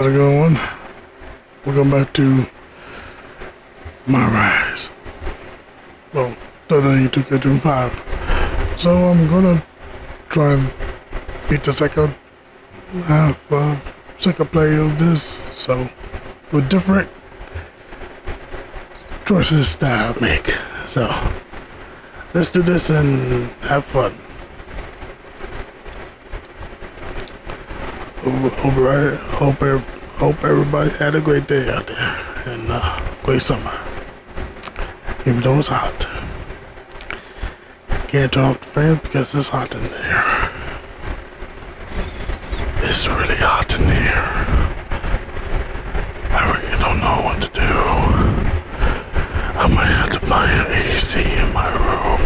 How's it going? Welcome back to Myrise. Well, WWE2K25. So I'm gonna try and beat the second half of second play of this. So with different choices that I make. So let's do this and have fun. Hope everybody had a great day out there and great summer. Even though it's hot, can't turn off the fans because it's hot in there. It's really hot in here. I really don't know what to do. I might have to buy an AC in my room.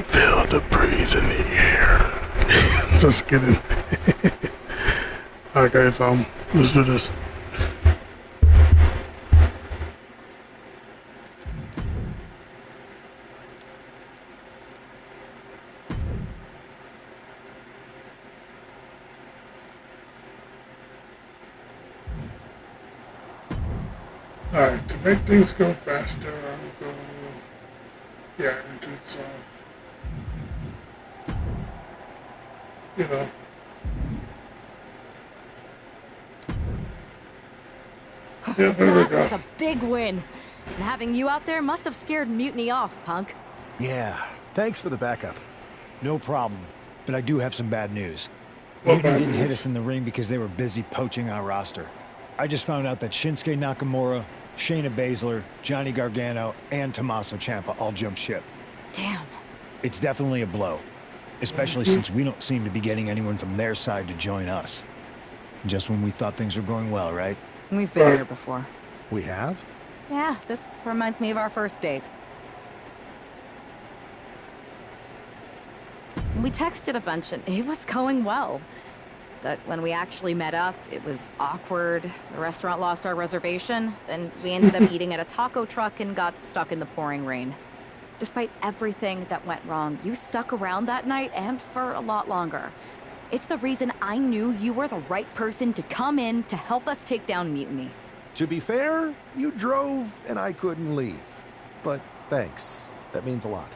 Feel the breeze in the air. Just kidding. Alright guys, let's do this. Alright, to make things go faster, I'll go, into some, Yeah, there we go. That was a big win. And having you out there must have scared Mutiny off, punk. Yeah, thanks for the backup. No problem, but I do have some bad news. What Mutiny bad didn't hit news? us in the ring because they were busy poaching our roster. I just found out that Shinsuke Nakamura, Shayna Baszler, Johnny Gargano, and Tommaso Ciampa all jumped ship. Damn. It's definitely a blow, especially since we don't seem to be getting anyone from their side to join us. Just when we thought things were going well, right? We've been here before. We have? Yeah, this reminds me of our first date. We texted a bunch and it was going well. But when we actually met up, it was awkward. The restaurant lost our reservation. Then we ended up eating at a taco truck and got stuck in the pouring rain. Despite everything that went wrong, you stuck around that night and for a lot longer. It's the reason I knew you were the right person to come in to help us take down Mutiny. To be fair, you drove and I couldn't leave. But thanks. That means a lot.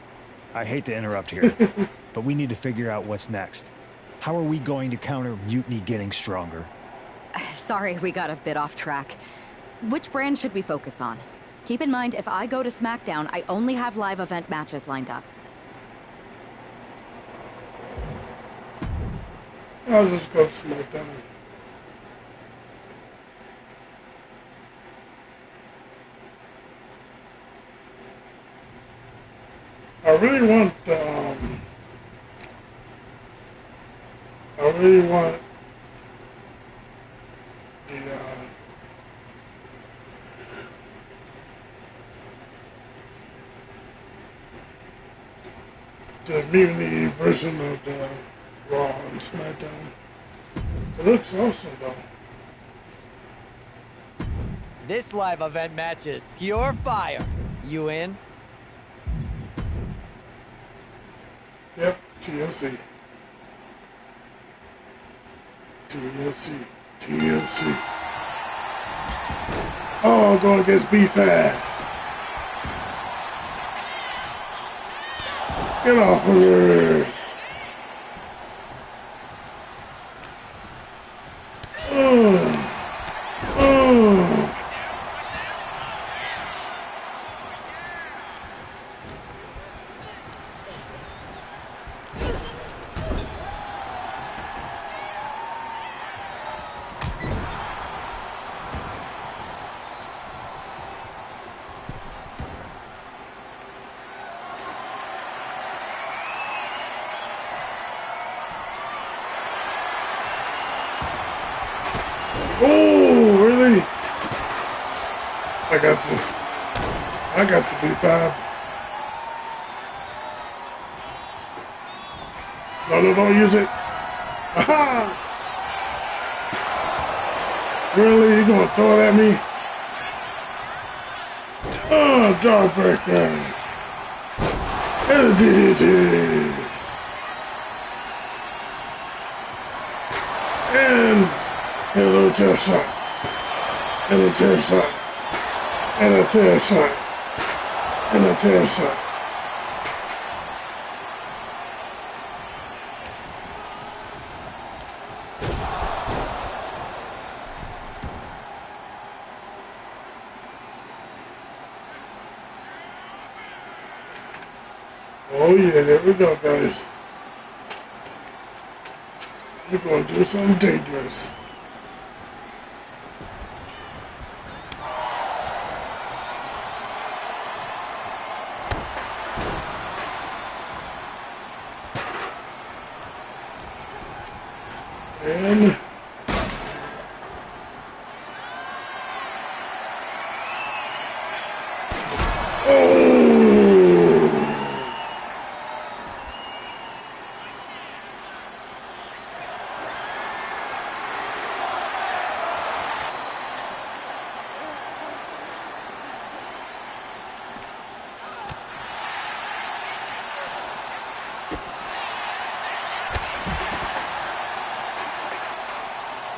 I hate to interrupt here, but we need to figure out what's next. How are we going to counter Mutiny getting stronger? Sorry, we got a bit off track. Which brand should we focus on? Keep in mind, if I go to SmackDown, I only have live event matches lined up. I'll just go slow down. I really want the Mutiny version of the Raw and SmackDown. It looks awesome though. This live event match is pure fire. You in? Yep, TLC. TLC. Oh, going against B-Fad. Get off of her. Oh, really? I got to be fine. No, don't use it. Aha! Really? You gonna throw it at me? Oh, jawbreaker. And a DDT. And a little tail shot. And a tail shot. And a tail shot. And a tail shot. Oh yeah, there we go, guys. We're going to do something dangerous. And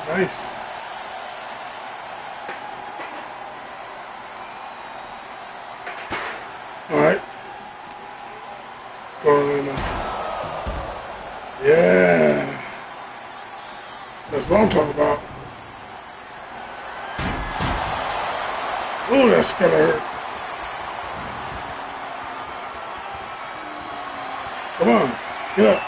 nice. All right. Carolina. Yeah. That's what I'm talking about. Oh, that's gonna hurt. Come on, get up.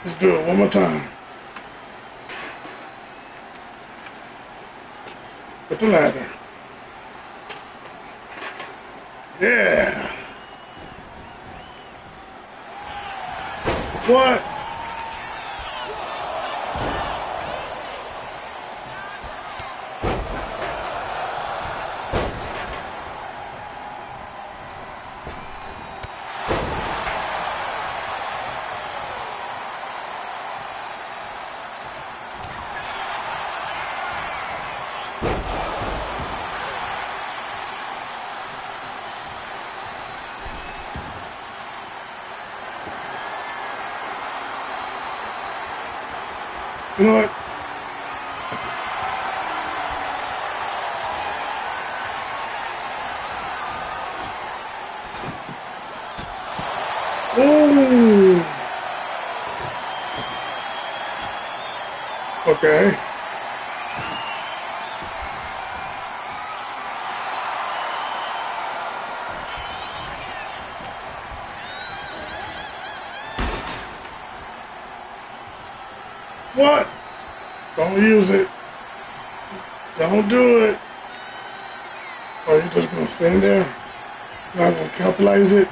Let's do it one more time. With the ladder. Yeah. What? You know what? Ooh. Okay. What? Don't use it. Don't do it. Are you just gonna stand there? Not gonna capitalize it?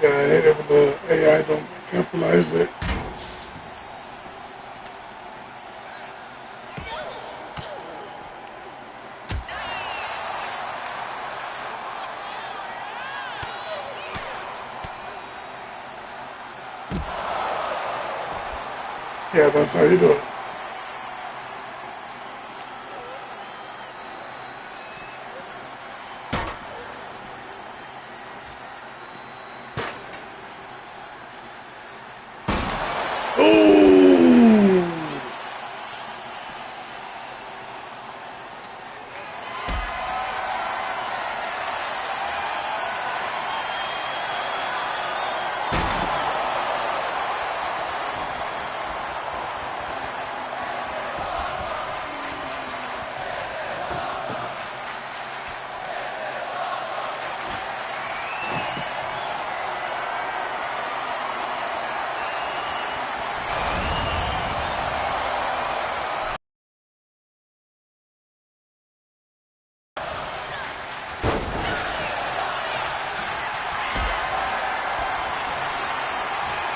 Yeah, I hate it when the AI don't capitalize it. Yeah, that's how you do it. Ooh!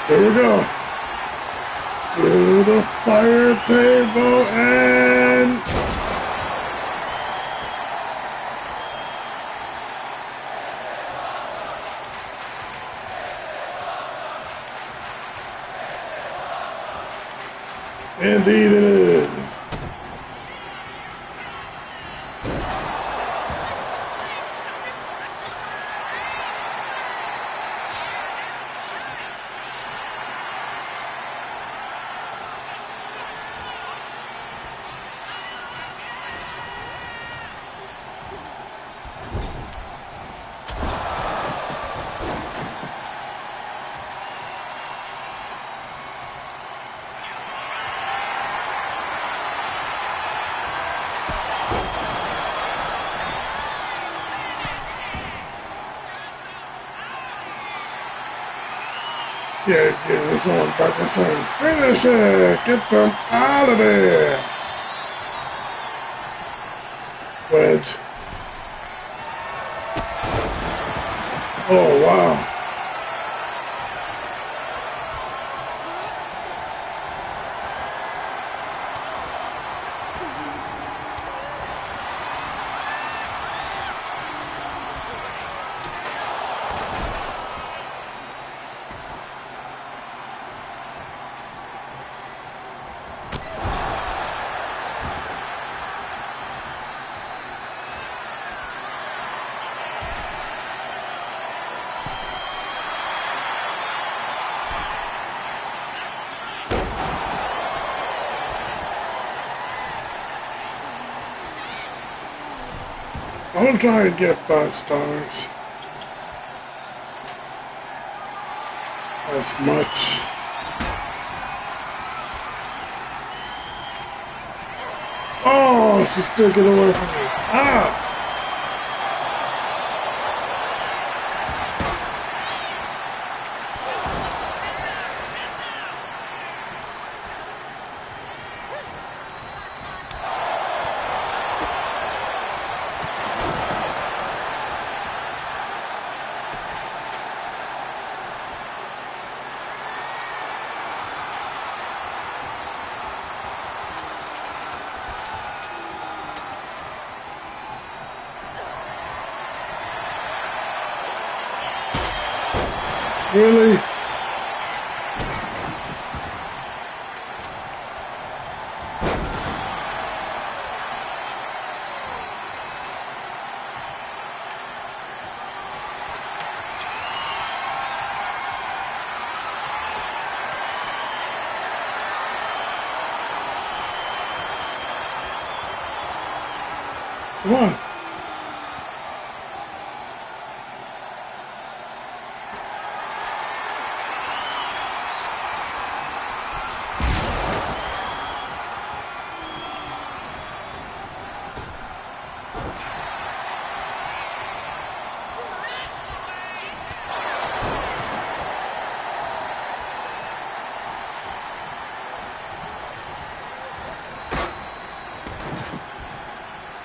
There we go. to the fire table and... Indeed it is. Yeah, this one back and saying, finish it! Get them out of there! Wedge. Oh, wow. I'm gonna try and get 5 stars. As much. Oh, she's taking away from me. Ah! Really? Come on.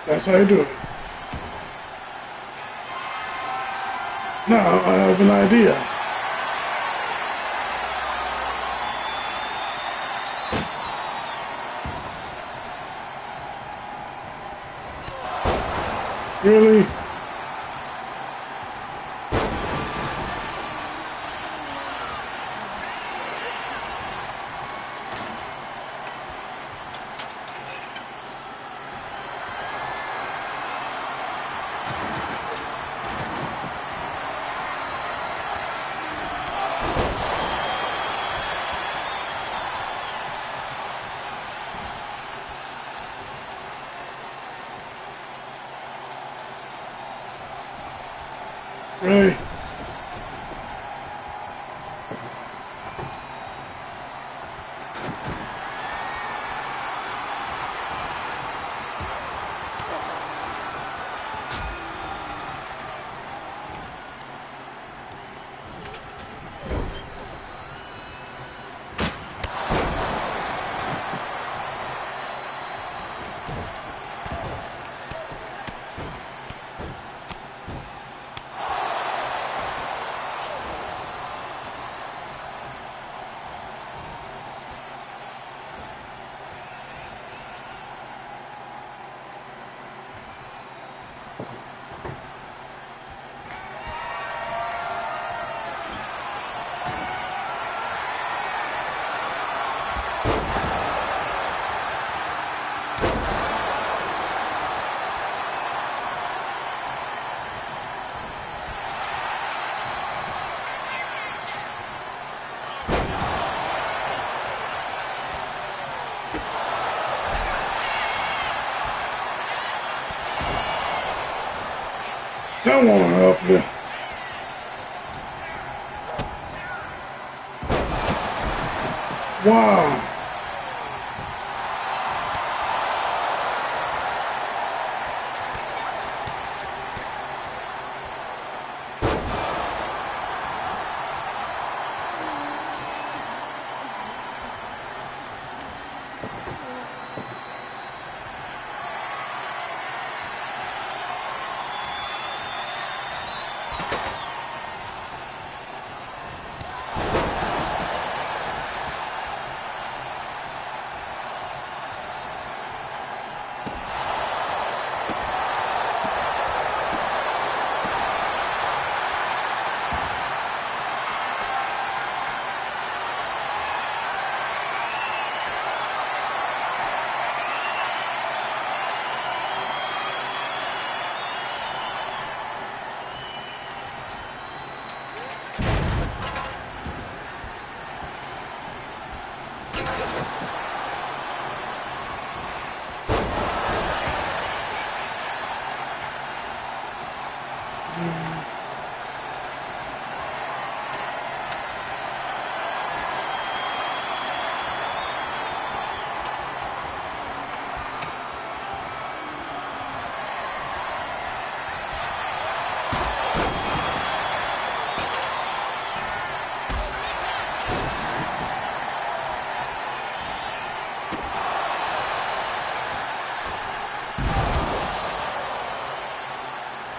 That's how I do it. Now I have an idea. Really? Really? Don't want to help you. Wow.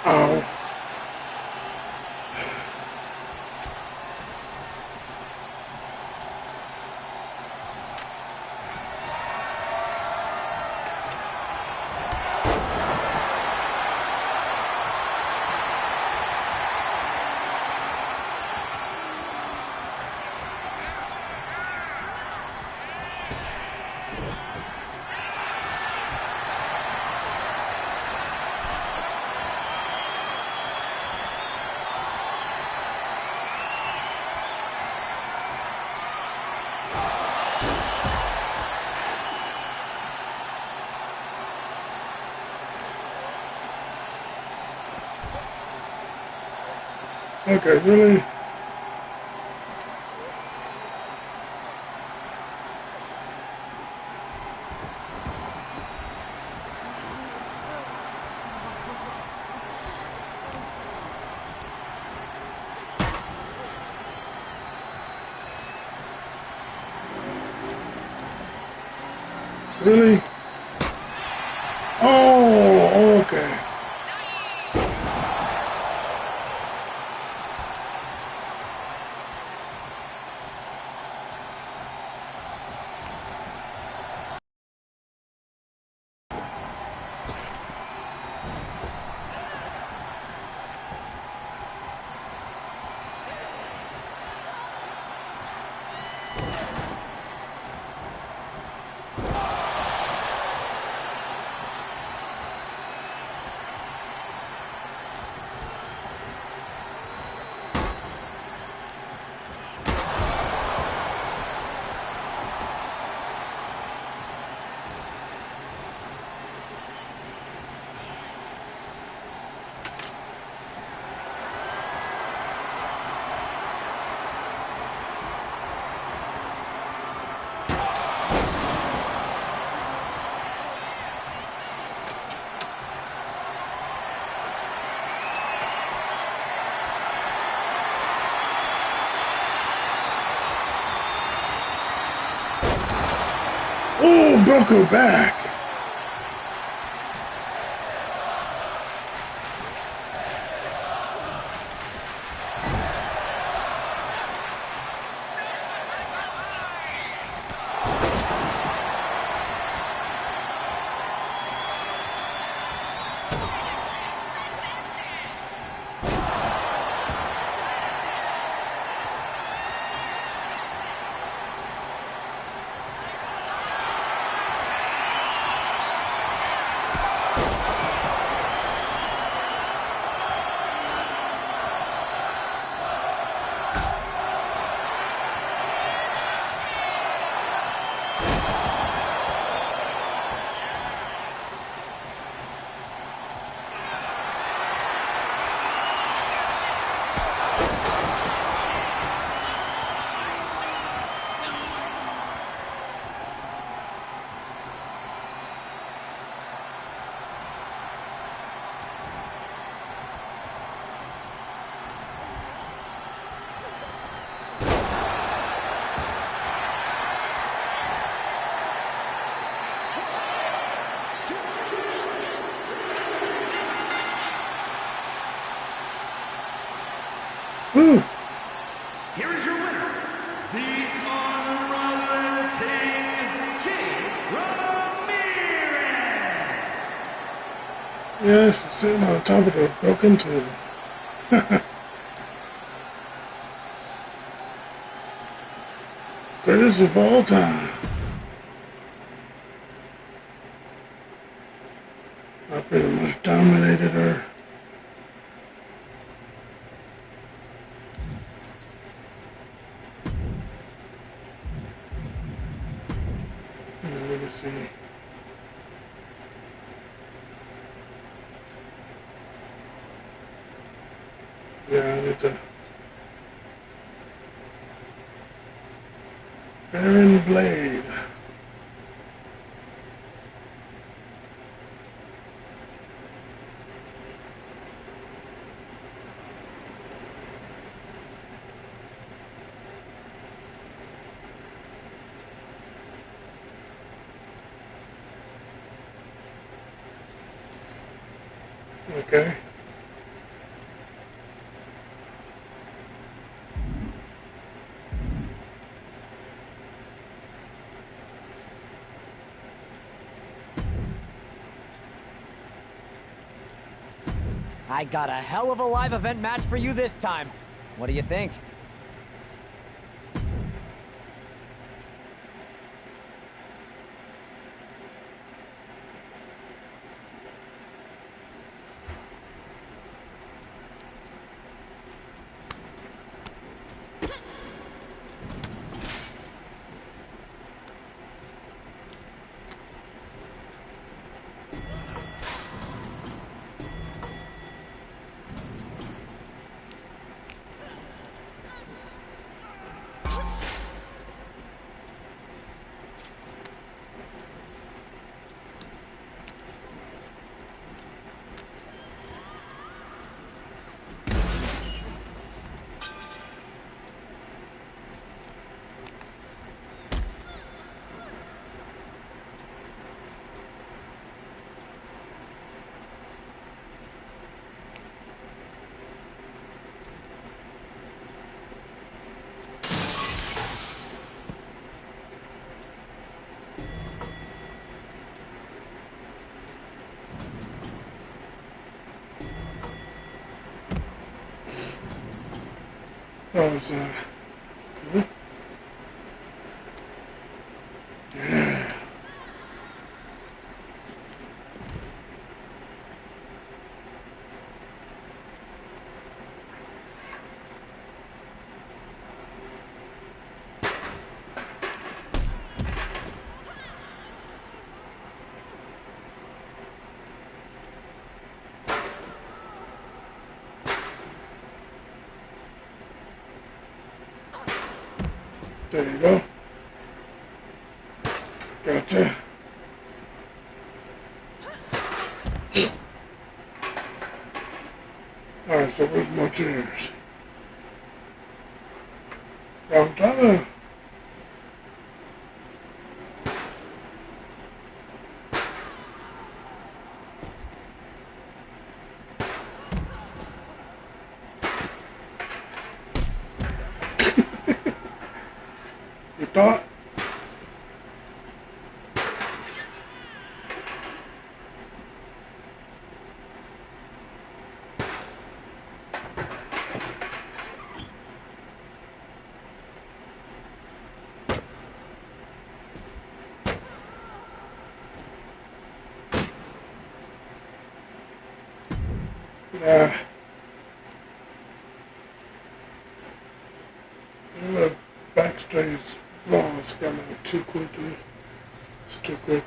Ow. Okay, really? Really? Oh, okay. Oh, broke her back. Yeah, she's sitting on top of the broken tube. Greatest of all time. I pretty much dominated her. Let me see. Yeah, I need to. Baron Blade. Okay. I got a hell of a live event match for you this time. What do you think? That was cool. Yeah. There you go. Gotcha. Alright, so where's more chairs? I'm trying to... You thought? Yeah. The backstage brawls coming too quickly. It's too quick.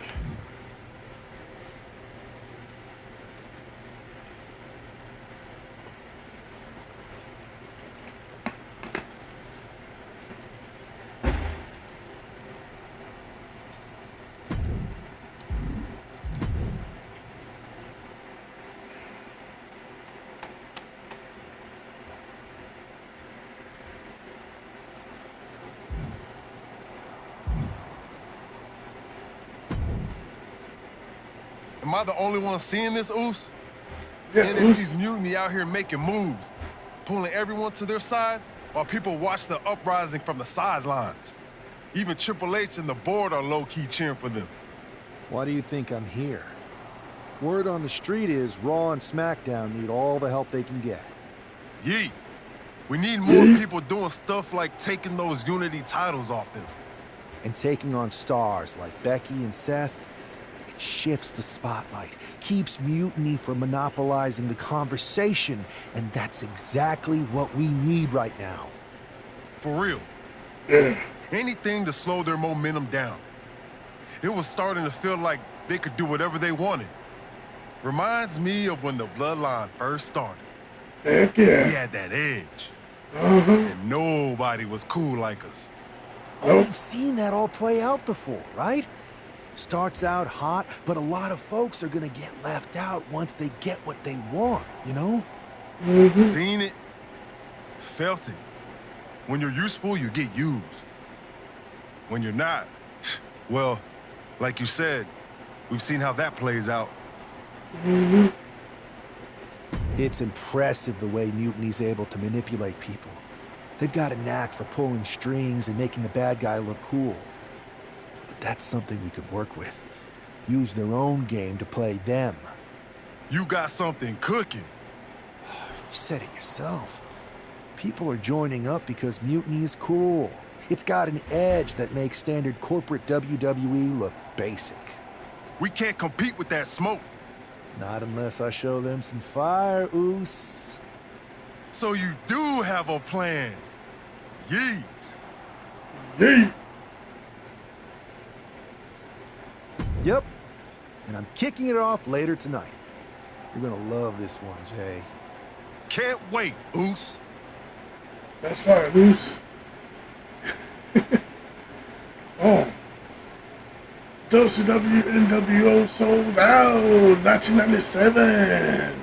Am I the only one seeing this, Oos? Yeah, NXT's mutiny out here making moves, pulling everyone to their side while people watch the uprising from the sidelines. Even Triple H and the board are low-key cheering for them. Why do you think I'm here? Word on the street is Raw and SmackDown need all the help they can get. Yee. We need more people doing stuff like taking those Unity titles off them. And taking on stars like Becky and Seth, it shifts the spotlight, keeps Mutiny from monopolizing the conversation, and that's exactly what we need right now. For real. Yeah. Anything to slow their momentum down. It was starting to feel like they could do whatever they wanted. Reminds me of when the Bloodline first started. Heck yeah. We had that edge. Uh-huh. And nobody was cool like us. Oh, we've seen that all play out before, right? Starts out hot, but a lot of folks are gonna get left out once they get what they want, you know? Seen it, felt it. When you're useful, you get used. When you're not, well, like you said, we've seen how that plays out. It's impressive the way Mutiny's able to manipulate people. They've got a knack for pulling strings and making the bad guy look cool. But that's something we could work with. Use their own game to play them. You got something cooking. You said it yourself. People are joining up because Mutiny is cool. It's got an edge that makes standard corporate WWE look basic. We can't compete with that smoke. Not unless I show them some fire, Oos. So you do have a plan. Yeet. Yeet. Yep. And I'm kicking it off later tonight. You're gonna love this one, Jay. Can't wait, Oos. That's right, Loose. Oh. WCW NWO sold out 1997.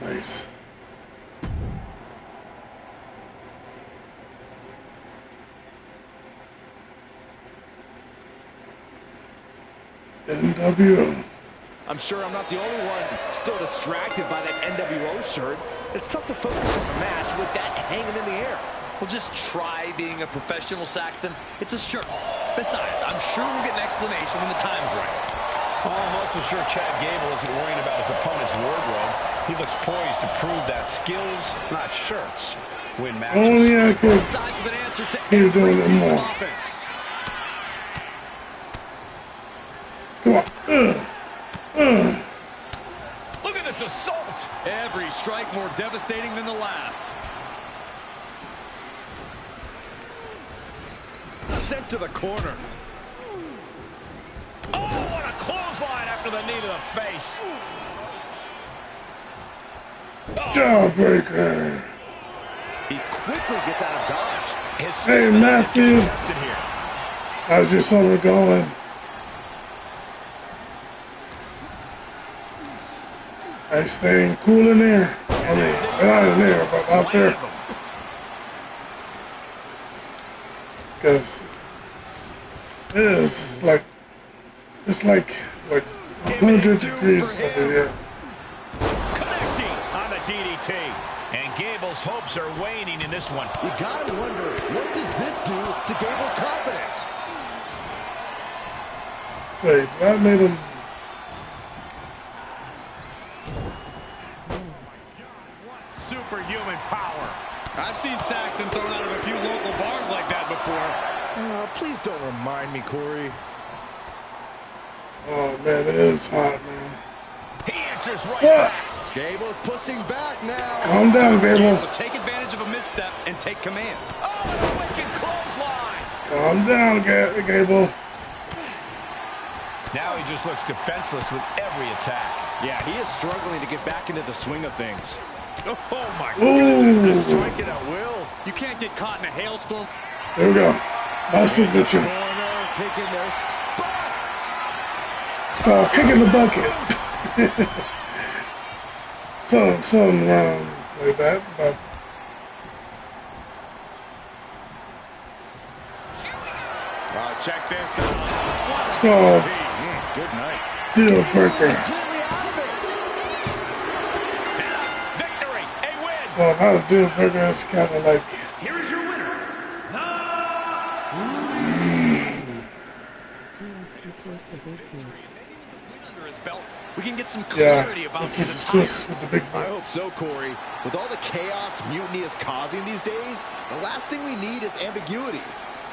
Nice. NWO. I'm sure I'm not the only one still distracted by that NWO shirt. It's tough to focus on the match with that hanging in the air. Well, just try being a professional, Saxton. It's a shirt. Besides, I'm sure we'll get an explanation when the time's right. Well, I'm also sure Chad Gable isn't worrying about his opponent's wardrobe. He looks poised to prove that skills, not shirts, win matches. Oh, yeah, good. Sides with an answer to He's every doing it piece of more. offense. Come on. Look at this assault. Every strike more devastating than the last. Sent to the corner. Oh, what a clothesline after the knee to the face. Jawbreaker. He quickly gets out of dodge. Hey, Matthew. How's your summer going? I'm staying cool in there. I mean, not in there, but out there. Because it's like 100 degrees over here. Connecting on the DDT. And Gable's hopes are waning in this one. You gotta wonder, what does this do to Gable's confidence? Wait, that made him... Superhuman power. I've seen Saxton thrown out of a few local bars like that before. Please don't remind me, Corey. Oh, man, it is hot, man. He answers right What? back. Gable's pushing back now. Calm down, Gable. Able to take advantage of a misstep and take command. Oh, and a wicked clothesline. Calm down, Gable. Now he just looks defenseless with every attack. Yeah, he is struggling to get back into the swing of things. Oh, my Ooh. Just striking at will. You can't get caught in a hailstorm. There we go. My signature. Corner, picking their spot. It's called kicking the bucket. Something wrong with that, but Check this out. it's called Good night. deal breaker. Completely out of it. Victory, a win. Well, not a deal breaker. It's kind of like Here is your winner. G was too close to breakthrough. under his belt, we can get some clarity about his attire. With the big I hope so, Corey. With all the chaos Mutiny is causing these days, the last thing we need is ambiguity.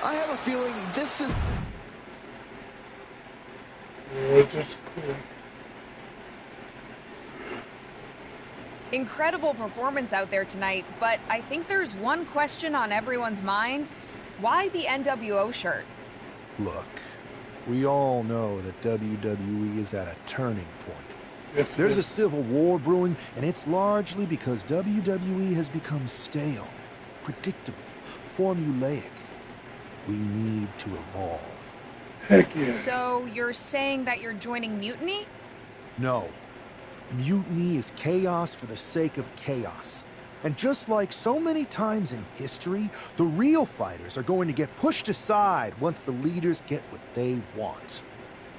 I have a feeling this is... which is cool. Incredible performance out there tonight, but I think there's one question on everyone's mind. Why the NWO shirt? Look, we all know that WWE is at a turning point. Yes, There's a civil war brewing, and it's largely because WWE has become stale, predictable, formulaic. We need to evolve. Heck yeah. So you're saying that you're joining Mutiny? No. Mutiny is chaos for the sake of chaos. And just like so many times in history, the real fighters are going to get pushed aside once the leaders get what they want.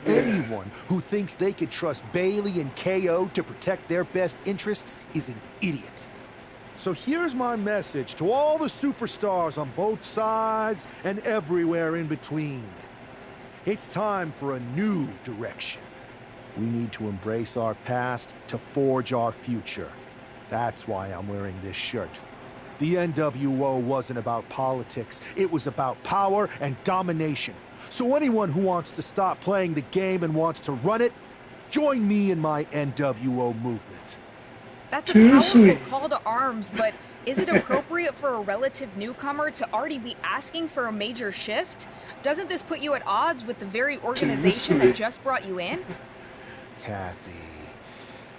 Yeah. Anyone who thinks they could trust Bailey and KO to protect their best interests is an idiot. So here's my message to all the superstars on both sides and everywhere in between. It's time for a new direction. We need to embrace our past to forge our future. That's why I'm wearing this shirt. The NWO wasn't about politics. It was about power and domination. So anyone who wants to stop playing the game and wants to run it, join me in my NWO movement. That's a Too powerful sweet. call to arms, but is it appropriate for a relative newcomer to already be asking for a major shift? Doesn't this put you at odds with the very organization that just brought you in? Kathy,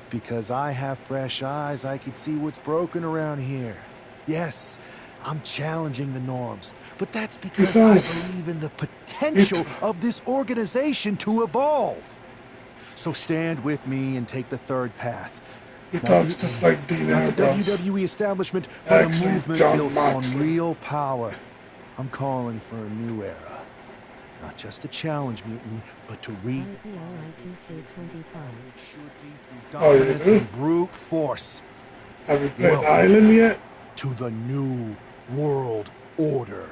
because I have fresh eyes, I can see what's broken around here. Yes, I'm challenging the norms, but that's because I believe in the potential of this organization to evolve. So stand with me and take the third path. He talks just like Dean Not the Ambrose. WWE establishment, but a Actually, movement John built Moxley. on real power. I'm calling for a new era. Not just to challenge Mutiny, but to Livestream. dominance and brute force. Have you played Welcome Island yet? to the new world order.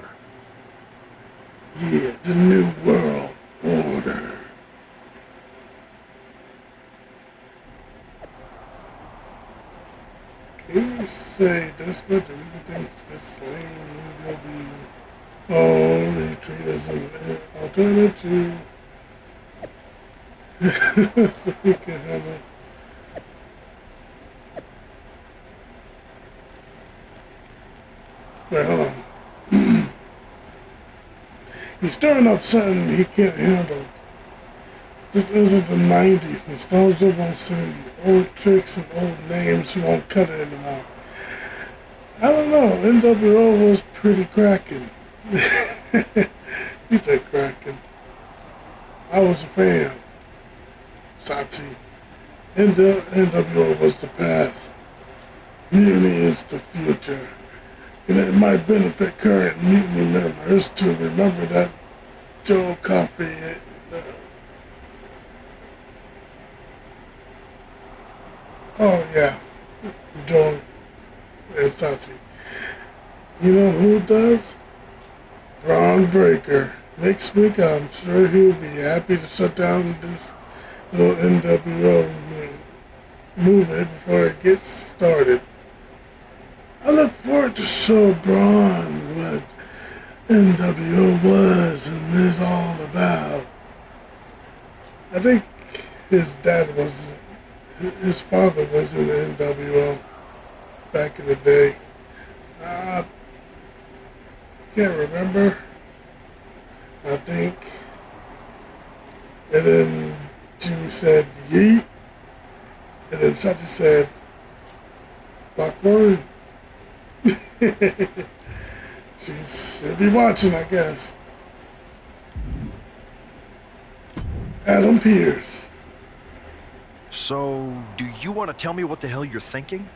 Yeah, the new world order. Can you say this what do you think the slaying will be? Oh, they treat as an alternative. So we can have it. Wait, hold on. He's stirring up something he can't handle. This isn't the 90s. Nostalgia won't save you. Old tricks and old names won't cut it anymore. I don't know. NWO was pretty cracking. He said cracking. I was a fan. Sati. NWO was the past. Mutiny is the future. And it might benefit current Mutiny members to remember that Joe Coffey oh yeah, Joe and Sati. You know who does? Braun Breaker. Next week I'm sure he'll be happy to shut down this little NWO movement before it gets started. I look forward to show Braun what NWO was and is all about. I think his father was in the NWO back in the day. Can't remember. I think. And then Jimmy said, yeet. And then Sati said, Block 1. She'll be watching, I guess. Adam Pierce. So, do you want to tell me what the hell you're thinking?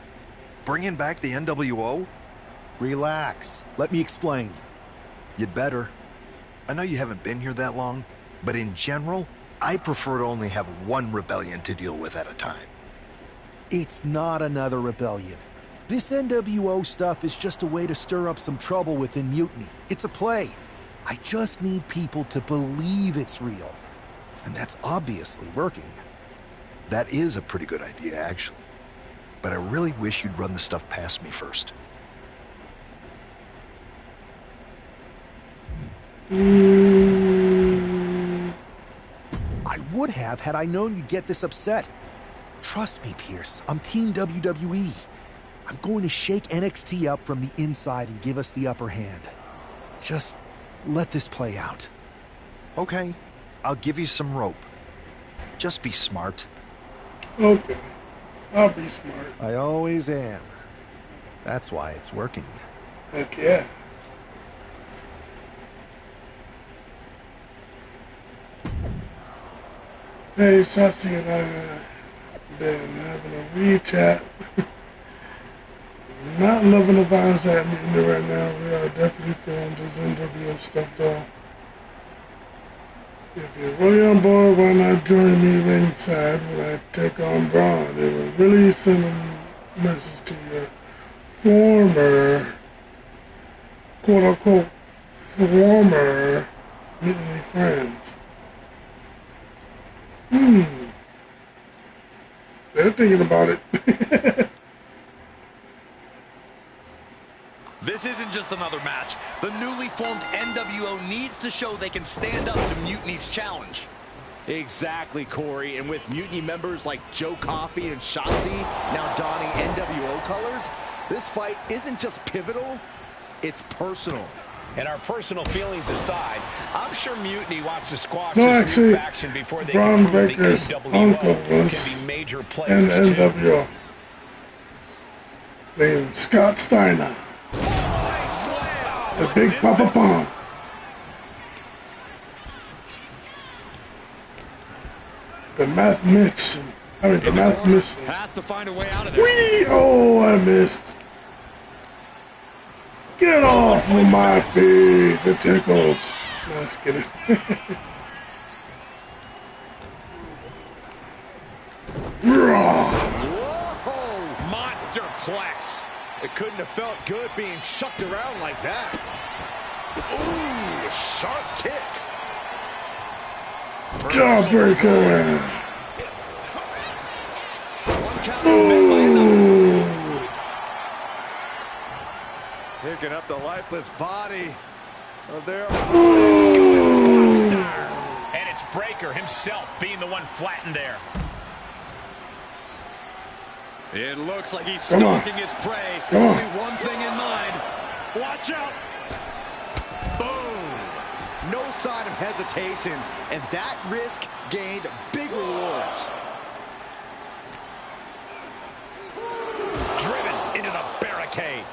Bringing back the NWO? Relax. Let me explain. You'd better. I know you haven't been here that long, but in general, I prefer to only have one rebellion to deal with at a time. It's not another rebellion. This NWO stuff is just a way to stir up some trouble within Mutiny. It's a play. I just need people to believe it's real. And that's obviously working. That is a pretty good idea, actually. But I really wish you'd run the stuff past me first. I would have had I known you'd get this upset. Trust me, Pierce. I'm Team WWE. I'm going to shake NXT up from the inside and give us the upper hand. Just let this play out. Okay, I'll give you some rope. Just be smart. Okay, I'll be smart. I always am. That's why it's working. Heck yeah. Hey, Shotzi and I have been having a wee chat. Not loving the vibes happening right now. We are definitely feeling this NWO stuff though. If you're really on board, why not join me ringside when I take on Braun? It will really send a message to your former, quote-unquote, former mutiny friends. They're thinking about it. This isn't just another match. The newly formed NWO needs to show they can stand up to Mutiny's challenge. Exactly, Corey. And with Mutiny members like Joe Coffey and Shotzi now donning NWO colors, this fight isn't just pivotal, it's personal. And our personal feelings aside, I'm sure Mutiny wants to squash No, this actually, new faction before they Braun can prove the Breaker's NWO uncle can was be major in players the too. NWO. Named Scott Steiner. The Big Papa Pong. The mathematician. The mathematician. Has to find a way out of there. Whee! Oh, I missed. Get off of my feet. It tickles. No, just kidding. Whoa! Monsterplex. It couldn't have felt good being shucked around like that. Ooh, a sharp kick. Jawbreaker. Ooh. Picking up the lifeless body of their Buster. And it's Breaker himself being the one flattened there. It looks like he's stalking his prey. Only one thing in mind. Watch out. boom. No sign of hesitation, and that risk gained big rewards. Driven into the barricade.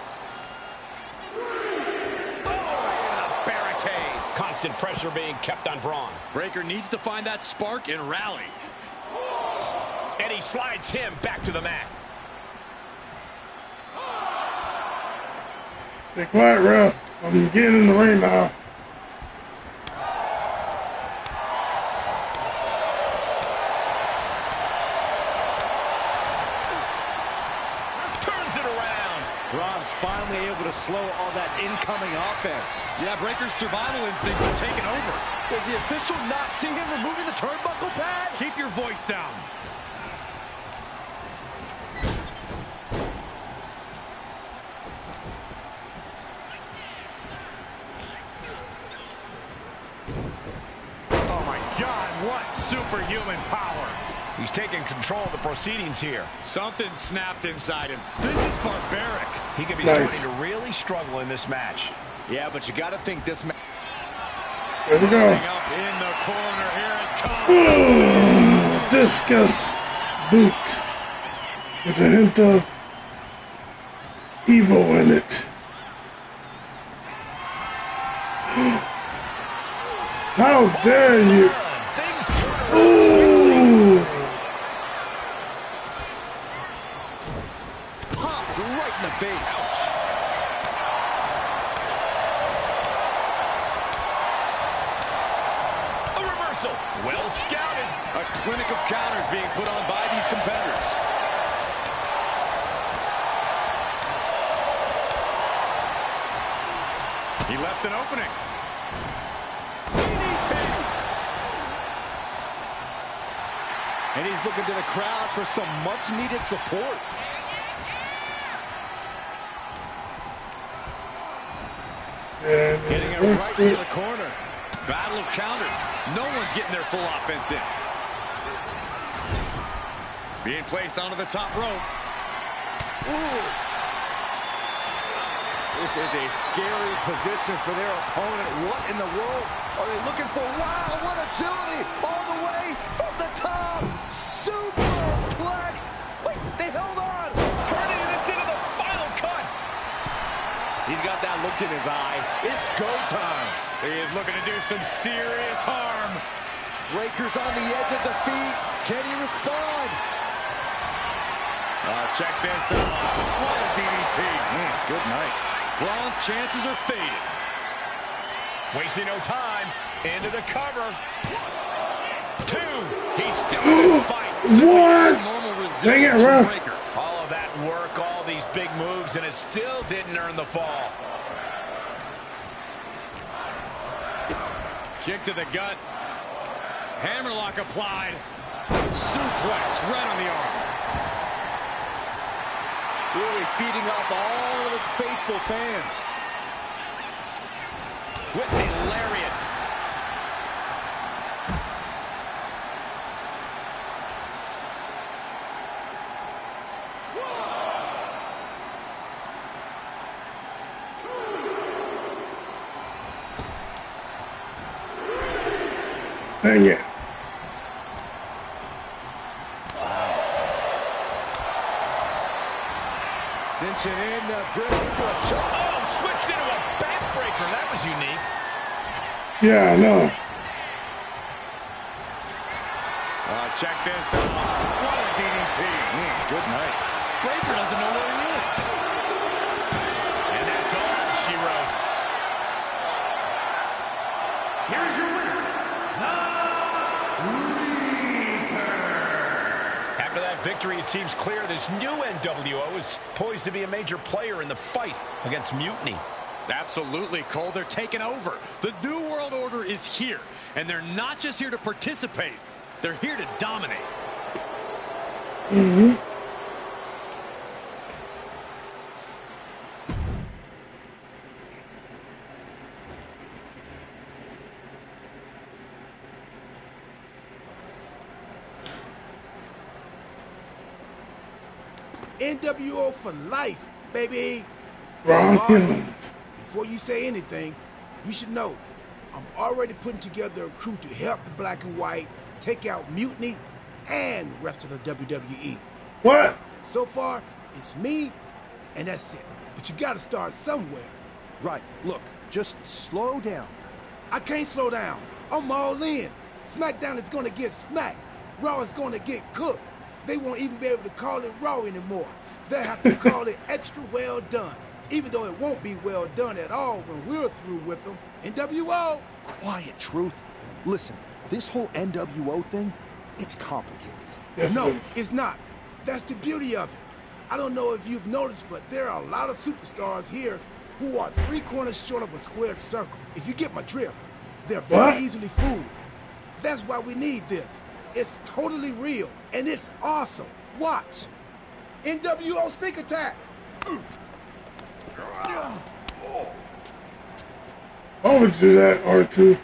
Constant pressure being kept on Braun. Breaker needs to find that spark and rally. And he slides him back to the mat. Be quiet, ref. I'm getting in the ring now. Turns it around. Braun's finally able to slow all that incoming offense. Yeah, Breaker's survival instincts are taking over. Does the official not see him removing the turnbuckle pad? Keep your voice down. Oh my God, what superhuman power. He's taking control of the proceedings here. Something snapped inside him. This is barbaric. He could be starting to really struggle in this match. Yeah, but you got to think this match. There we go. Up in the corner. Here it comes. Discus boot with a hint of evil in it. How dare you! Things turn around quickly. Popped right in the face. A reversal. Well scouted. A clinic of counters being put on by these competitors. He left an opening. DDT. And he's looking to the crowd for some much-needed support. Getting it right to the corner. Battle of counters. No one's getting their full offense in. Being placed onto the top rope. Ooh. This is a scary position for their opponent. What in the world are they looking for? Wow, what agility all the way from the top. Superplex. Wait, they held on. Turning this into the final cut. He's got that look in his eye. It's go time. He is looking to do some serious harm. Breaker's on the edge of defeat. Can he respond? Check this out. What a DDT. Good night. Braun's chances are fading. Wasting no time. Into the cover. 2. He's still in this fight. What? Dang it, ref. All of that work, all these big moves, and it still didn't earn the fall. Kick to the gut. Hammerlock applied. Suplex right on the arm. Really feeding off all of his faithful fans. With a lariat. Dang it. Cinching in the grip. Oh, switched into a backbreaker. That was unique. Yeah, I know. Check this out. What a DDT. Good night. Breaker doesn't know where he is. And that's all she wrote. Here's your winner, After that victory, it seems clear this new NWO is poised to be a major player in the fight against Mutiny. Absolutely, Cole. They're taking over. The New World Order is here, and they're not just here to participate. They're here to dominate. Mm-hmm. NWO for life, baby. Wrong killings. Before you say anything, you should know I'm already putting together a crew to help the Black and White take out Mutiny and the rest of the WWE. What? So far, it's me, and that's it. But you gotta start somewhere. Right. Look, just slow down. I can't slow down. I'm all in. SmackDown is gonna get smacked. Raw is gonna get cooked. They won't even be able to call it Raw anymore. They'll have to call it extra well done. Even though it won't be well done at all when we're through with them. NWO! Quiet, Truth. Listen, this whole NWO thing, it's complicated. Yes, no, it's not. That's the beauty of it. I don't know if you've noticed, but there are a lot of superstars here who are 3 corners short of a squared circle. If you get my drift, they're very easily fooled. That's why we need this. It's totally real, and it's awesome. Watch. NWO Sneak Attack. Why would you do that, R2?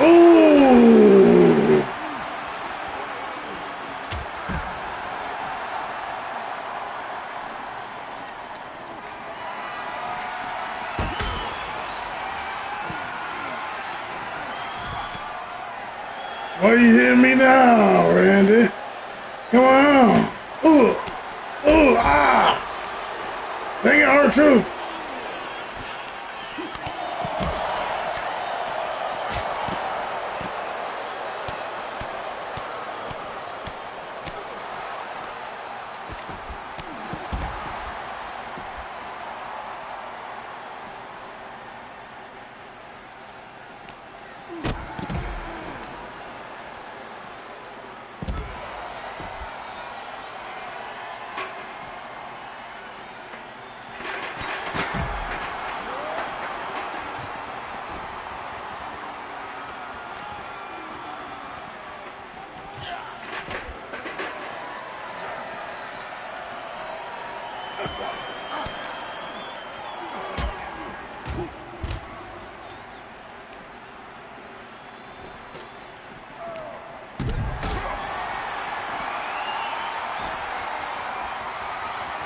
Ooh! Why are you hitting me now, Randy? Come on! Ooh! Ooh! Ah! Dang it, R-Truth!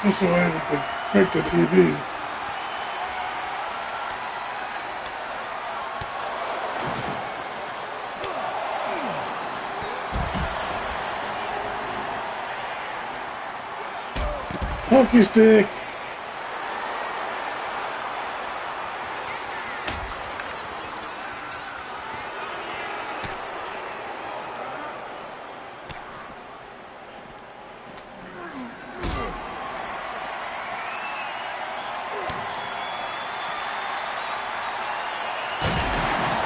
That's the way we could break the TV. Hockey stick.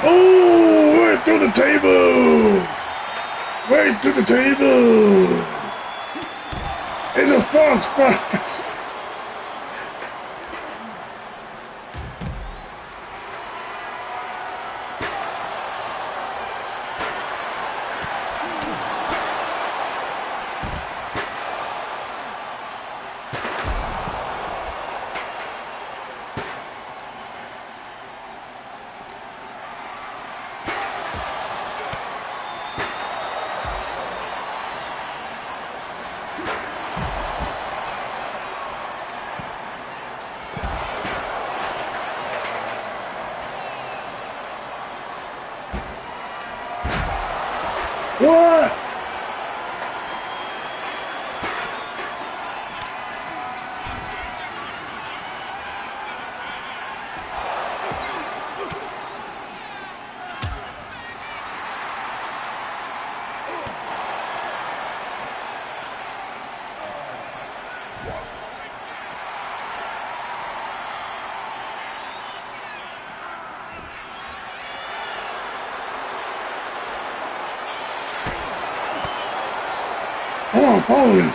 Oh, right through the table. Right through the table. In the frog spot. What? Come on, follow me.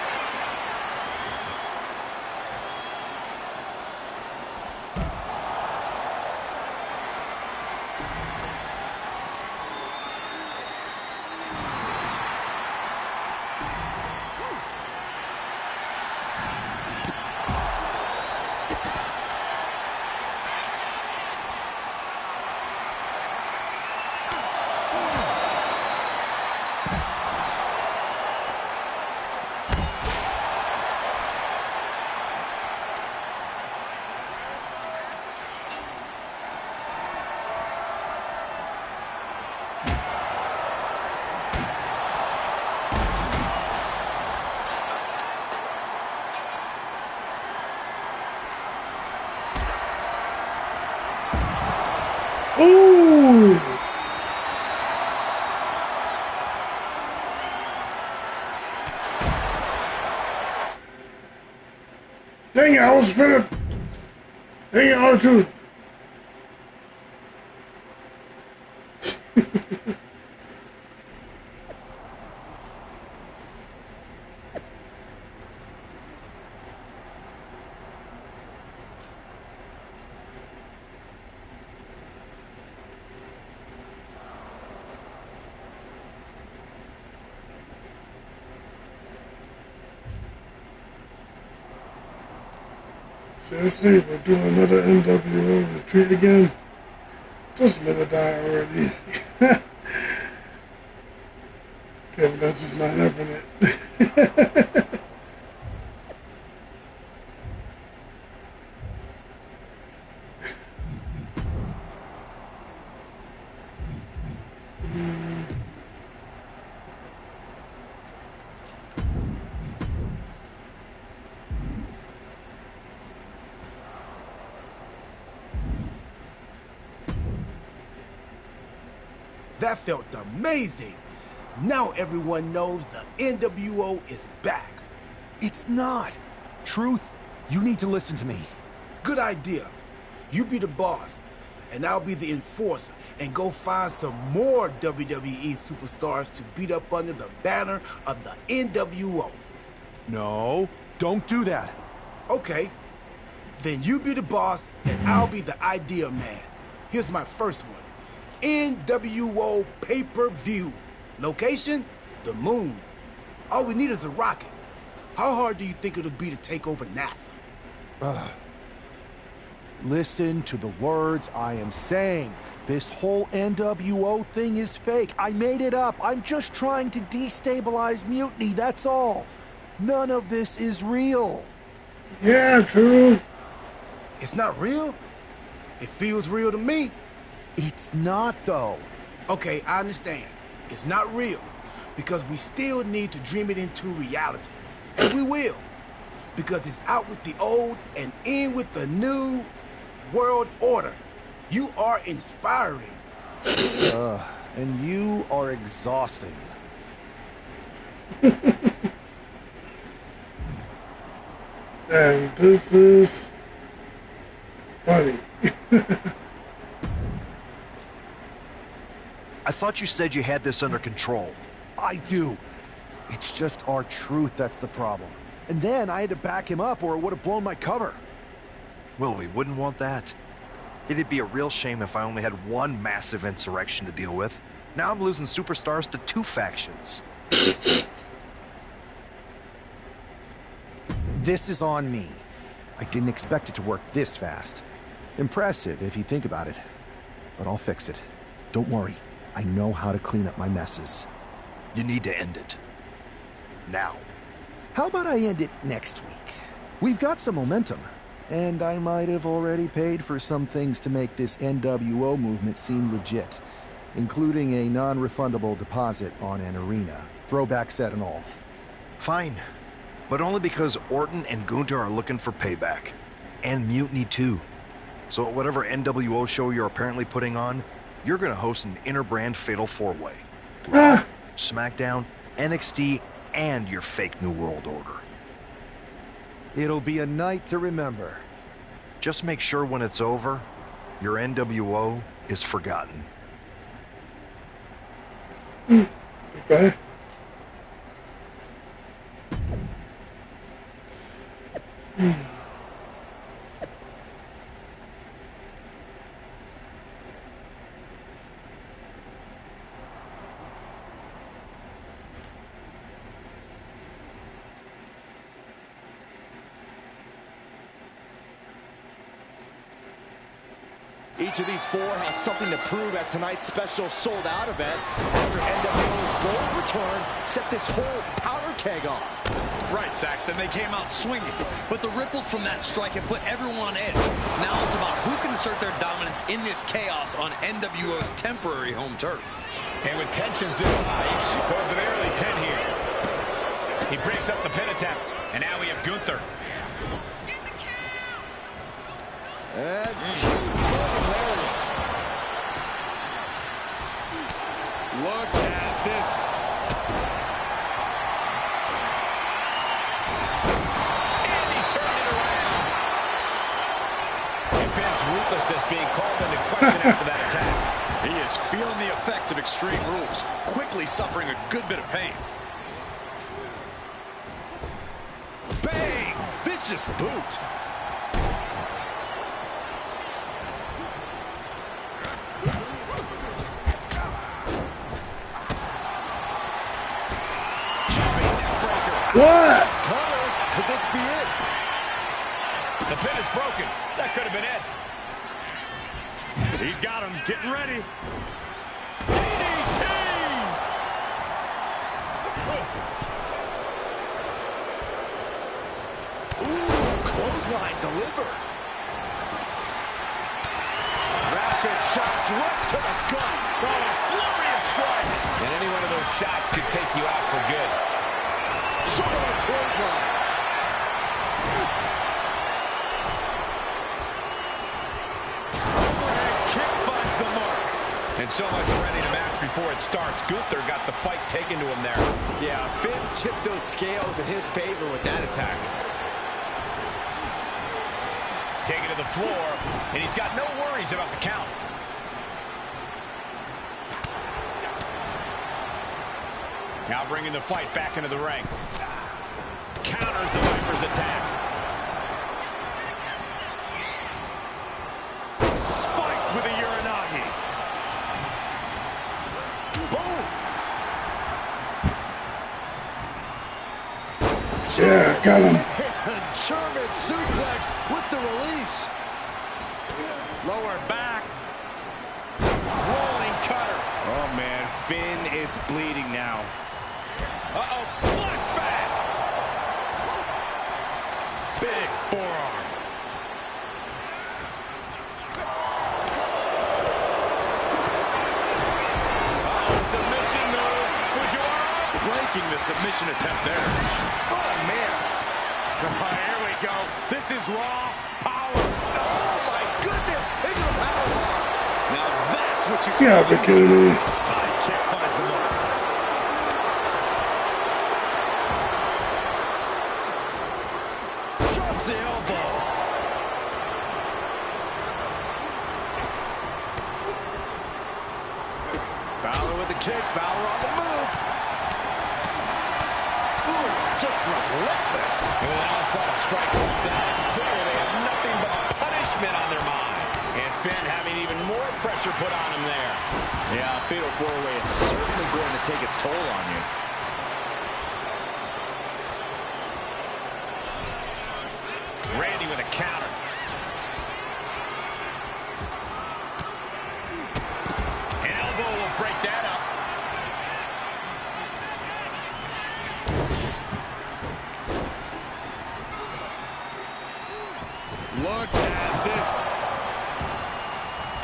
Ooh! Dang it, I was finna... Dang it, R2. Seriously, we're doing another NWO retreat again? Just let it die already. Okay, but that's just not happening. That felt amazing. Now everyone knows the NWO is back. It's not. Truth, you need to listen to me. Good idea. You be the boss, and I'll be the enforcer, and go find some more WWE superstars to beat up under the banner of the NWO. No, don't do that. Okay. Then you be the boss, and I'll be the idea man. Here's my first one. NWO pay-per-view. Location? The moon. All we need is a rocket. How hard do you think it'll be to take over NASA? Listen to the words I am saying. This whole NWO thing is fake. I made it up. I'm just trying to destabilize Mutiny, that's all. None of this is real. Yeah, true. It's not real? It feels real to me. It's not, though. Okay, I understand. It's not real. Because we still need to dream it into reality. And we will. Because it's out with the old and in with the new world order. You are inspiring. And you are exhausting. And this is funny. I thought you said you had this under control. I do. It's just our truth that's the problem. And then I had to back him up or it would have blown my cover. Well, we wouldn't want that. It'd be a real shame if I only had one massive insurrection to deal with. Now I'm losing superstars to 2 factions. This is on me. I didn't expect it to work this fast. Impressive if you think about it. But I'll fix it. Don't worry. I know how to clean up my messes. You need to end it. Now. How about I end it next week? We've got some momentum. And I might have already paid for some things to make this NWO movement seem legit, including a non-refundable deposit on an arena, throwback set and all. Fine, but only because Orton and Gunther are looking for payback. And Mutiny too. So at whatever NWO show you're apparently putting on, you're gonna host an inter-brand fatal 4-way. Raw, SmackDown, NXT, and your fake New World Order. It'll be a night to remember. Just make sure when it's over, your NWO is forgotten. Okay. Each of these 4 has something to prove at tonight's special sold-out event after NWO's bold return set this whole powder keg off. Right, Saxton, they came out swinging, but the ripples from that strike have put everyone on edge. Now it's about who can assert their dominance in this chaos on NWO's temporary home turf. And with tensions this high, he goes to the early 10 here. He breaks up the pin attempt, and now we have Gunther. And Larry. Look at this. And he turned it around. And Finn's ruthlessness being called into question after that attack. He is feeling the effects of Extreme Rules, quickly suffering a good bit of pain. Bang! Vicious boot. What? Could this be it? The pin is broken. That could have been it. He's got him. Getting ready. DDT! Ooh, clothesline delivered. Rapid shots right to the gut. Oh, a flurry of strikes. And any one of those shots could take you out for good. Short of a clothesline. Overhead kick finds the mark. And so much ready to match before it starts. Gunther got the fight taken to him there. Yeah, Finn tipped those scales in his favor with that attack. Taken to the floor, and he's got no worries about the count. Now bringing the fight back into the ring. Counters the Viper's attack. Spiked with a Uranagi. Boom! Yeah, got him. German suplex with the release. Lower back. Rolling cutter. Oh, man. Finn is bleeding now. Uh-oh. Flashback. Big forearm. Submission move. Fujiwara breaking the submission attempt there. Oh, man. Here we go. This is raw power. Oh, my goodness. Into the power bomb. Now that's what you Yeah, be kidding me. Side kick finds the mark. Drops the elbow. Balor with the kick. Balor on the move. Ooh, just relentless. With an onslaught of strikes like that, it's clear they have nothing but punishment on their mind. And Finn having even more pressure put on him there. Yeah, a fatal four-way is certainly going to take its toll on you. Randy with a counter. An elbow will break that up. Look at this.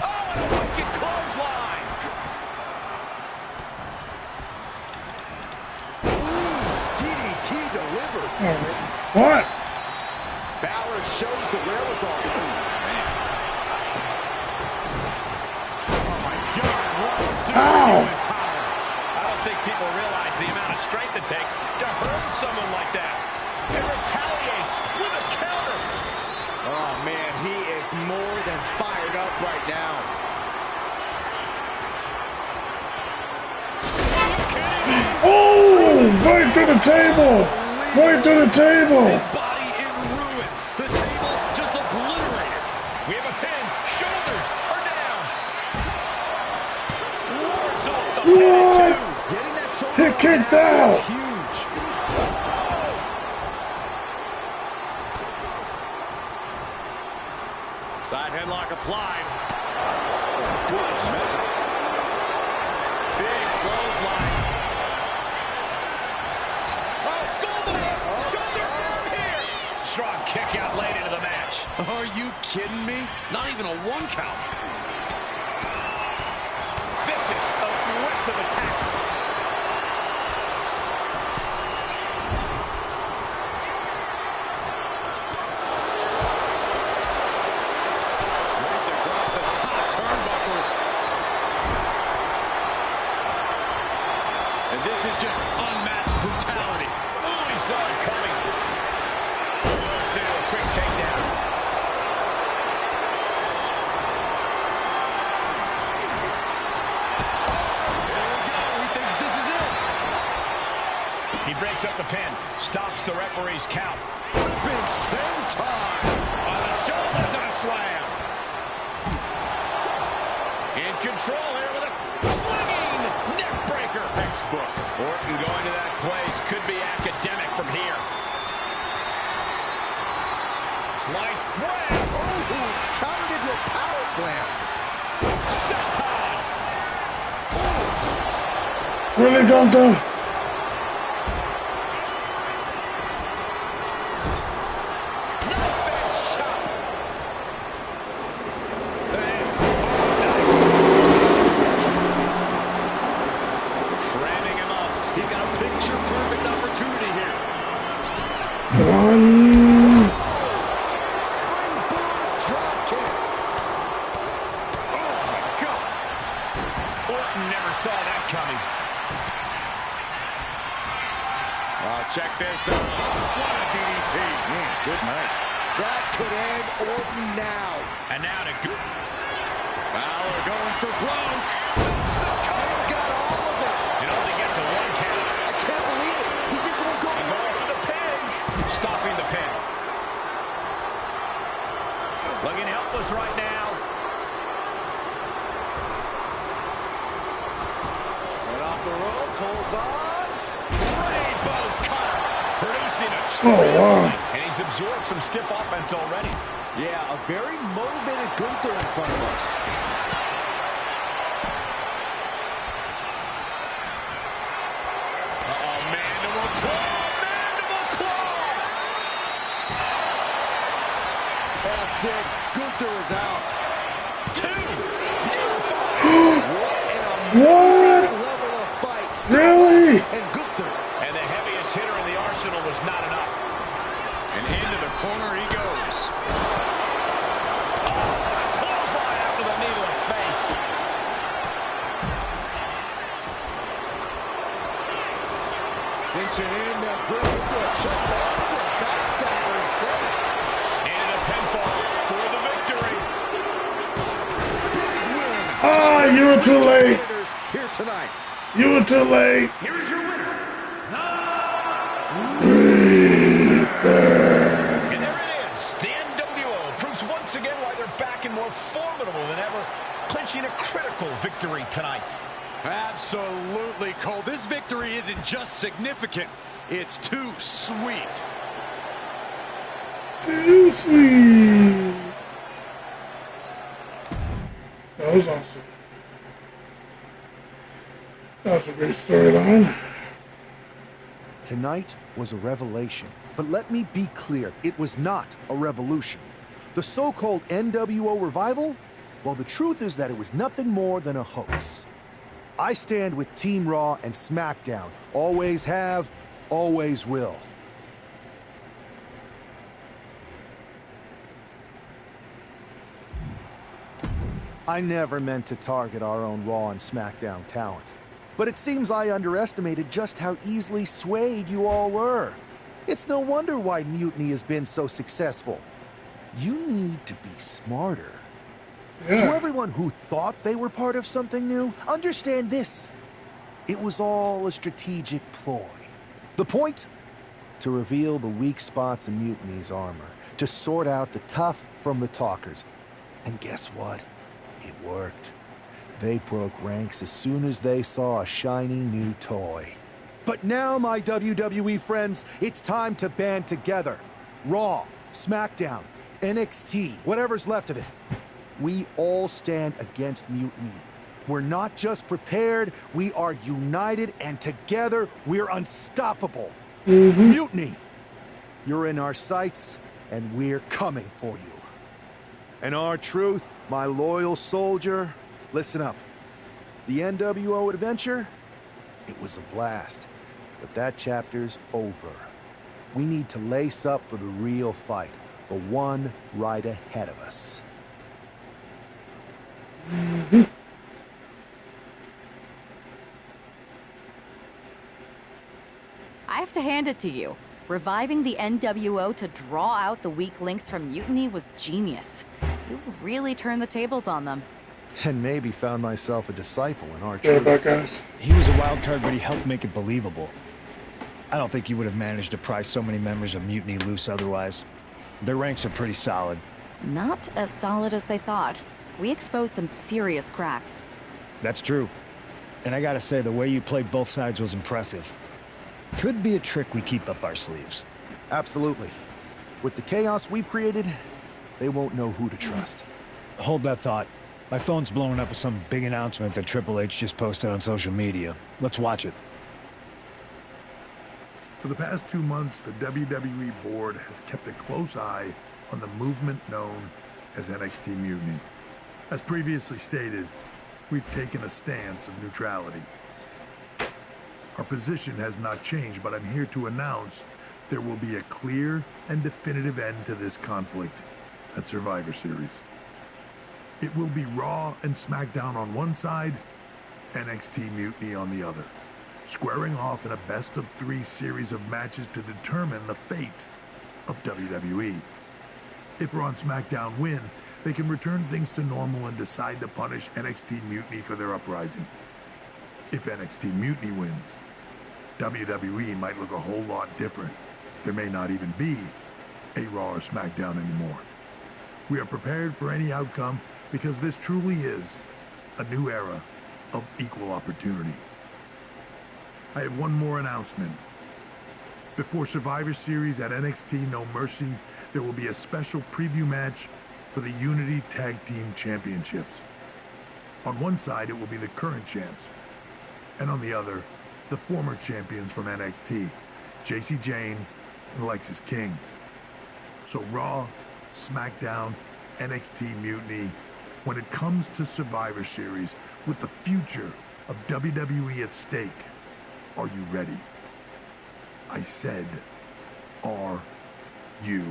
Oh, and a wicked clothesline. DDT delivered. What? Balor shows the wherewithal. Oh, my God. What Ow. superhuman power. I don't think people realize the amount of strength it takes to hurt someone like that. It retaliates with a counter. Oh, man, he is more than fired up right now. Oh! Right through the table! Right through the table! His body in ruins. The table just obliterated. We have a pin. Shoulders are down. Wards off the pin at What? 2. Getting that shoulder He kicked out! is huge. Side headlock applied. Good measure. Big clothesline. Oh, skullbone! Shoulders down here. Strong kick out late into the match. Are you kidding me? Not even a 1 count. Vicious, aggressive attacks. Right across the top turnbuckle. And this is just unmatched brutality. Oh, he saw it coming. Let's do a quick takedown. There we go. He thinks this is it. He breaks up the pin, stops the referee's count. Flipping senton. On the shoulders and a slam. In control here with a swinging neck breaker. Textbook. Orton going to that place could be academic from here. Sliced bread. Oh, countered into a power slam. Senton. Really, Gunther? Fence chop. This. Framing him up. He's got a picture-perfect opportunity here. Come on. Orton never saw that coming. Oh, check this out. What a DDT. Good night. That could end Orton now. And now to go. Balor going for broke. Got all of it. It only gets a 1 count. I can't believe it. He just won't go And away. going for the pin. Stopping the pin. Looking helpless right now. Set off the ropes, holds on. Rainbow cutter. Producing a Oh, wow. and he's absorbed some stiff offense already. Yeah, a very motivated Gunther in front of us. Uh-oh, mandible claw! Mandible claw! That's it. Gunther is out. 2. What? Level of fight. Really? And Gunther. And the heaviest hitter in the arsenal was not enough. And into the corner he goes. Clothesline after the knee to the face. Cinching in the grip. Check that. Backstabber instead. And a pinfall for the victory. Big win. Ah, you were too late. Here tonight. You were too late. Here is your winner, And there it is. The NWO proves once again why they're back and more formidable than ever, clinching a critical victory tonight. Absolutely, Cole. This victory isn't just significant. It's too sweet. Too sweet. That was awesome. That was a great storyline. Tonight was a revelation. But let me be clear, it was not a revolution. The so-called NWO revival? Well, the truth is that it was nothing more than a hoax. I stand with Team Raw and SmackDown. Always have, always will. I never meant to target our own Raw and SmackDown talent. But it seems I underestimated just how easily swayed you all were. It's no wonder why Mutiny has been so successful. You need to be smarter. Yeah. To everyone who thought they were part of something new, understand this. It was all a strategic ploy. The point? To reveal the weak spots in Mutiny's armor, to sort out the tough from the talkers. And guess what? It worked. They broke ranks as soon as they saw a shiny new toy. But now, my WWE friends, it's time to band together. Raw, SmackDown, NXT, whatever's left of it. We all stand against Mutiny. We're not just prepared, we are united, and together we're unstoppable. Mutiny, you're in our sights, and we're coming for you. And our truth, my loyal soldier, listen up. The NWO adventure, it was a blast, but that chapter's over. We need to lace up for the real fight, the one right ahead of us. I have to hand it to you. Reviving the NWO to draw out the weak links from Mutiny was genius. You really turned the tables on them. And maybe found myself a disciple in our Yeah, truth. back guys. He was a wild card, but he helped make it believable. I don't think he would have managed to pry so many members of Mutiny loose otherwise. Their ranks are pretty solid. Not as solid as they thought. We exposed some serious cracks. That's true. And I gotta say, the way you played both sides was impressive. Could be a trick we keep up our sleeves. Absolutely. With the chaos we've created, they won't know who to trust. Hold that thought. My phone's blowing up with some big announcement that Triple H just posted on social media. Let's watch it. For the past 2 months, the WWE board has kept a close eye on the movement known as NXT Mutiny. As previously stated, we've taken a stance of neutrality. Our position has not changed, but I'm here to announce there will be a clear and definitive end to this conflict at Survivor Series. It will be Raw and SmackDown on one side, NXT Mutiny on the other, squaring off in a best-of-3 series of matches to determine the fate of WWE. If Raw and SmackDown win, they can return things to normal and decide to punish NXT Mutiny for their uprising. If NXT Mutiny wins, WWE might look a whole lot different. There may not even be a Raw or SmackDown anymore. We are prepared for any outcome because this truly is a new era of equal opportunity. I have one more announcement. Before Survivor Series at NXT No Mercy, there will be a special preview match for the Unity Tag Team Championships. On one side, it will be the current champs, and on the other, the former champions from NXT, JC Jane and Lexis King. So Raw, SmackDown, NXT Mutiny, when it comes to Survivor Series with the future of WWE at stake, are you ready? I said, are you?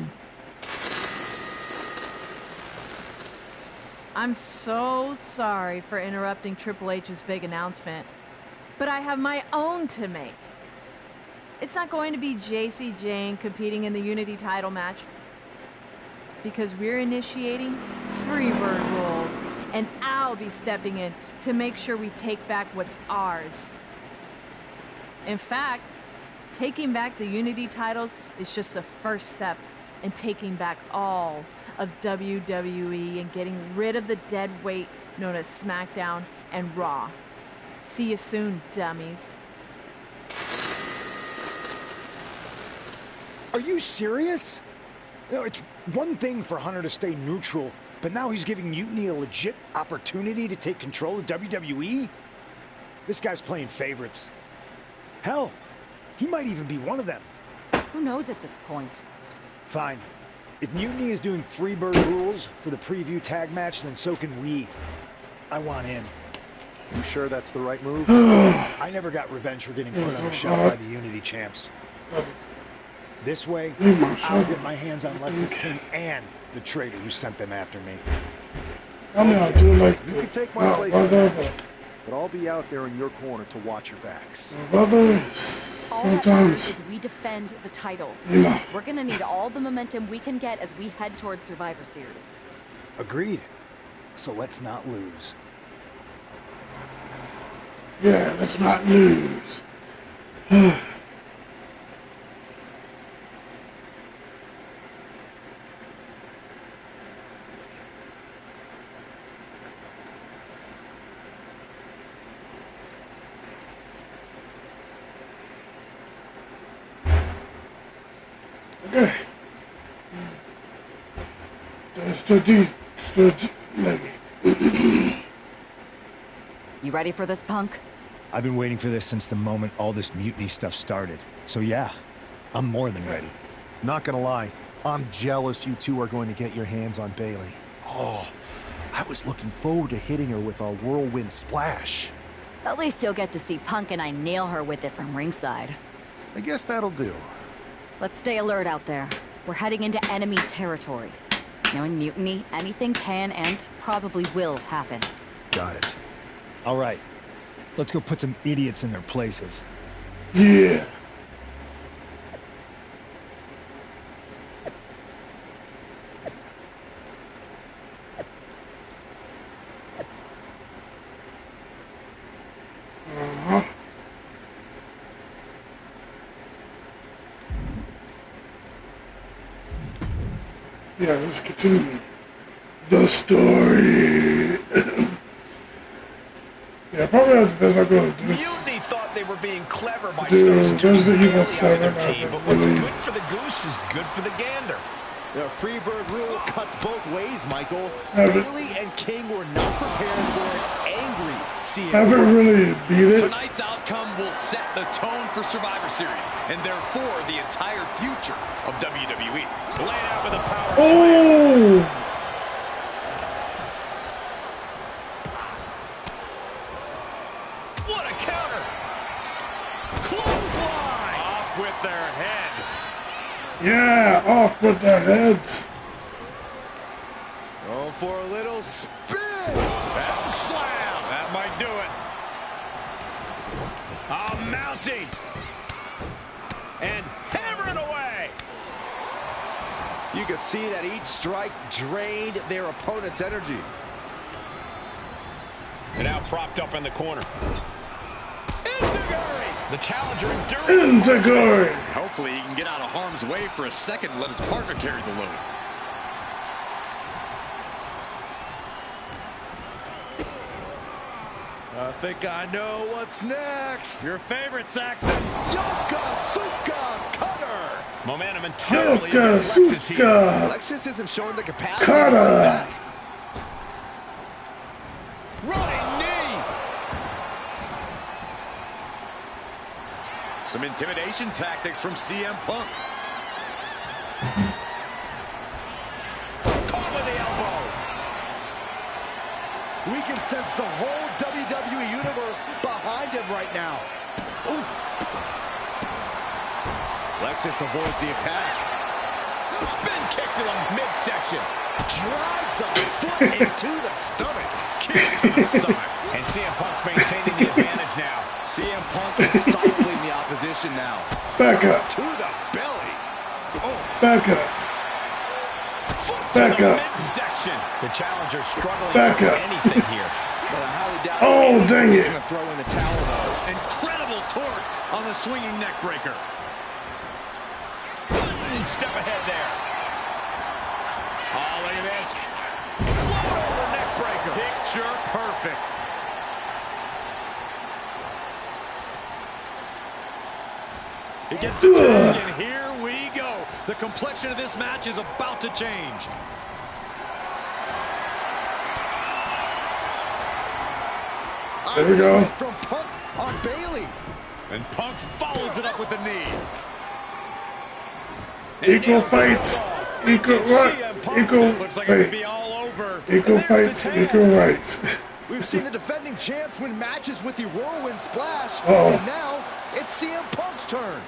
I'm so sorry for interrupting Triple H's big announcement, but I have my own to make. It's not going to be JC Jane competing in the Unity title match, because we're initiating Freebird rules, and I'll be stepping in to make sure we take back what's ours. In fact, taking back the Unity titles is just the first step in taking back all of WWE and getting rid of the dead weight known as SmackDown and Raw. See you soon, dummies. Are you serious? You know, it's one thing for Hunter to stay neutral, but now he's giving Mutiny a legit opportunity to take control of WWE? This guy's playing favorites. Hell, he might even be one of them. Who knows at this point? Fine. If Mutiny is doing Freebird rules for the preview tag match, then so can we. I want in. You sure that's the right move? I never got revenge for getting put on a shelf by the Unity champs. This way, I'll get my hands on Lexis King and the traitor who sent them after me. I mean, I do like you can take my place, but I'll be out there in your corner to watch your backs. Brother, all that matters is we defend the titles. Yeah. We're gonna need all the momentum we can get as we head towards Survivor Series. Agreed. So let's not lose. Yeah, let's not lose. Okay. You ready for this, punk? I've been waiting for this since the moment all this Mutiny stuff started. So yeah, I'm more than ready. Not gonna lie, I'm jealous you two are going to get your hands on Bailey. Oh, I was looking forward to hitting her with our whirlwind splash. At least you'll get to see Punk and I nail her with it from ringside. I guess that'll do. Let's stay alert out there. We're heading into enemy territory. Knowing Mutiny, anything can and probably will happen. Got it. All right. Let's go put some idiots in their places. Yeah. Yeah, let's continue the story. Yeah, probably that's not going to do. Mutiny thought they were being clever by Dude, there's the evil substituting seven. team, but what's good for the goose is good for the gander. The Freebird rule cuts both ways, Michael. Haven't- Bailey and King were not prepared for an angry CM. Haven't really beat it. Tonight's outcome will set the tone for Survivor Series, and therefore the entire future of WWE. Laid out with a power slam. Oh! What a counter! Clothesline! Off with their head. Yeah, off with their heads. Going for a little spin. Choke slam. That might do it. Mounting. And hammering away. You can see that each strike drained their opponent's energy. And now propped up in the corner. Enziguri! The challenger enduring. Enziguri! Hopefully he can get out of harm's way for a second and let his partner carry the load. I think I know what's next. Your favorite, Saxton. Yokosuka cutter. Momentum entirely against Lexus here. Lexus isn't showing the capacity to fight back. Running knee. Some intimidation tactics from CM Punk. Caught with the elbow. We can sense the whole WWE Universe behind him right now. Oof. Lexus avoids the attack. Spin kick to the midsection. Drives a foot into the stomach. Kick to the stomach. And CM Punk's maintaining the advantage now. CM Punk is stifling the opposition now. Back up. To the belly. Oh. Back up. Foot Back to the up. midsection. The challenger struggling Back for up. anything here. But I highly doubt Oh, dang he's it. going to throw in the towel, though. Incredible torque on the swinging neck breaker. Step ahead there. Oh, look at this. Float over neck breaker. Picture perfect. He gets the tag, and here we go. The complexion of this match is about to change. There we go. From Punk on Bailey. And Punk follows it up with the knee. Equal fights, equal equal Looks like it could be all over. equal fights, equal rights. We've seen the defending champs win matches with the whirlwind splash. Oh. And now it's CM Punk's turn.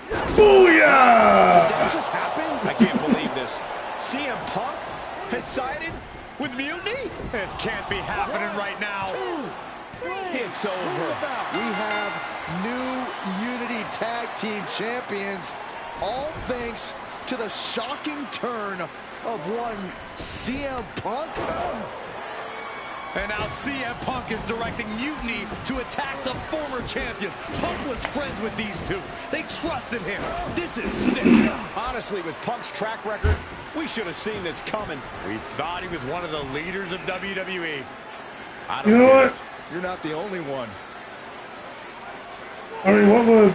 Booyah! Did that just happen? I can't believe this. CM Punk has sided with Mutiny? This can't be happening right now. It's over. We have new Unity Tag Team Champions, all thanks to the shocking turn of one CM Punk. And now CM Punk is directing Mutiny to attack the former champions. Punk was friends with these two. They trusted him. This is sick. Honestly, with Punk's track record, we should have seen this coming. We thought he was one of the leaders of WWE. I You know get what? it. You're not the only one. I mean, what would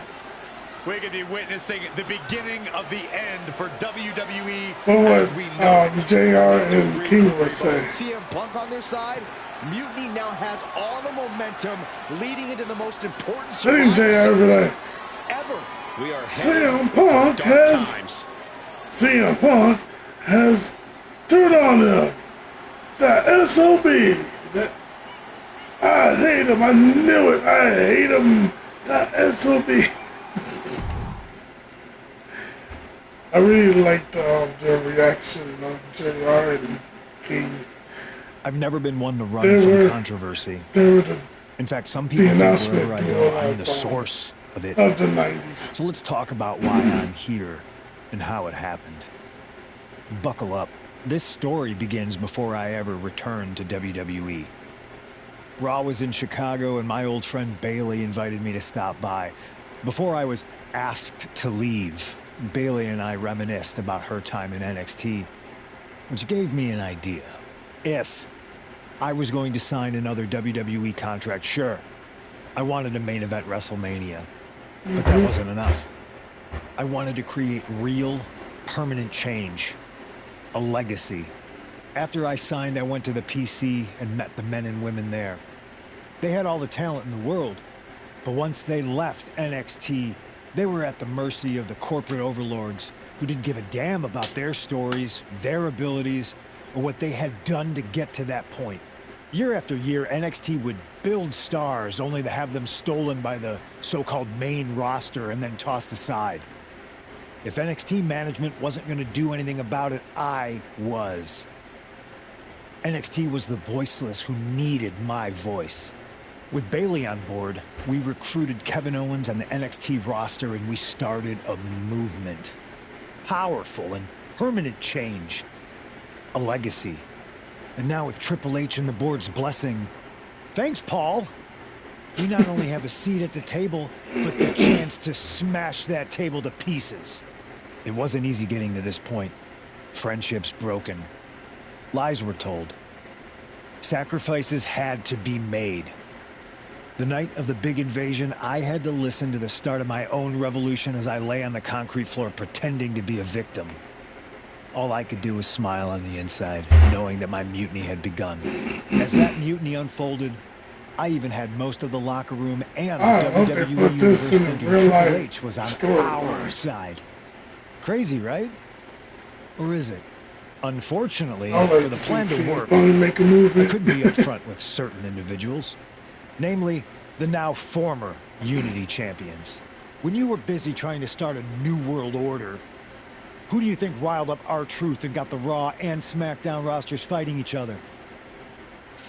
We could be witnessing the beginning of the end for WWE what as would we know it. JR and King would say? CM Punk on their side, Mutiny now has all the momentum leading into the most important I think JR would be like, ever. We are CM Punk has times. CM Punk has turned on him. That SOB. That I hate him. I knew it. I hate him. That SOB. I really liked the reaction of JR and King. I've never been one to run They from were- controversy. They were the In fact, some people think announcement wherever I go, duo I'm the of, source of it. of the 90s. So let's talk about why I'm here and how it happened. Buckle up. This story begins before I ever returned to WWE. Raw was in Chicago and my old friend Bailey invited me to stop by. Before I was asked to leave, Bailey and I reminisced about her time in NXT, which gave me an idea. If I was going to sign another WWE contract, sure, I wanted to main event WrestleMania, but that wasn't enough. I wanted to create real, permanent change, a legacy. After I signed, I went to the PC and met the men and women there. They had all the talent in the world, but once they left NXT, they were at the mercy of the corporate overlords who didn't give a damn about their stories, their abilities, or what they had done to get to that point. Year after year, NXT would build stars only to have them stolen by the so-called main roster and then tossed aside. If NXT management wasn't going to do anything about it, I was. NXT was the voiceless who needed my voice. With Bailey on board, we recruited Kevin Owens and the NXT roster and we started a movement. Powerful and permanent change. A legacy. And now with Triple H and the board's blessing, thanks, Paul! We not only have a seat at the table, but the chance to smash that table to pieces. It wasn't easy getting to this point. Friendships broken. Lies were told. Sacrifices had to be made. The night of the big invasion, I had to listen to the start of my own revolution as I lay on the concrete floor pretending to be a victim. All I could do was smile on the inside, knowing that my mutiny had begun. As that mutiny unfolded, I even had most of the locker room and the WWE universe thinking Triple H was on our side. Crazy, right? Or is it? Unfortunately, for the plan to work, I couldn't be upfront with certain individuals. Namely, the now former Unity champions. When you were busy trying to start a new world order, who do you think riled up R-Truth and got the Raw and SmackDown rosters fighting each other?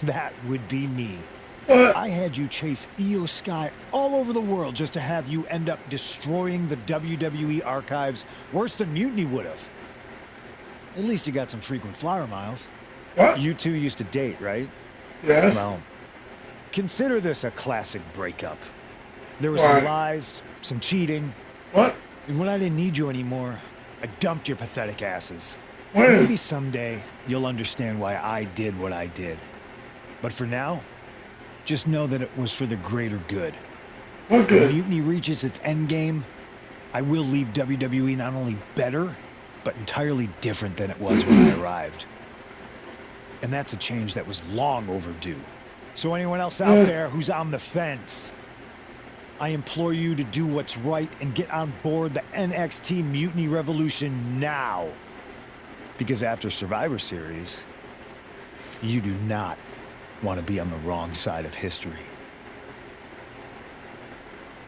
That would be me. I had you chase Io Sky all over the world just to have you end up destroying the WWE archives worse than Mutiny would have. At least you got some frequent flyer miles. What? You two used to date, right? Yes. Well, consider this a classic breakup. There were some lies, some cheating. What? And when I didn't need you anymore, I dumped your pathetic asses. When? Maybe someday you'll understand why I did what I did. But for now, just know that it was for the greater good. What good? When Mutiny reaches its end game, I will leave WWE not only better, but entirely different than it was when I arrived. And that's a change that was long overdue. So anyone else out there who's on the fence, I implore you to do what's right and get on board the NXT Mutiny Revolution now. Because after Survivor Series, you do not want to be on the wrong side of history.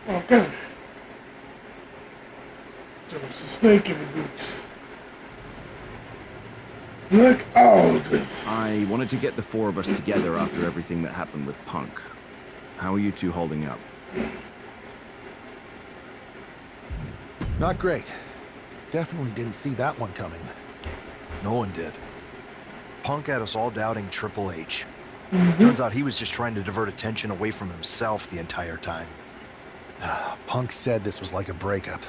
Okay. There was a snake in the boots. Look all this. I wanted to get the four of us together after everything that happened with Punk. How are you two holding up? Not great. Definitely didn't see that one coming. No one did. Punk had us all doubting Triple H. Turns out he was just trying to divert attention away from himself the entire time. Punk said this was like a breakup,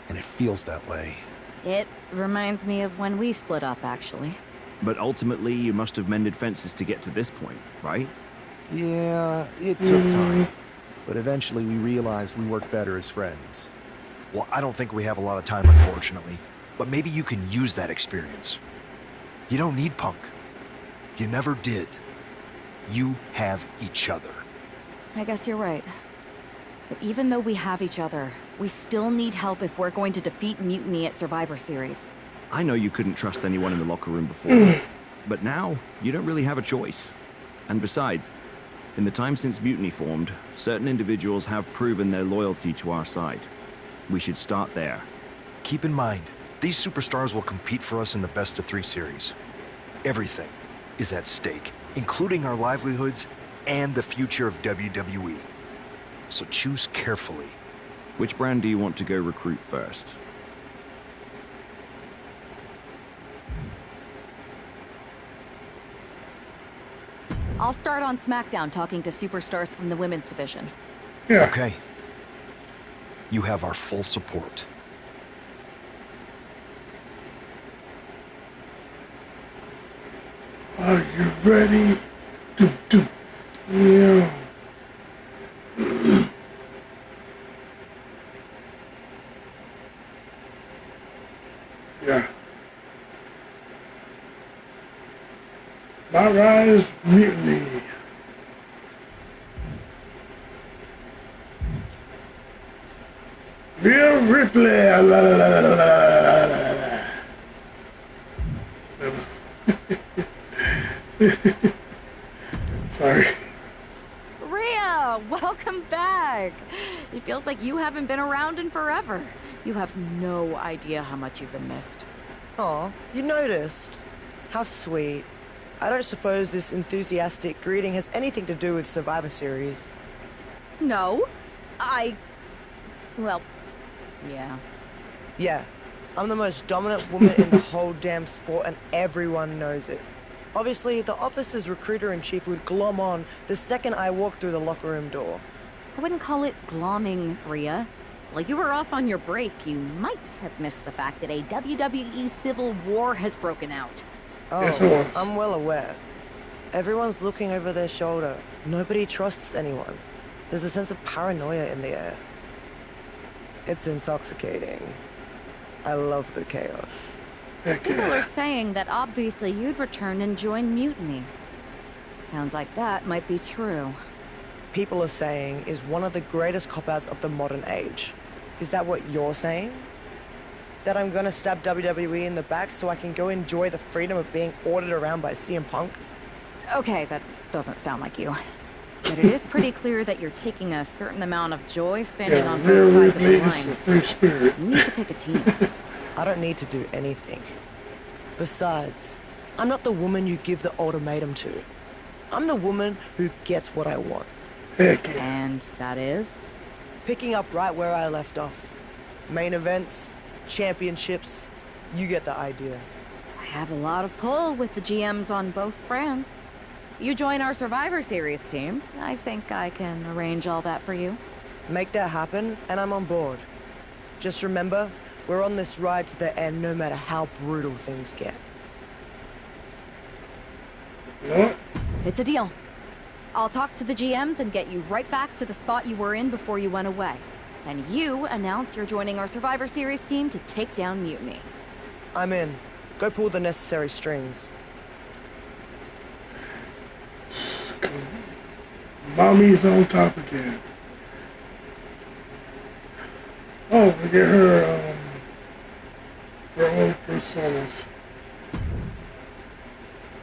and it feels that way. It reminds me of when we split up, actually. But ultimately, you must have mended fences to get to this point, right? Yeah, it took time. But eventually we realized we worked better as friends. Well, I don't think we have a lot of time, unfortunately. But maybe you can use that experience. You don't need Punk. You never did. You have each other. I guess you're right. But even though we have each other, we still need help if we're going to defeat Mutiny at Survivor Series. I know you couldn't trust anyone in the locker room before, but now you don't really have a choice. And besides, in the time since Mutiny formed, certain individuals have proven their loyalty to our side. We should start there. Keep in mind, these superstars will compete for us in the best-of-3 series. Everything is at stake, including our livelihoods and the future of WWE. So choose carefully. Which brand do you want to go recruit first? I'll start on SmackDown talking to superstars from the women's division. Yeah. Okay. You have our full support. Are you ready? Yeah. Yeah. Myrise Mutiny. Real Ripley. La, la, la, la, la, la, la. Sorry. Rhea, welcome back. It feels like you haven't been around in forever. You have no idea how much you've been missed. Aw, you noticed. How sweet. I don't suppose this enthusiastic greeting has anything to do with Survivor Series. No, well, yeah. Yeah, I'm the most dominant woman in the whole damn sport and everyone knows it. Obviously, the office's recruiter-in-chief would glom on the second I walk through the locker room door. I wouldn't call it glomming, Rhea. While you were off on your break, you might have missed the fact that a WWE civil war has broken out. Oh, yes, it was. I'm well aware. Everyone's looking over their shoulder. Nobody trusts anyone. There's a sense of paranoia in the air. It's intoxicating. I love the chaos. People are saying that obviously you'd return and join Mutiny. Sounds like that might be true. People are saying is one of the greatest cop-outs of the modern age. Is that what you're saying? That I'm gonna stab WWE in the back so I can go enjoy the freedom of being ordered around by CM Punk? Okay, that doesn't sound like you. But it is pretty clear that you're taking a certain amount of joy standing on both sides of the line. You need to pick a team. I don't need to do anything. Besides, I'm not the woman you give the ultimatum to. I'm the woman who gets what I want. And that is? Picking up right where I left off. Main events, championships, you get the idea. I have a lot of pull with the GMs on both brands. You join our Survivor Series team, I think I can arrange all that for you. Make that happen, and I'm on board. Just remember, we're on this ride to the end no matter how brutal things get. What? It's a deal. I'll talk to the GMs and get you right back to the spot you were in before you went away. Then you announce you're joining our Survivor Series team to take down Mutiny. I'm in. Go pull the necessary strings. Mommy's on top again. Oh, we get her old personas.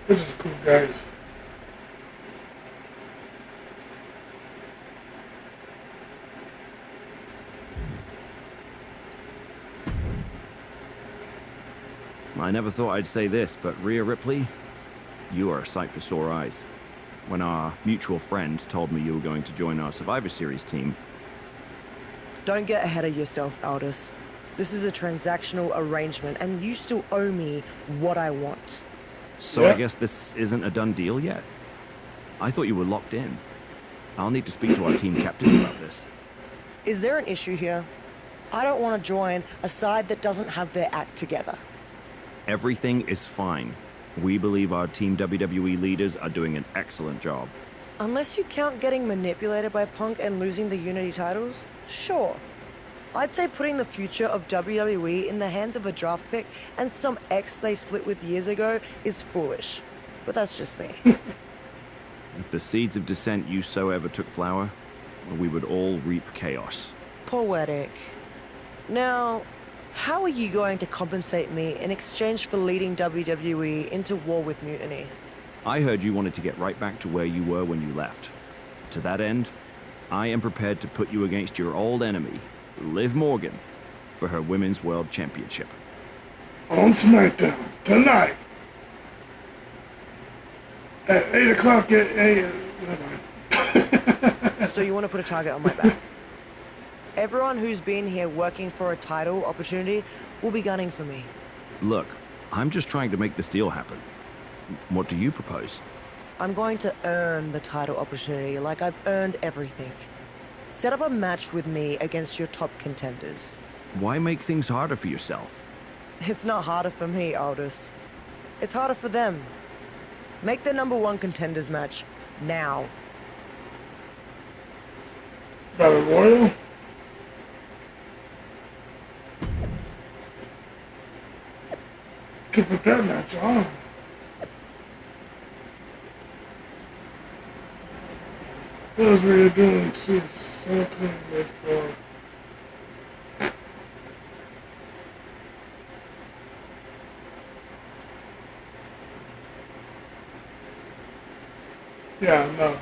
Which is cool, guys. I never thought I'd say this, but Rhea Ripley, you are a sight for sore eyes. When our mutual friend told me you were going to join our Survivor Series team. Don't get ahead of yourself, Aldous. This is a transactional arrangement, and you still owe me what I want. So I guess this isn't a done deal yet? I thought you were locked in. I'll need to speak to our team captain about this. Is there an issue here? I don't want to join a side that doesn't have their act together. Everything is fine. We believe our Team WWE leaders are doing an excellent job. Unless you count getting manipulated by Punk and losing the Unity titles, sure. I'd say putting the future of WWE in the hands of a draft pick and some ex they split with years ago is foolish. But that's just me. If the seeds of dissent you sow ever took flower, we would all reap chaos. Poetic. Now, how are you going to compensate me in exchange for leading WWE into war with Mutiny? I heard you wanted to get right back to where you were when you left. To that end, I am prepared to put you against your old enemy, Liv Morgan, for her Women's World Championship. On SmackDown, tonight. At 8 o'clock a.m. So you want to put a target on my back? Everyone who's been here working for a title opportunity will be gunning for me. Look, I'm just trying to make this deal happen. What do you propose? I'm going to earn the title opportunity like I've earned everything. Set up a match with me against your top contenders. Why make things harder for yourself? It's not harder for me, Aldous. It's harder for them. Make the #1 contenders match now. Battle Royal? To put that match on. What else were you doing to something with for? Yeah, no.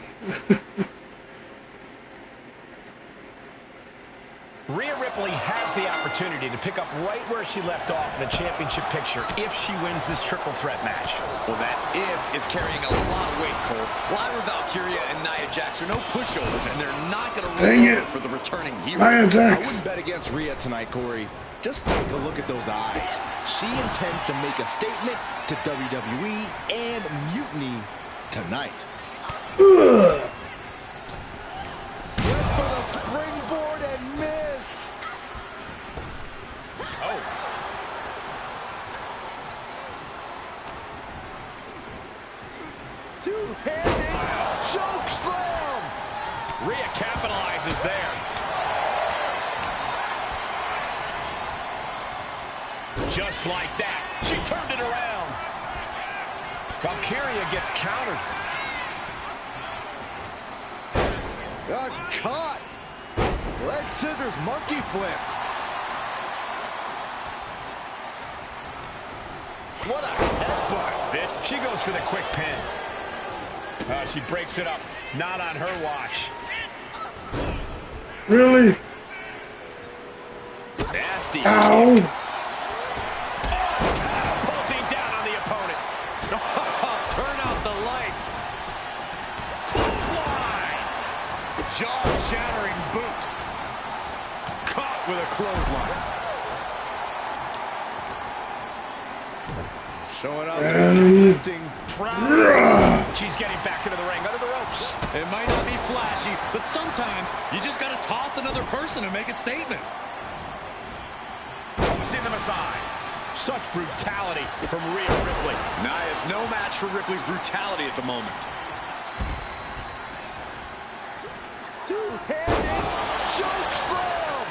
Rhea Ripley has the opportunity to pick up right where she left off in the championship picture if she wins this triple threat match. Well, that if is carrying a lot of weight, Cole. Lyra Valkyria and Nia Jax are no pushovers, and they're not going to roll over for the returning hero. Nia Jax. I wouldn't bet against Rhea tonight, Corey. Just take a look at those eyes. She intends to make a statement to WWE and Mutiny tonight. Ugh. Went for the springboard and miss. Oh. Two-handed choke slam. Rhea capitalizes there. Just like that, she turned it around. Valkyria gets countered. Got caught. Leg scissors, monkey flip. What a headbutt. She goes for the quick pin. She breaks it up. Not on her watch. Really? Nasty. Ow. Kick. Catapulting down on the opponent. Turn out the lights. Clothesline. Jaw-shattering boot. Caught with a clothesline. Showing up lifting. She's getting back into the ring under the ropes. It might not be flashy, but sometimes you just got to toss another person to make a statement. Tossing them aside. Such brutality from Rhea Ripley. Nia's no match for Ripley's brutality at the moment. Two-handed choke slam.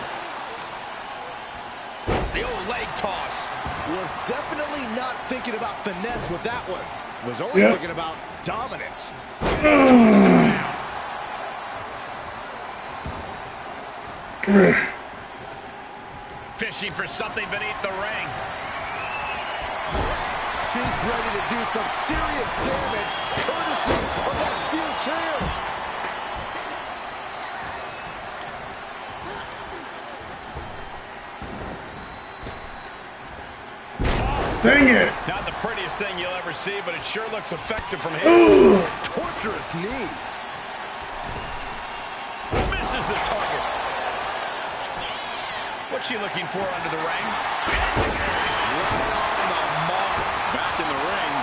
The old leg toss. Was definitely not thinking about finesse with that one. Was only thinking about dominance. Fishing for something beneath the ring. She's ready to do some serious damage, courtesy of that steel chair. Dang it! Not the prettiest thing you'll ever see, but it sure looks effective from here. Torturous knee. Misses the target. What's she looking for under the ring? Right on the mark. Back in the ring.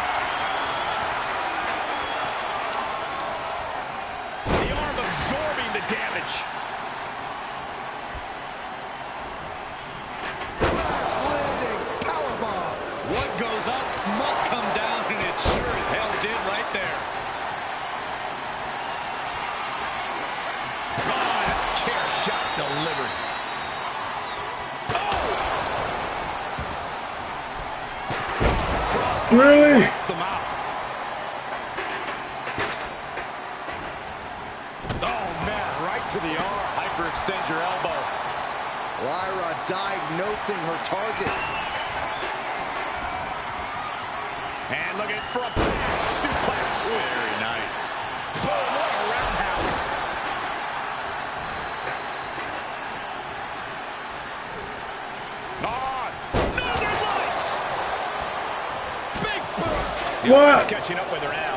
The arm absorbing the damage. Crash landing. Powerbomb. What goes up must come down, and it sure as hell did right there. Chair shot delivered. Really? Knocks them out. Oh, man, right to the arm. Hyperextend your elbow. Lyra diagnosing her target. And look at front suplex. Very nice. Boom, what a roundhouse. On. Northern Lights. Big boot. What? He's catching up with her now.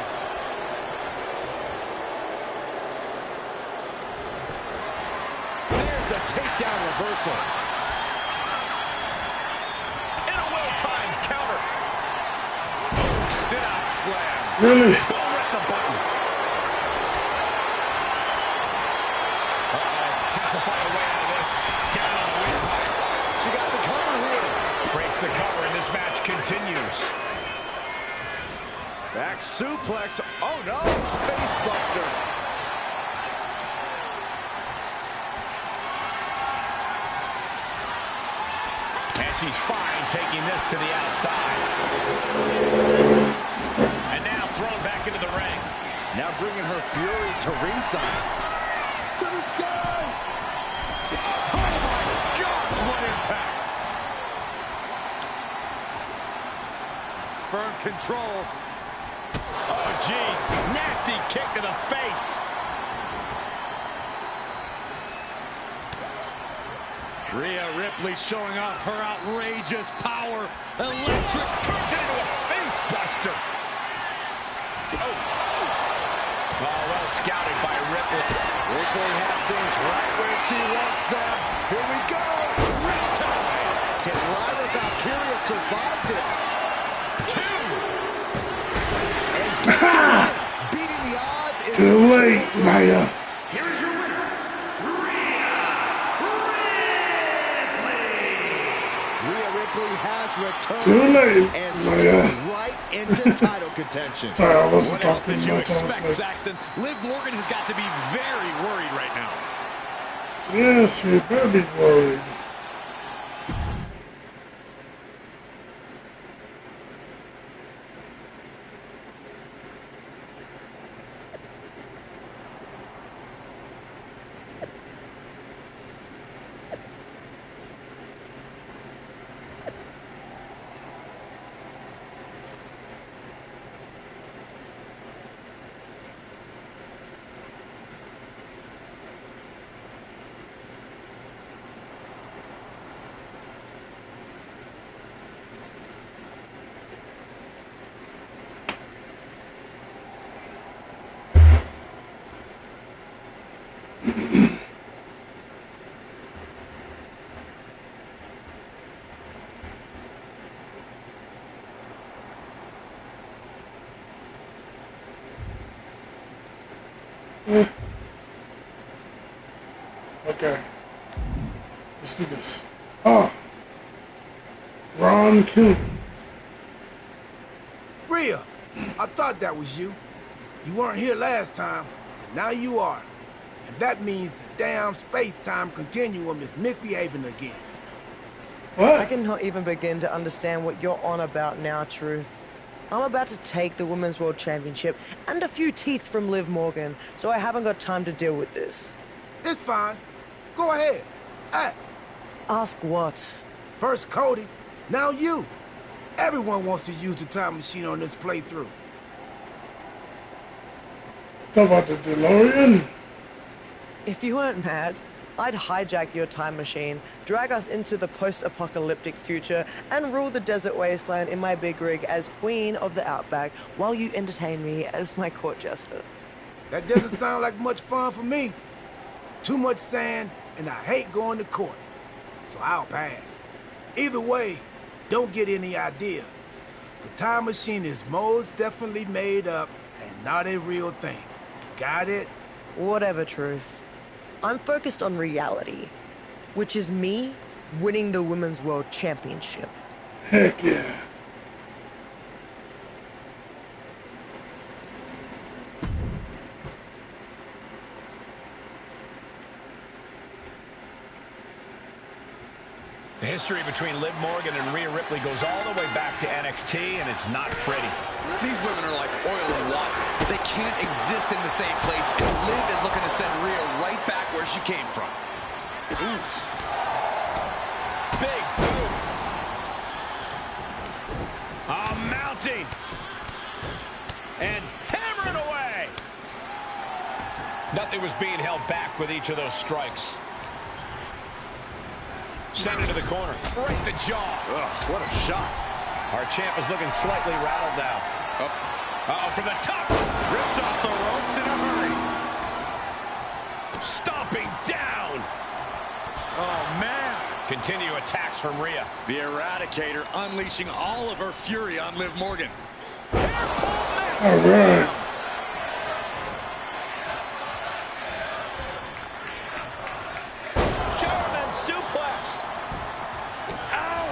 There's a takedown reversal. In a well-timed counter. Sit-out slam. Really? Boom, right the button. Has to find a way out of this. Down on the windpipe. She got the cover here. Breaks the cover, and this match continues. Back suplex. Oh no, face buster. And she's fine taking this to the outside. And now thrown back into the ring. Now bringing her fury to ringside. To the skies. Oh my gosh, what impact. Firm control. Oh, jeez. Nasty kick to the face. Rhea Ripley showing off her outrageous power. Electric. Turns it into a face buster. Oh, well scouted by Ripley. Ripley has things right where she wants them. Here we go. Retime. Can Lyra Valkyria survive this? Beating the odds is too late, Maya. Here is your winner, Rhea Ripley. Rhea Ripley has returned Too late, and Maya. stood right right into title contention. Sorry, I wasn't What else talking did you much. expect, Saxton? Liv Morgan has got to be very worried right now. Yes, you better be worried. Okay. Let's do this. Oh. Ron Killian. Rhea, I thought that was you. You weren't here last time, but now you are. And that means the damn space-time continuum is misbehaving again. What? I cannot even begin to understand what you're on about now, Truth. I'm about to take the Women's World Championship and a few teeth from Liv Morgan, so I haven't got time to deal with this. It's fine. Go ahead. Ask. Ask what? First Cody, now you. Everyone wants to use the time machine on this playthrough. Talk about the DeLorean? If you weren't mad, I'd hijack your time machine, drag us into the post-apocalyptic future, and rule the desert wasteland in my big rig as Queen of the Outback while you entertain me as my court jester. That doesn't sound like much fun for me. Too much sand, and I hate going to court. So I'll pass. Either way, don't get any ideas. The time machine is most definitely made up and not a real thing. Got it? Whatever, Truth. I'm focused on reality, which is me winning the Women's World Championship. Heck yeah. The history between Liv Morgan and Rhea Ripley goes all the way back to NXT, and it's not pretty. These women are like oil and water. They can't exist in the same place, and Liv is looking to send Rhea right back where she came from. Ooh. Big boom. Mounting. And hammering away. Nothing was being held back with each of those strikes. Sent into the corner. Right in the jaw. Ugh, what a shot. Our champ is looking slightly rattled now. Uh-oh, from the top. Ripped off the ropes in a hurry. Stomping down. Oh, man. Continue attacks from Rhea. The Eradicator unleashing all of her fury on Liv Morgan. All right. German suplex. Ow.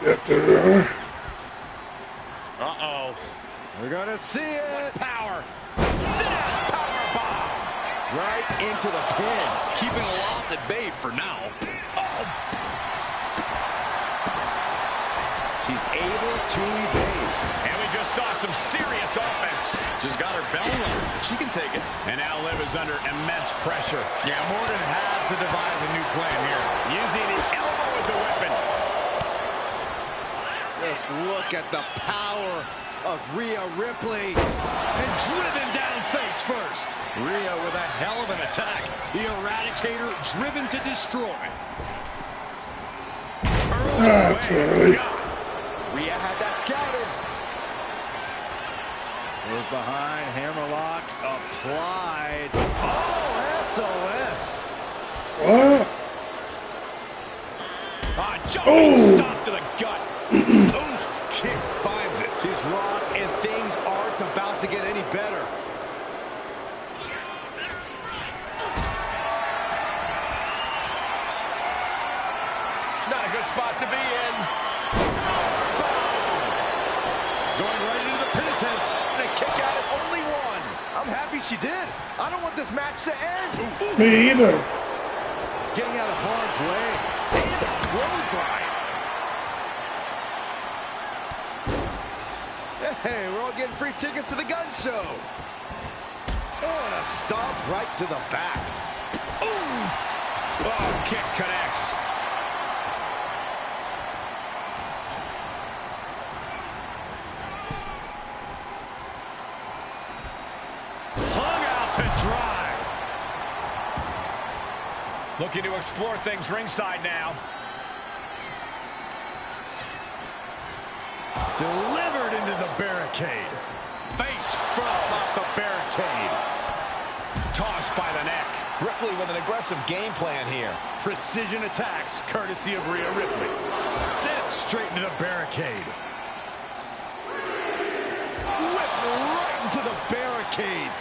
Get there. Uh-oh. We're gonna see it. Power. Sit down. Power bomb. Right into the pin. Keeping the loss at bay for now. She's able to evade. And we just saw some serious offense. Just got her bell rung. She can take it. And now Liv is under immense pressure. Yeah, Morgan has to devise a new plan here. Using the elbow as a weapon. Just look at the power of Rhea Ripley. And driven down face first. Rhea with a hell of an attack. The Eradicator driven to destroy. Early. Rhea had that scouted. Goes behind, hammerlock applied. Oh, SOS. What? Jumping stop to the gut. Oof, kick finds it. She's rocked, and things aren't about to get any better. Not a good spot to be in. Going right into the pin attempt. And a kick out at only one. I'm happy she did. I don't want this match to end. Me either. Getting out of harm's way. And a clothesline. Hey, we're all getting free tickets to the gun show. Oh, and a stomp right to the back. Ooh! Oh, kick connects. Hung out to dry. Looking to explore things ringside now. Delivered into the barricade. Face from off the barricade. Tossed by the neck. Ripley with an aggressive game plan here. Precision attacks, courtesy of Rhea Ripley. Sent straight into the barricade. Whipped right into the barricade.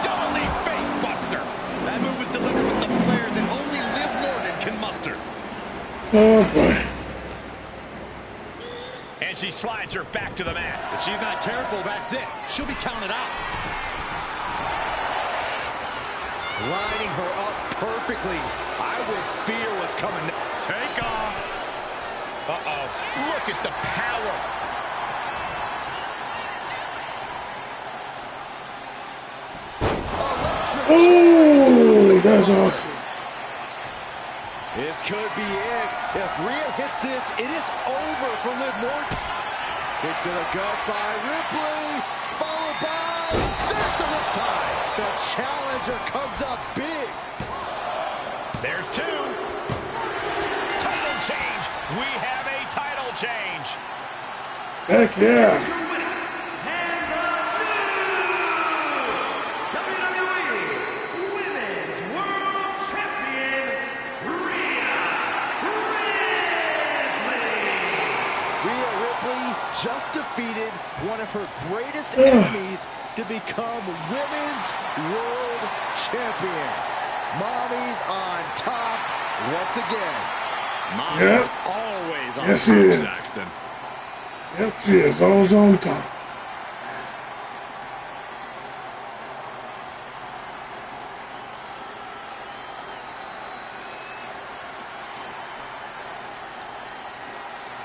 Double knee face buster. That move was delivered with the flair that only Liv Morgan can muster. Oh boy. And she slides her back to the mat. If she's not careful, that's it. She'll be counted out. Lining her up perfectly. I would fear what's coming. Take off. Uh-oh. Look at the power. Oh, that's awesome. This could be it. If Rhea hits this, it is over for Liv Morgan. Kick to the gut by Ripley, followed by... There's the riptide. The challenger comes up big. There's two. Title change. We have a title change. Heck yeah. Just defeated one of her greatest enemies to become Women's World Champion. Mommy's on top once again. Mommy's always on yes, top, she is. Saxton. Yep, she is always on top.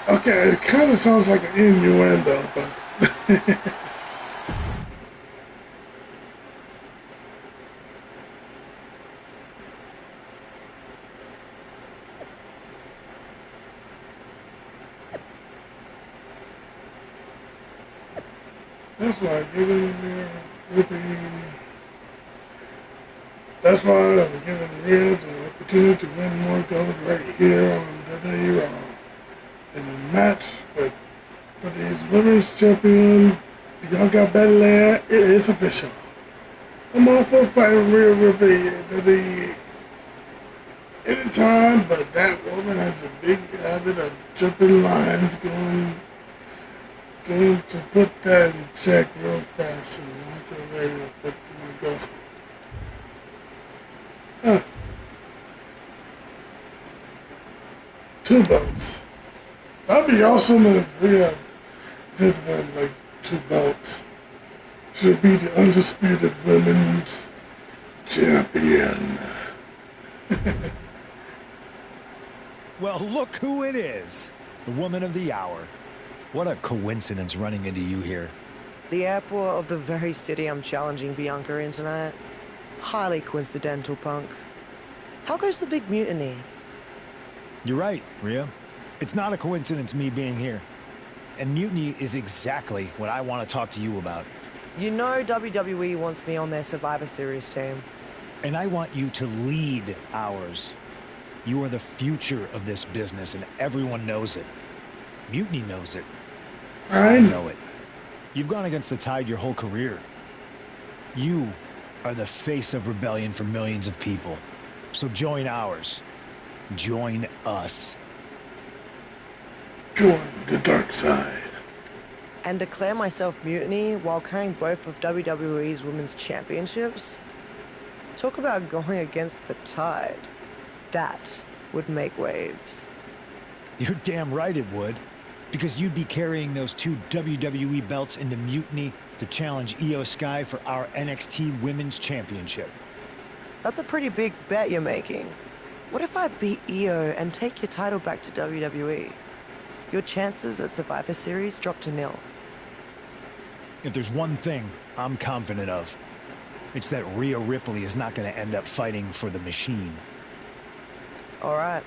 Okay, it kind of sounds like an innuendo, but... That's why I'm giving That's why I'm giving Rhea the opportunity to win more gold right here on WWE Raw. In a match for these women's champion, y'all got battle there. It is official. I'm all for fighting Rhea Ripley anytime, but that woman has a big habit of jumping lines, going to put that in check real fast and walk away with what you want to go. Huh. 2 belts. That'd be awesome if Rhea did win like 2 belts. She'll be the undisputed women's champion. Well, look who it is. The woman of the hour. What a coincidence running into you here. The airport of the very city I'm challenging Bianca in tonight. Highly coincidental, Punk. How goes the big mutiny? You're right, Rhea. It's not a coincidence me being here. And mutiny is exactly what I want to talk to you about. You know WWE wants me on their Survivor Series team. And I want you to lead ours. You are the future of this business, and everyone knows it. Mutiny knows it. I know it. You've gone against the tide your whole career. You are the face of rebellion for millions of people. So join ours. Join us. Join the dark side. And declare myself mutiny while carrying both of WWE's women's championships? Talk about going against the tide. That would make waves. You're damn right it would. Because you'd be carrying those 2 WWE belts into Mutiny to challenge Io Sky for our NXT Women's Championship. That's a pretty big bet you're making. What if I beat Io and take your title back to WWE? Your chances at Survivor Series drop to 0. If there's one thing I'm confident of, it's that Rhea Ripley is not going to end up fighting for the Machine. All right,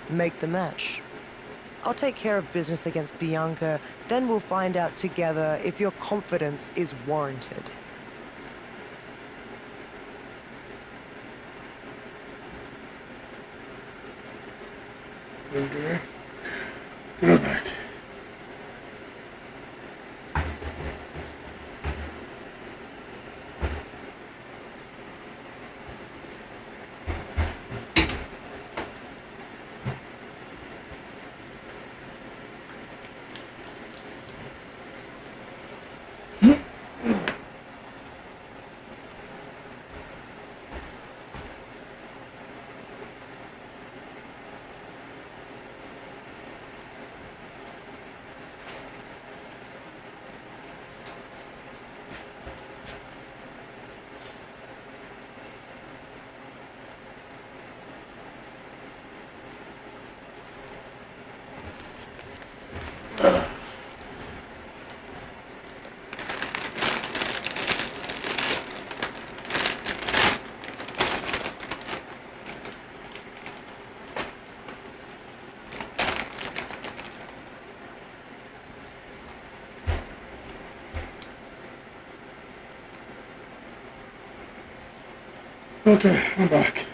make the match. I'll take care of business against Bianca, then we'll find out together if your confidence is warranted. Okay. Go back. Okay, I'm back.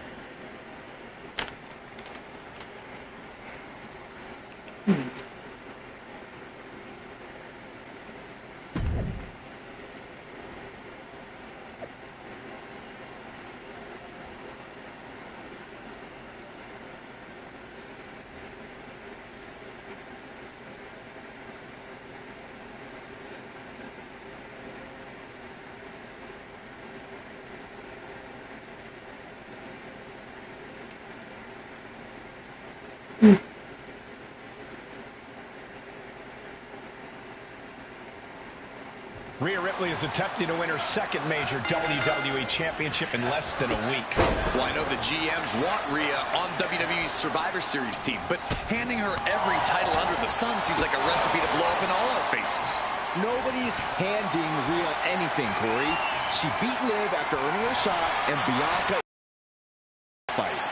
Rhea Ripley is attempting to win her second major WWE Championship in less than a week. Well, I know the GMs want Rhea on WWE's Survivor Series team, but handing her every title under the sun seems like a recipe to blow up in all our faces. Nobody's handing Rhea anything, Corey. She beat Liv after earning her shot, and Bianca fight.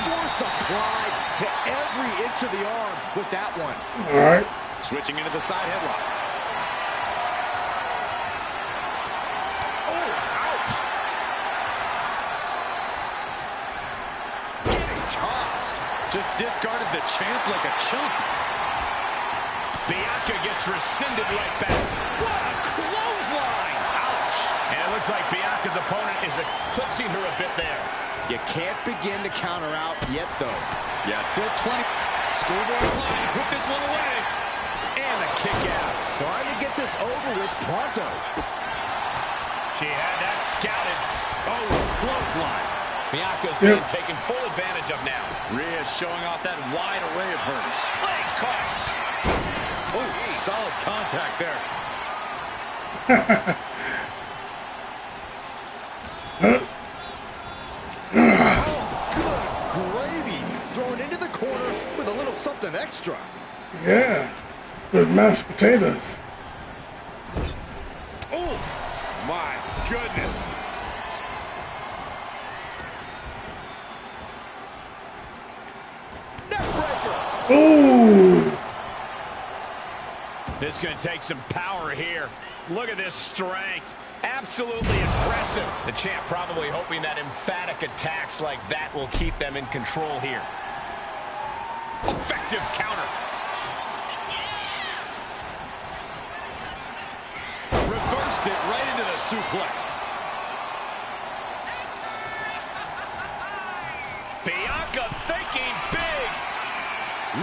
Force applied to every inch of the arm with that one. All right. Switching into the side headlock. Oh, ouch. Getting tossed. Just discarded the champ like a chump. Bianca gets rescinded right back. What a clothesline. Ouch. And it looks like Bianca's opponent is eclipsing her a bit there. You can't begin to counter out yet, though. Yeah, still plenty. Schoolboy line. Put this one away. And a kick out. Trying to get this over with pronto. She had that scouted. Oh, clothesline. Bianca's being taken full advantage of now. Rhea's showing off that wide array of hers. Legs caught. Oh, solid contact there. Oh, good gravy. Thrown into the corner with a little something extra. Yeah, with mashed potatoes. Oh, my goodness. Neckbreaker. Ooh. This is going to take some power here. Look at this strength. Absolutely impressive. The champ probably hoping that emphatic attacks like that will keep them in control here. Effective counter. Reversed it right into the suplex. Bianca thinking big.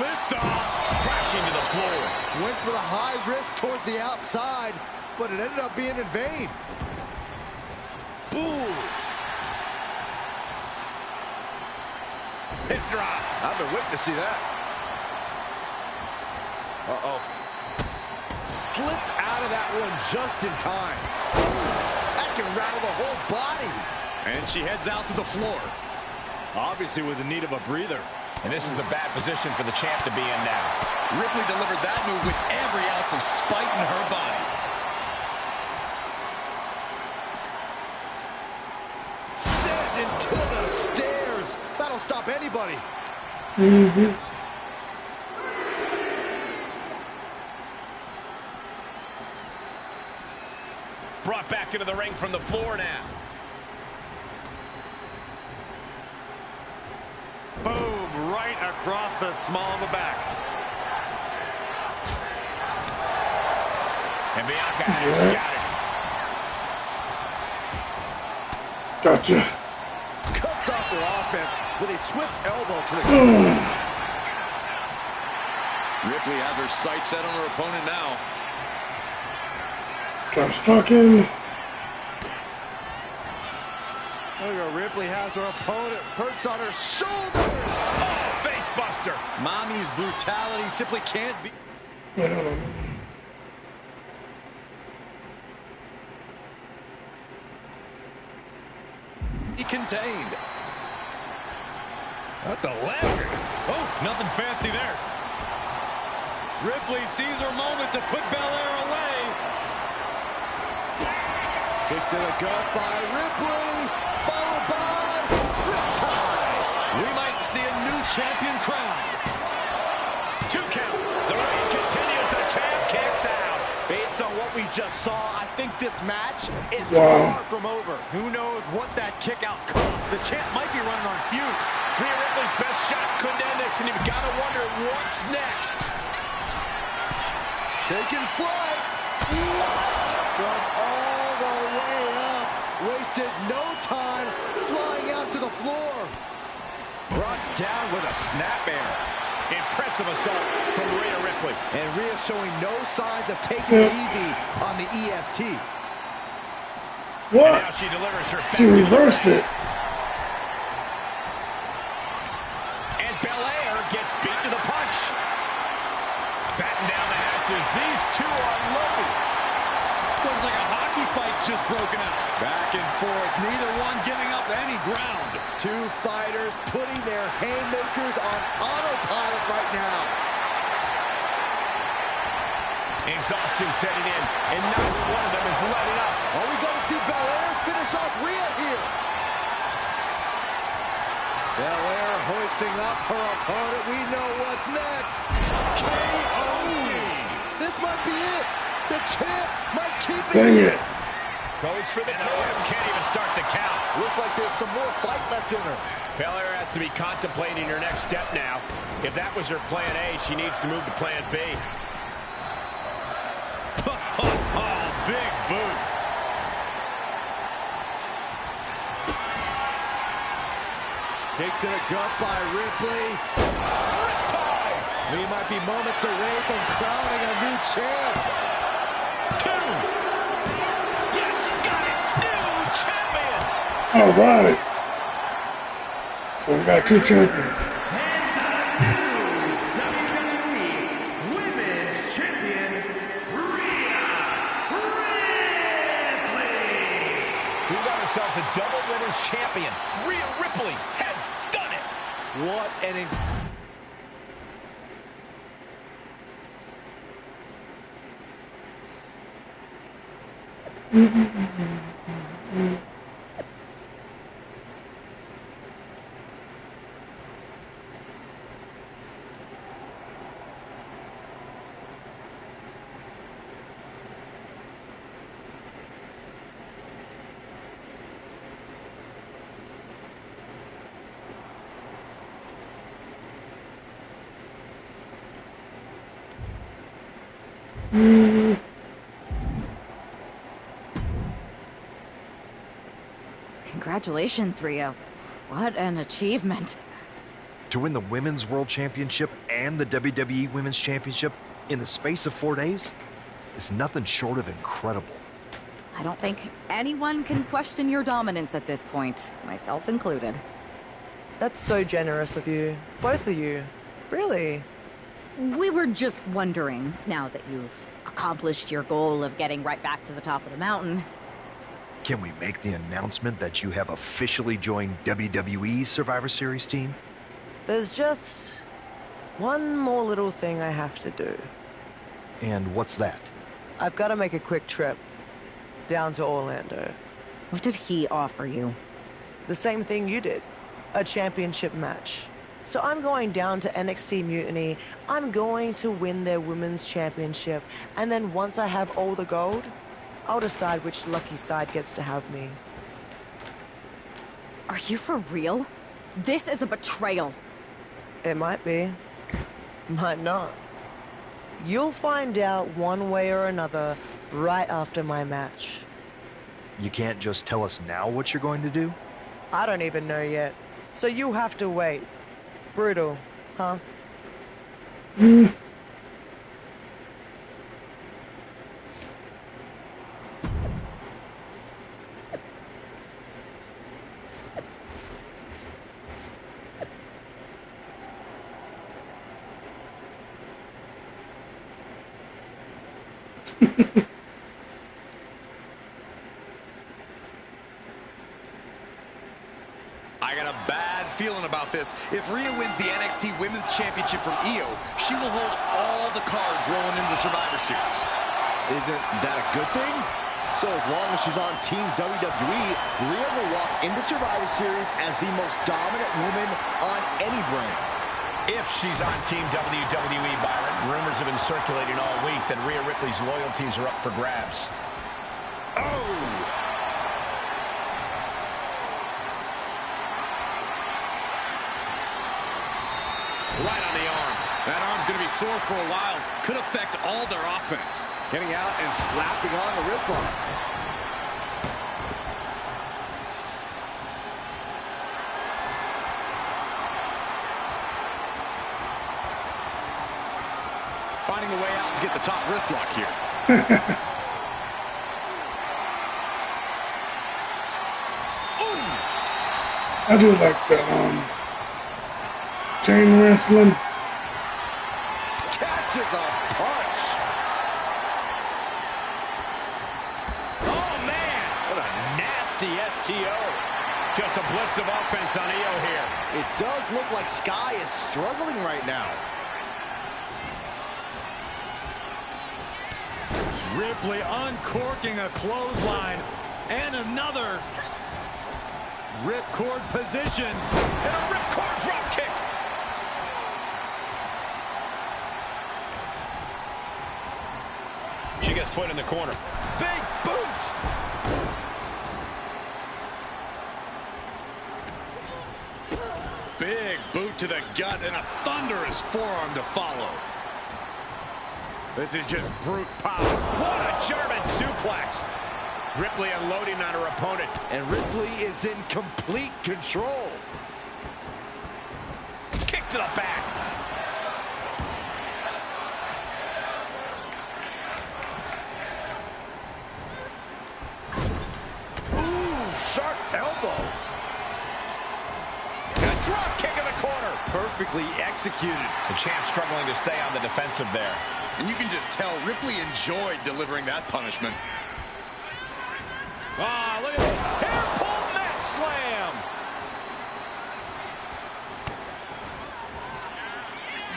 Lift off. Crashing to the floor. Went for the high risk towards the outside, but it ended up being in vain. Hip drop. I've been waiting to see that. Uh-oh. Slipped out of that one just in time. That can rattle the whole body. And she heads out to the floor. Obviously was in need of a breather. And this is a bad position for the champ to be in now. Ripley delivered that move with every ounce of spite in her body. Sent into the stairs. That'll stop anybody. Brought back into the ring from the floor now. Boom, right across the small of the back. And Bianca has scattered. Gotcha. Cuts off their offense with a swift elbow to the ground. Ripley has her sights set on her opponent now. Struck in. Look at Ripley has her opponent perched on her shoulders. Oh, face buster. Mommy's brutality simply can't be. Be contained. What the leg? Oh, nothing fancy there. Ripley sees her moment to put Belair away. Kick to the gut by Ripley, followed by Riptide. We might see a new champion crowned. 2 count. The reign continues. The champ kicks out. Based on what we just saw, I think this match is Wow. far from over. Who knows what that kick out cost? The champ might be running on fumes. Rhea Ripley's best shot couldn't end this, and you've got to wonder what's next. Taking flight. What? From all the way up. Wasted no time flying out to the floor. Brought down with a snapmare. Impressive assault from Rhea Ripley. And Rhea showing no signs of taking it easy on the EST. What? And now she delivers her She reversed it. And Belair gets beat to the punch. Batten down the hatches. These two are loaded. Looks like a hockey fight's just broken out. Back and forth, neither one giving up any ground. Two fighters putting their haymakers on autopilot right now. Exhaustion setting in, and neither one of them is letting up. Are we going to see Belair finish off Rhea here? Belair hoisting up her opponent. We know what's next. KO. This might be it. The champ might keep it. Dang it. Goes for the ref, can't even start the count. Looks like there's some more fight left in her. Belair has to be contemplating her next step now. If that was her plan A, she needs to move to plan B. Oh, big boot. Kick to the gut by Ripley. We might be moments away from crowning a new champ. 2. Yes, got it. New champion. All right. So we got 2 champions. WWE Women's Champion, Rhea Ripley. We got ourselves a double women's champion. Rhea Ripley has done it. What an Congratulations, Rhea. What an achievement. To win the Women's World Championship and the WWE Women's Championship in the space of 4 days is nothing short of incredible. I don't think anyone can question your dominance at this point, myself included. That's so generous of you. Both of you. Really. We were just wondering, now that you've accomplished your goal of getting right back to the top of the mountain. Can we make the announcement that you have officially joined WWE's Survivor Series team? There's just one more little thing I have to do. And what's that? I've got to make a quick trip down to Orlando. What did he offer you? The same thing you did. A championship match. So I'm going down to NXT Mutiny. I'm going to win their women's championship. And then once I have all the gold, I'll decide which lucky side gets to have me. Are you for real? This is a betrayal. It might be. Might not. You'll find out one way or another right after my match. You can't just tell us now what you're going to do? I don't even know yet. So you have to wait. Brutal, huh? I got a bad feeling about this. If Rhea wins the NXT Women's Championship from Io, she will hold all the cards rolling into the Survivor Series. Isn't that a good thing? So as long as she's on Team WWE, Rhea will walk into Survivor Series as the most dominant woman on any brand. If she's on Team WWE, Byron, rumors have been circulating all week that Rhea Ripley's loyalties are up for grabs. Oh! Right on the arm. That arm's going to be sore for a while. Could affect all their offense. Getting out and slapping on the wrist lock. Finding a way out to get the top wrist lock here. I do like the chain wrestling. Catches a punch. Oh, man! What a nasty STO. Just a blitz of offense on Io here. It does look like Sky is struggling right now. Ripley uncorking a clothesline. And another. Ripcord position. And a ripcord drop kick. She gets put in the corner. Big boot. Big boot to the gut and a thunderous forearm to follow. This is just brute power. What a German suplex. Ripley unloading on her opponent. And Ripley is in complete control. Kick to the back. Ooh, sharp elbow. And a drop kick in the corner. Perfectly executed. The champ struggling to stay on the defensive there. And you can just tell Ripley enjoyed delivering that punishment. Ah, look at this. Hair pull mat slam.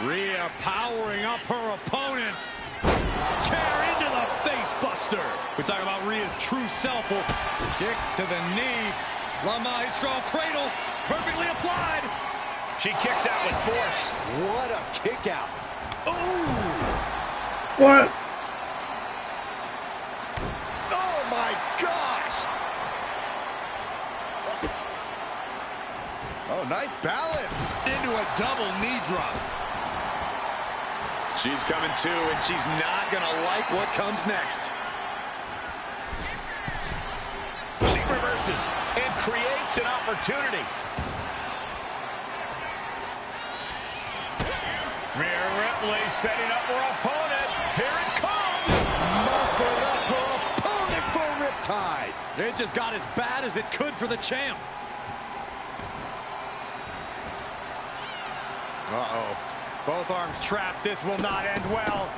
Rhea powering up her opponent. Tear into the face buster. We talk about Rhea's true self. Kick to the knee. La Maestro cradle. Perfectly applied. She kicks out with force. What a kick out. Ooh. What? Oh my gosh. Oh, nice balance. Into a double knee drop. She's coming to, and she's not going to like what comes next. She reverses and creates an opportunity. Rhea Ripley setting up her opponent. Here it comes. Muscled up her opponent for a riptide. It just got as bad as it could for the champ. Uh-oh. Both arms trapped. This will not end well.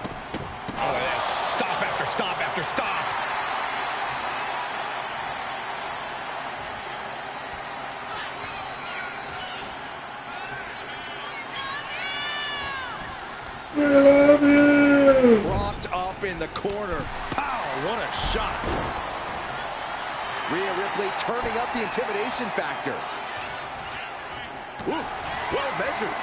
Oh, this. Stop after stop after stop. We love you. Propped up in the corner. Pow, what a shot. Rhea Ripley turning up the intimidation factor. Ooh, well measured.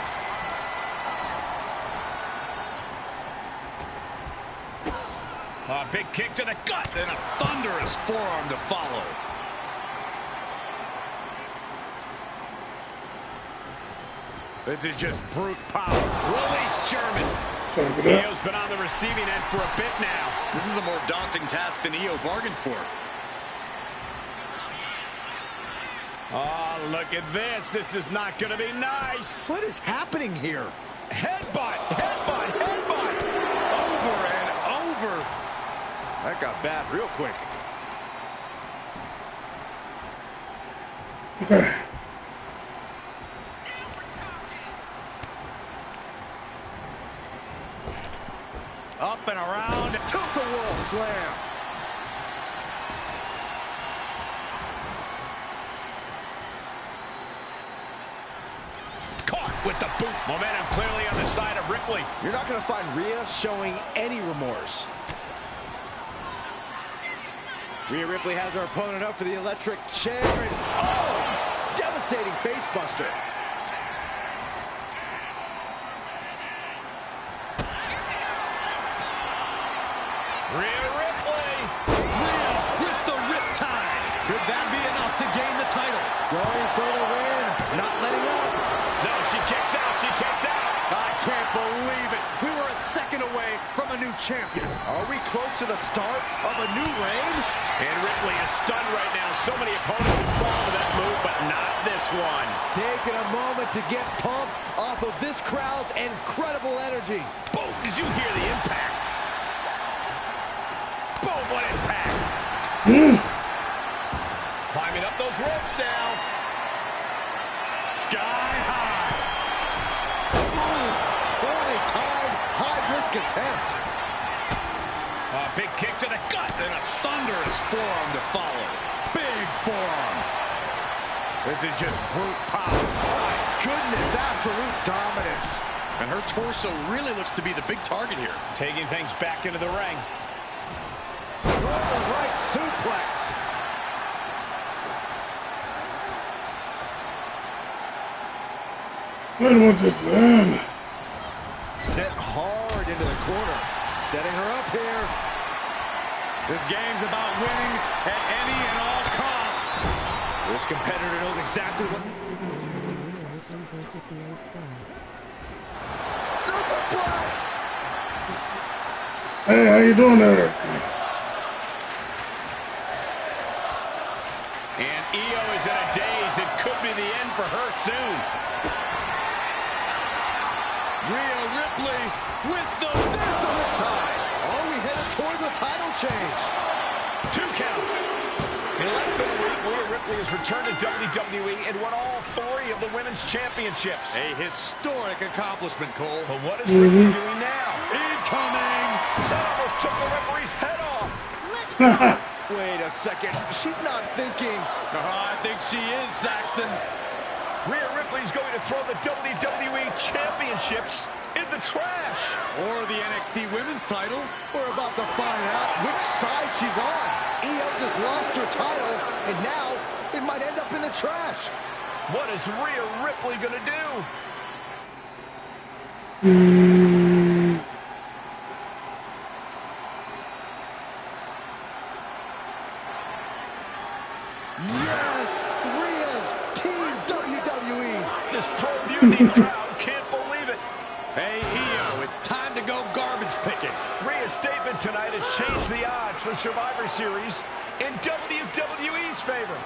A big kick to the gut and a thunderous forearm to follow. This is just brute power. Release German. Io's been on the receiving end for a bit now. This is a more daunting task than Io bargained for. Oh, look at this. This is not going to be nice. What is happening here? Headbutt, headbutt, headbutt. Over and over. That got bad real quick. Up and around. Tilt-a-whirl slam. Caught with the boot. Momentum clearly on the side of Ripley. You're not going to find Rhea showing any remorse. Rhea Ripley has her opponent up for the electric chair. And, oh! Devastating face buster. Rhea Ripley. Rhea with the riptide. Could that be enough to gain the title? Going for the win. Not letting up. No, she kicks out. She kicks out. I can't believe it. We were a second away from a new champion. Are we close to the start of a new reign? And Ripley is stunned right now. So many opponents have fallen to that move, but not this one. Taking a moment to get pumped off of this crowd's incredible energy. Boom! Did you hear the impact? Boom! What impact! Climbing up those ropes now. Sky high. Ooh, poorly timed, high-risk attempt. A big kick to the gut and a thunderous forearm to follow. Big forearm. This is just brute power. My goodness, absolute dominance. And her torso really looks to be the big target here. Taking things back into the ring. Right suplex. I don't want this to end. Set hard into the corner. Setting her up here. This game's about winning at any and all costs. This competitor knows exactly what... Superplex! Hey, how you doing there? And Io is in a daze. It could be the end for her soon. Rhea Ripley with the... There's the riptide. Are we headed towards a title change? 2 count. In less than a week, Rhea Ripley has returned to WWE and won all 3 of the women's championships. A historic accomplishment, Cole. But what is Ripley doing now? Incoming! That almost took the referee's head off. Wait a second. She's not thinking. I think she is, Saxton. Rhea Ripley's going to throw the WWE championships in the trash. Or the NXT women's title. We're about to find out which side she's on. Io just lost her title, and now it might end up in the trash. What is Rhea Ripley going to do? Yes! Rhea's Team WWE! This pro-mutiny crowd can't believe it. Hey, Io, it's time to go garbage picking. Rhea's statement tonight has changed the odds for Survivor Series in WWE's favor.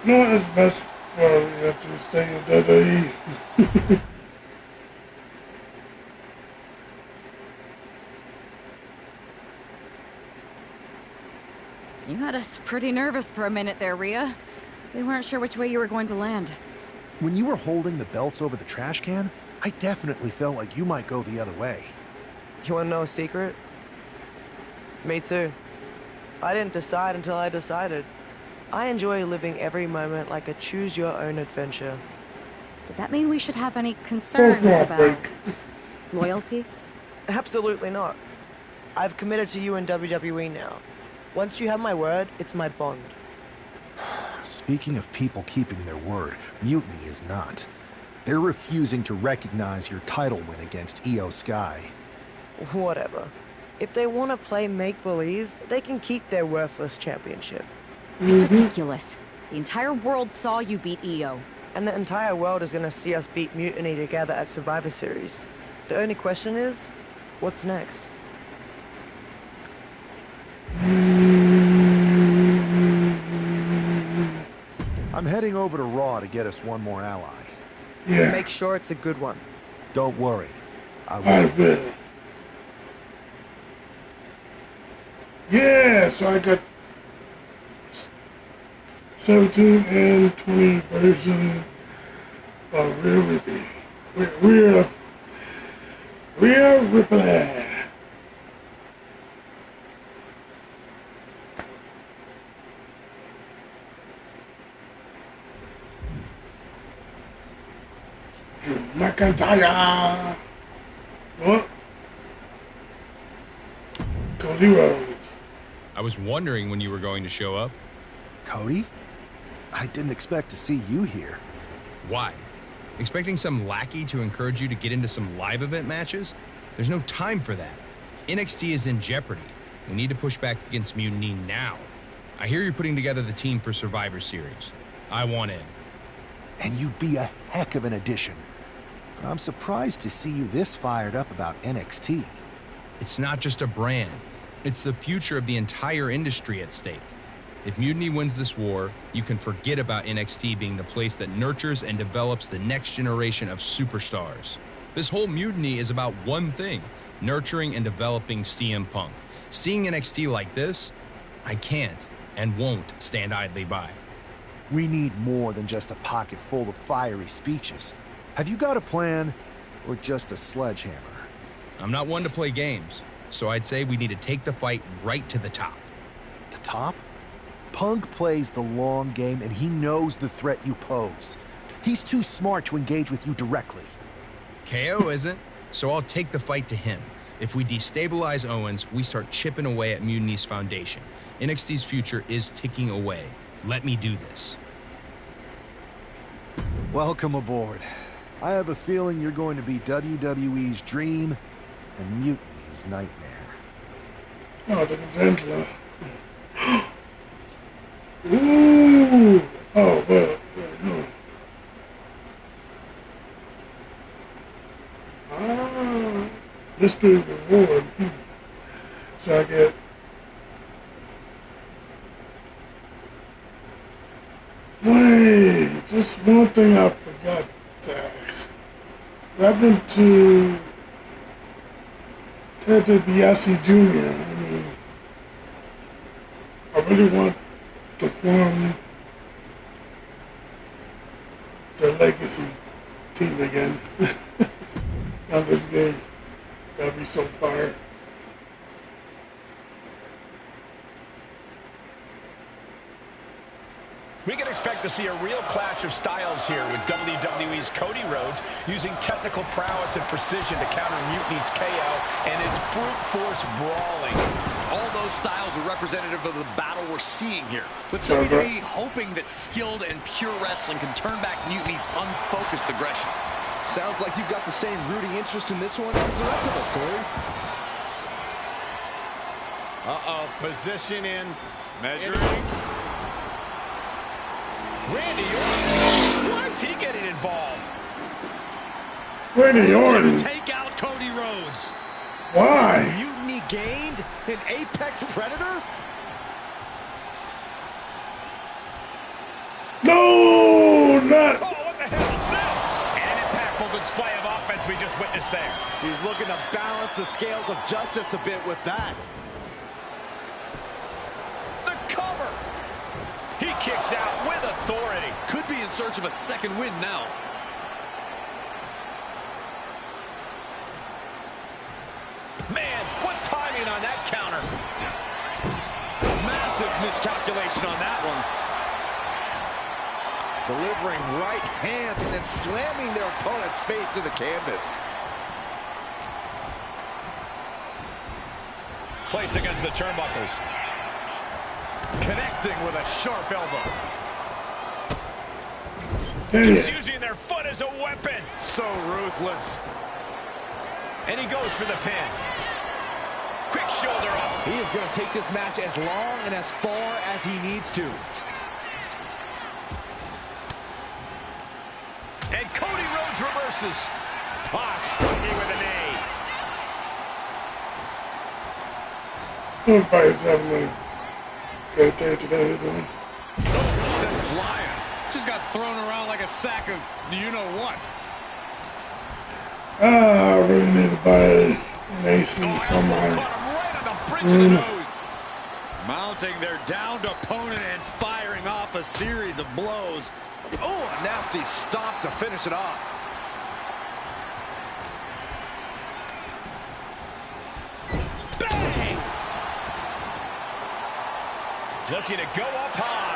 You know what is best for Rhea to stay in WWE? You had us pretty nervous for a minute there, Rhea. We weren't sure which way you were going to land. When you were holding the belts over the trash can, I definitely felt like you might go the other way. You wanna know a secret? Me too. I didn't decide until I decided. I enjoy living every moment like a choose-your-own adventure. Does that mean we should have any concerns about loyalty? Absolutely not. I've committed to you in WWE now. Once you have my word, it's my bond. Speaking of people keeping their word, Mutiny is not. They're refusing to recognize your title win against Io Sky. Whatever. If they want to play make-believe, they can keep their worthless championship. It's ridiculous. The entire world saw you beat Io. And the entire world is gonna see us beat Mutiny together at Survivor Series. The only question is, what's next? I'm heading over to Raw to get us one more ally. Yeah. Make sure it's a good one. Don't worry. I will. Yeah, so I got 17 and 20 version of Rhea Ripley. Drew McIntyre. What? Cody Rhodes. I was wondering when you were going to show up. Cody? I didn't expect to see you here. Why? Expecting some lackey to encourage you to get into some live event matches? There's no time for that. NXT is in jeopardy. We need to push back against Mutiny now. I hear you're putting together the team for Survivor Series. I want in. And you'd be a heck of an addition. But I'm surprised to see you this fired up about NXT. It's not just a brand. It's the future of the entire industry at stake. If Mutiny wins this war, you can forget about NXT being the place that nurtures and develops the next generation of superstars. This whole Mutiny is about one thing, nurturing and developing CM Punk. Seeing NXT like this, I can't and won't stand idly by. We need more than just a pocket full of fiery speeches. Have you got a plan, or just a sledgehammer? I'm not one to play games, so I'd say we need to take the fight right to the top. The top? Punk plays the long game, and he knows the threat you pose. He's too smart to engage with you directly. KO isn't, so I'll take the fight to him. If we destabilize Owens, we start chipping away at Mutiny's foundation. NXT's future is ticking away. Let me do this. Welcome aboard. I have a feeling you're going to be WWE's dream and Mutiny's nightmare. Oh, the Ventla. Ooh! Oh, well, no. Ah, mystery reward. So I get wait, just one thing I forgot to ask. What happened to Ted DiBiase Jr.? I mean, I really want to form the legacy team again on this game. That'd be so fire. We can expect to see a real clash of styles here with WWE's Cody Rhodes using technical prowess and precision to counter Mutiny's KO and his brute force brawling. All those styles are representative of the battle we're seeing here, with WWE hoping that skilled and pure wrestling can turn back Mutiny's unfocused aggression. Sounds like you've got the same rooting interest in this one as the rest of us, Corey. Uh-oh, position in. Measuring. Randy Orton. Why is he getting involved? Randy Orton. Take out Cody Rhodes. Why? Has Mutiny gained an apex predator? No, not. Oh, what the hell is this? And an impactful display of offense we just witnessed there. He's looking to balance the scales of justice a bit with that. The cover. He kicks out with authority. search of a second win now. Man, what timing on that counter. Massive miscalculation on that one. Delivering right hands and then slamming their opponent's face to the canvas. Placed against the turnbuckles. Connecting with a sharp elbow. Just using their foot as a weapon. So ruthless. And he goes for the pin. Quick shoulder up. He is going to take this match as long and as far as he needs to. And Cody Rhodes reverses. Striking with a knee. Everybody's having a great day today, doing. Sent flying. Just got thrown around like a sack of you-know-what. I really need to buy an AC for my room. Mounting their downed opponent and firing off a series of blows. Oh, a nasty stop to finish it off. Bang! Looking to go up high.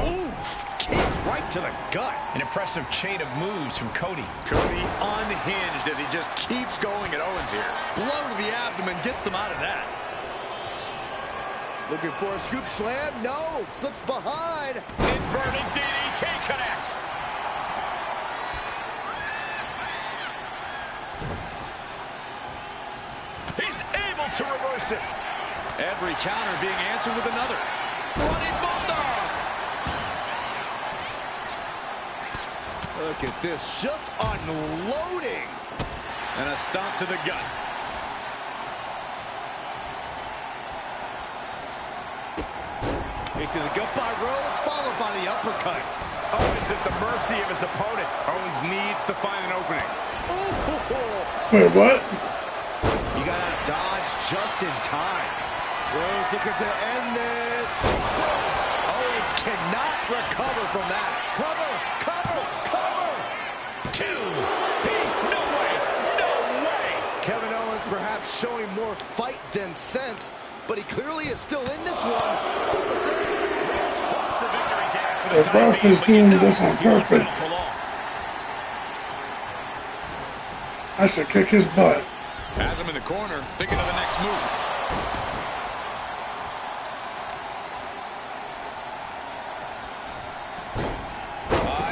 Oof! Kick right to the gut. An impressive chain of moves from Cody. Cody unhinged as he just keeps going at Owens here. Blow to the abdomen gets them out of that. Looking for a scoop slam. No, slips behind. Inverted DDT connects. He's able to reverse it. Every counter being answered with another. Running bulldog. Look at this, just unloading. And a stomp to the gut. Kick to the gut by Rhodes, followed by the uppercut. Owens at the mercy of his opponent. Owens needs to find an opening. Ooh. Wait, what? You got to dodge just in time. Rhodes looking to end this. Owens cannot recover from that. Cover, cover, cover. 2. No way, no way. Kevin Owens perhaps showing more fight than sense, but he clearly is still in this one. The ref is doing this on purpose. I should kick his butt. Has him in the corner, thinking of the next move.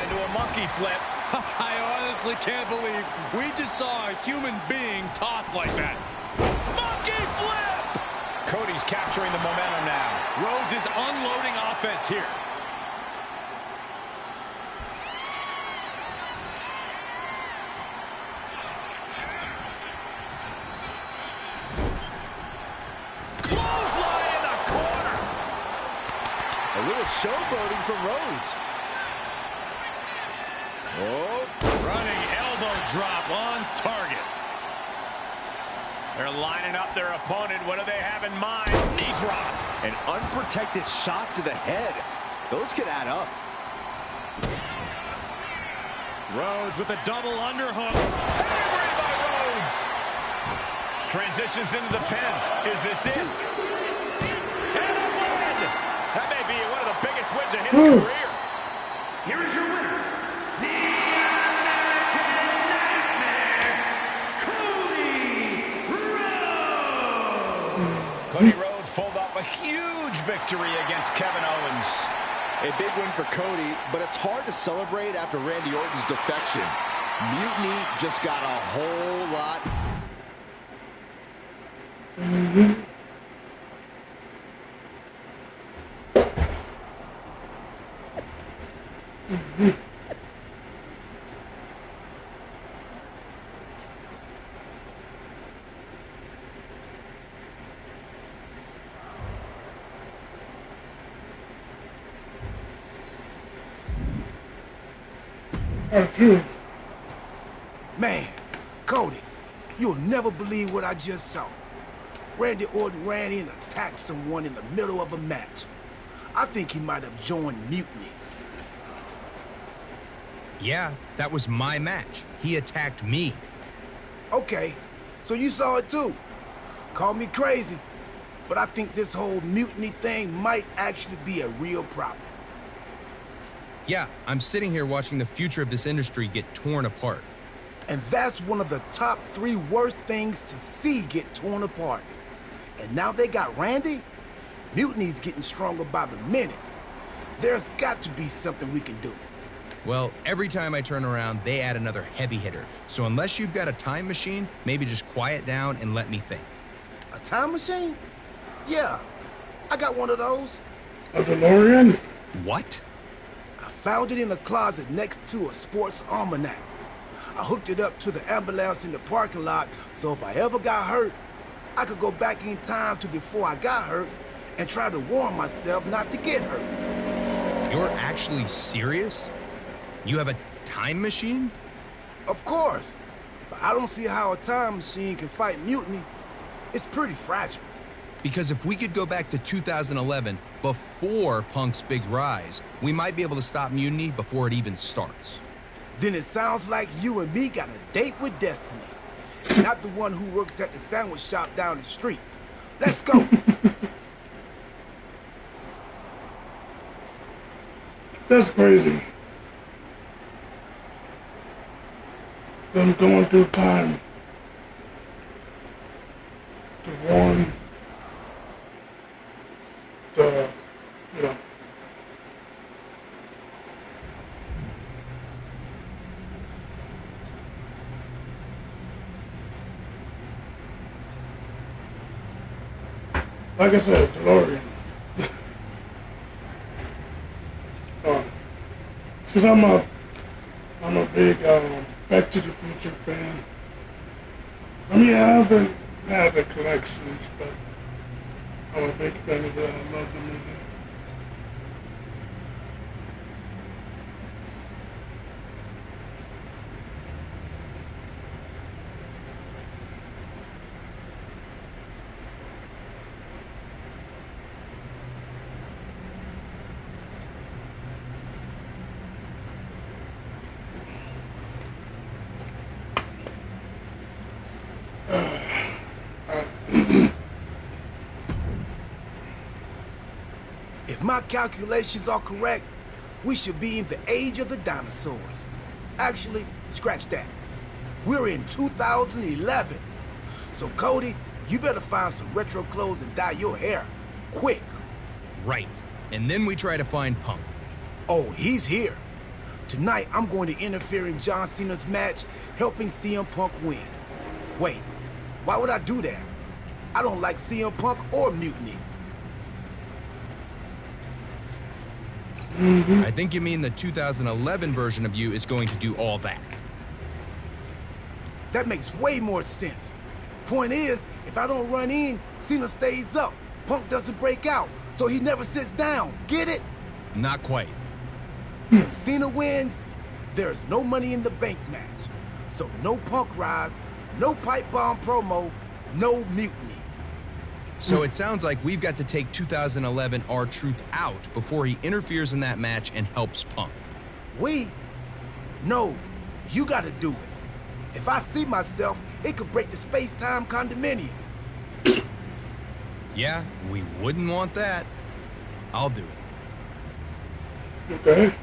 Into a monkey flip. I honestly can't believe we just saw a human being tossed like that. Monkey flip! Cody's capturing the momentum now. Rhodes is unloading offense here. Clothesline in the corner. A little showboating from Rhodes. Oh, running elbow drop on target. They're lining up their opponent. What do they have in mind? Knee drop. An unprotected shot to the head. Those could add up. Rhodes with a double underhook. Hammering by Rhodes. Transitions into the pin. Is this it? And a win! That may be one of the biggest wins of his career. Here is your winner, the American Nightmare, Cody Rhodes. Cody Rhodes pulled off a huge victory against Kevin Owens. A big win for Cody, but it's hard to celebrate after Randy Orton's defection. Mutiny just got a whole lot. Oh, true. Man, Cody, You'll never believe what I just saw. Randy Orton ran in and attacked someone in the middle of a match. I think he might have joined Mutiny. Yeah, that was my match. He attacked me. Okay, so you saw it too. Call me crazy, but I think this whole Mutiny thing might actually be a real problem. Yeah, I'm sitting here watching the future of this industry get torn apart. And that's one of the top 3 worst things to see get torn apart. And now they got Randy? Mutiny's getting stronger by the minute. There's got to be something we can do. Well, every time I turn around, they add another heavy hitter. So unless you've got a time machine, maybe just quiet down and let me think. A time machine? Yeah, I got one of those. A DeLorean? What? I found it in a closet next to a sports almanac. I hooked it up to the ambulance in the parking lot, so if I ever got hurt, I could go back in time to before I got hurt and try to warn myself not to get hurt. You're actually serious? You have a time machine? Of course, but I don't see how a time machine can fight mutiny. It's pretty fragile. Because if we could go back to 2011, before Punk's big rise, we might be able to stop mutiny before it even starts. Then it sounds like you and me got a date with destiny. Not the one who works at the sandwich shop down the street. Let's go. That's crazy. Them going through time to warn the, you know, like I said, DeLorean. Because I'm a big Back to the Future fan. I mean, I haven't had the collections, but I'm a big fan of it. I love the movie. If my calculations are correct, we should be in the age of the dinosaurs. Actually, scratch that. We're in 2011. So Cody, you better find some retro clothes and dye your hair. Quick. Right. And then we try to find Punk. Oh, he's here. Tonight, I'm going to interfere in John Cena's match, helping CM Punk win. Wait, why would I do that? I don't like CM Punk or Mutiny. I think you mean the 2011 version of you is going to do all that. That makes way more sense. Point is, if I don't run in, Cena stays up. Punk doesn't break out, so he never sits down. Get it? Not quite. If Cena wins, there's no money in the bank match. So no Punk rise, no pipe bomb promo, no mutiny. So it sounds like we've got to take 2011 R-Truth out before he interferes in that match and helps Punk. We? No, you gotta do it. If I see myself, it could break the space-time condominium. Yeah, we wouldn't want that. I'll do it. Okay.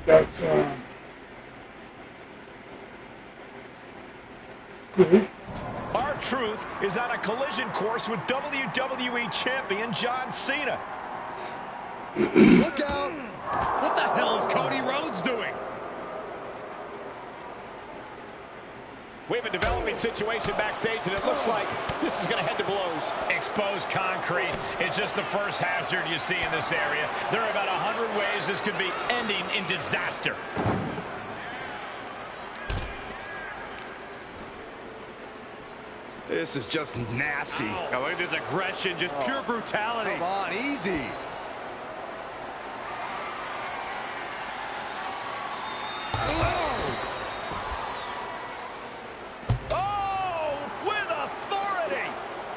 That's, cool. R-Truth is on a collision course with WWE Champion John Cena. Look out! What the hell is Cody Rhodes doing? We have a developing situation backstage, and it looks like this is going to head to blows. Exposed concrete. It's just the first hazard you see in this area. There are about 100 ways this could be ending in disaster. This is just nasty. Oh, look at this aggression, just pure brutality. Come on, easy. Oh, with authority!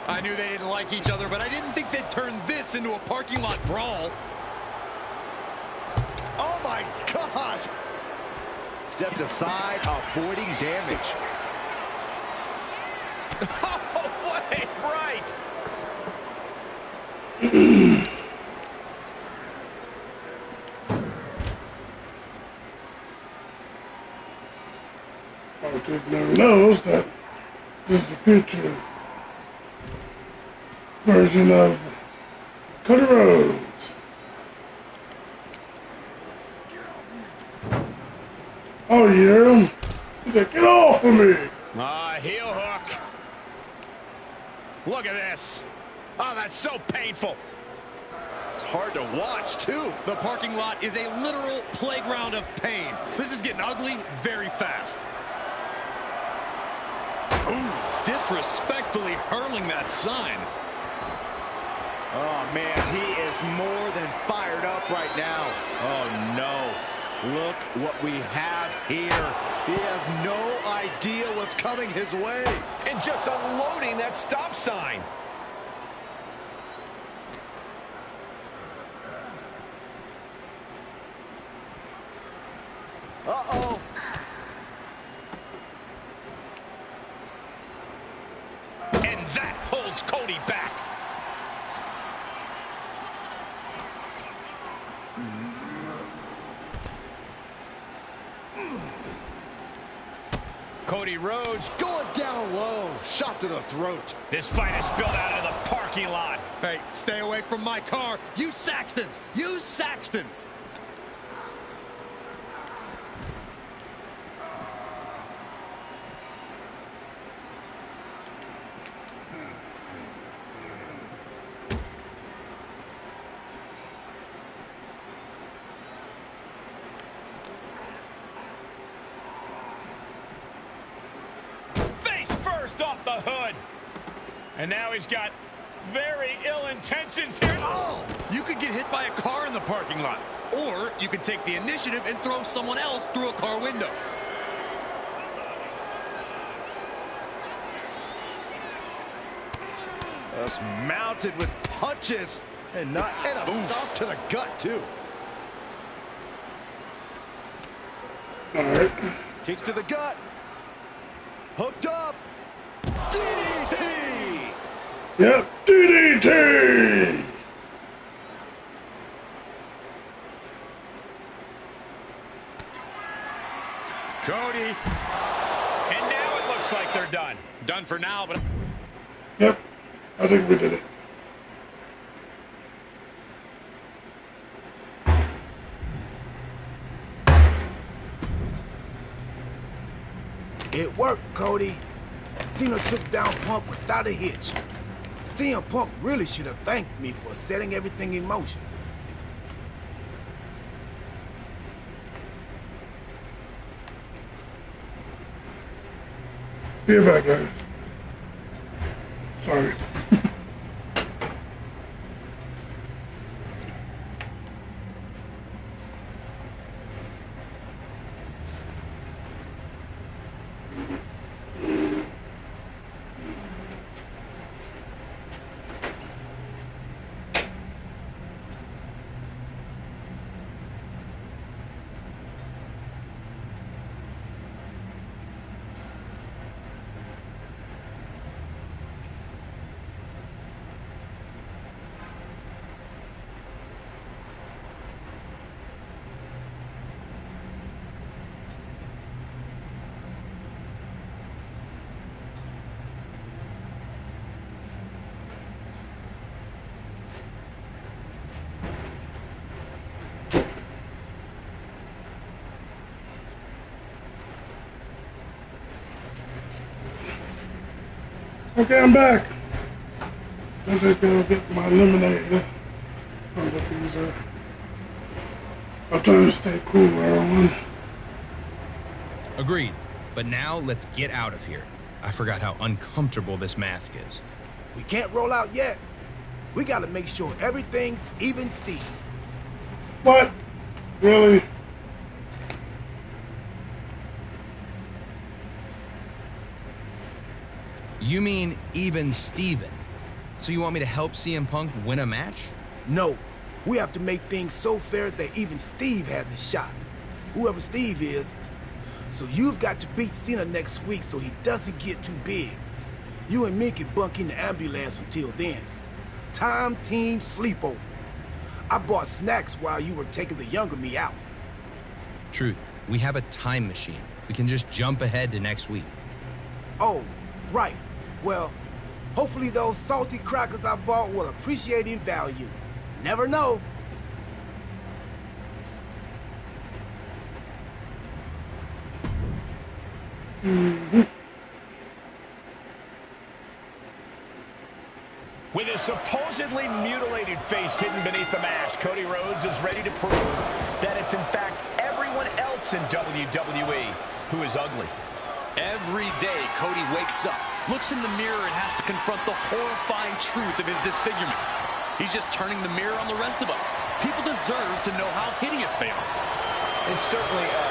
I knew they didn't like each other, but I didn't think they'd turn this into a parking lot brawl. Oh my gosh! Stepped aside, avoiding damage. Oh, wait, right! Politics never knows that this is the future version of Cody Rhodes. Oh yeah, he's like, get off of me! Heel hook. Look at this. Oh, that's so painful. It's hard to watch, too. The parking lot is a literal playground of pain. This is getting ugly very fast. Ooh, disrespectfully hurling that sign. Oh man, he is more than fired up right now. Oh, no. Look what we have here. He has no idea what's coming his way. And just unloading that stop sign. Uh-oh. And that holds Cody back. Cody Rhodes going down low. Shot to the throat. This fight is spilled out into the parking lot. Hey, stay away from my car. You Saxtons! You Saxtons! Off the hood. And now he's got very ill intentions here. Oh, you could get hit by a car in the parking lot. Or you could take the initiative and throw someone else through a car window. Just mounted with punches and a stop to the gut, too. All right. Kick to the gut. Hooked up. DDT! Yep, DDT! Cody. And now it looks like they're done. Done for now, but... Yep, I think we did it. It worked, Cody. Cena took down Punk without a hitch. CM Punk really should have thanked me for setting everything in motion. Be right back, guys. Sorry. Okay, I'm back. I'm just gonna get my lemonade from the freezer. I'm trying to stay cool, everyone. Agreed. But now let's get out of here. I forgot how uncomfortable this mask is. We can't roll out yet. We gotta make sure everything's even Steve. What? Really? You mean even Steven? So you want me to help CM Punk win a match? No. We have to make things so fair that even Steve has a shot. Whoever Steve is. So you've got to beat Cena next week so he doesn't get too big. You and me can bunk in the ambulance until then. Time team sleepover. I bought snacks while you were taking the younger me out. Truth, we have a time machine. We can just jump ahead to next week. Oh, right. Well, hopefully those salty crackers I bought will appreciate in value. Never know. With his supposedly mutilated face hidden beneath the mask, Cody Rhodes is ready to prove that it's in fact everyone else in WWE who is ugly. Every day, Cody wakes up, looks in the mirror, and has to confront the horrifying truth of his disfigurement. He's just turning the mirror on the rest of us. People deserve to know how hideous they are. It's certainly a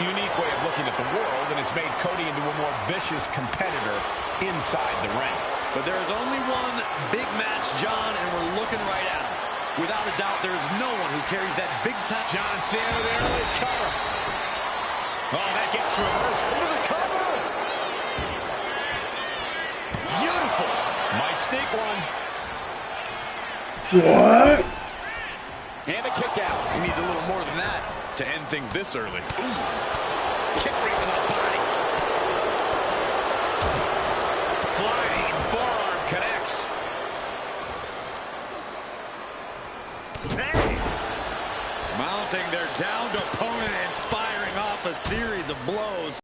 unique way of looking at the world, and it's made Cody into a more vicious competitor inside the ring. But there's only one big match, John, and we're looking right at him. Without a doubt, there's no one who carries that big time. John Cena, the early cover. Oh, that gets reversed into the cover. Beautiful. Might sneak one. What? And a kick out. He needs a little more than that to end things this early. Ooh. Kick right to the body. Flying forearm connects. Hey. Mounting their downed opponent and firing off a series of blows.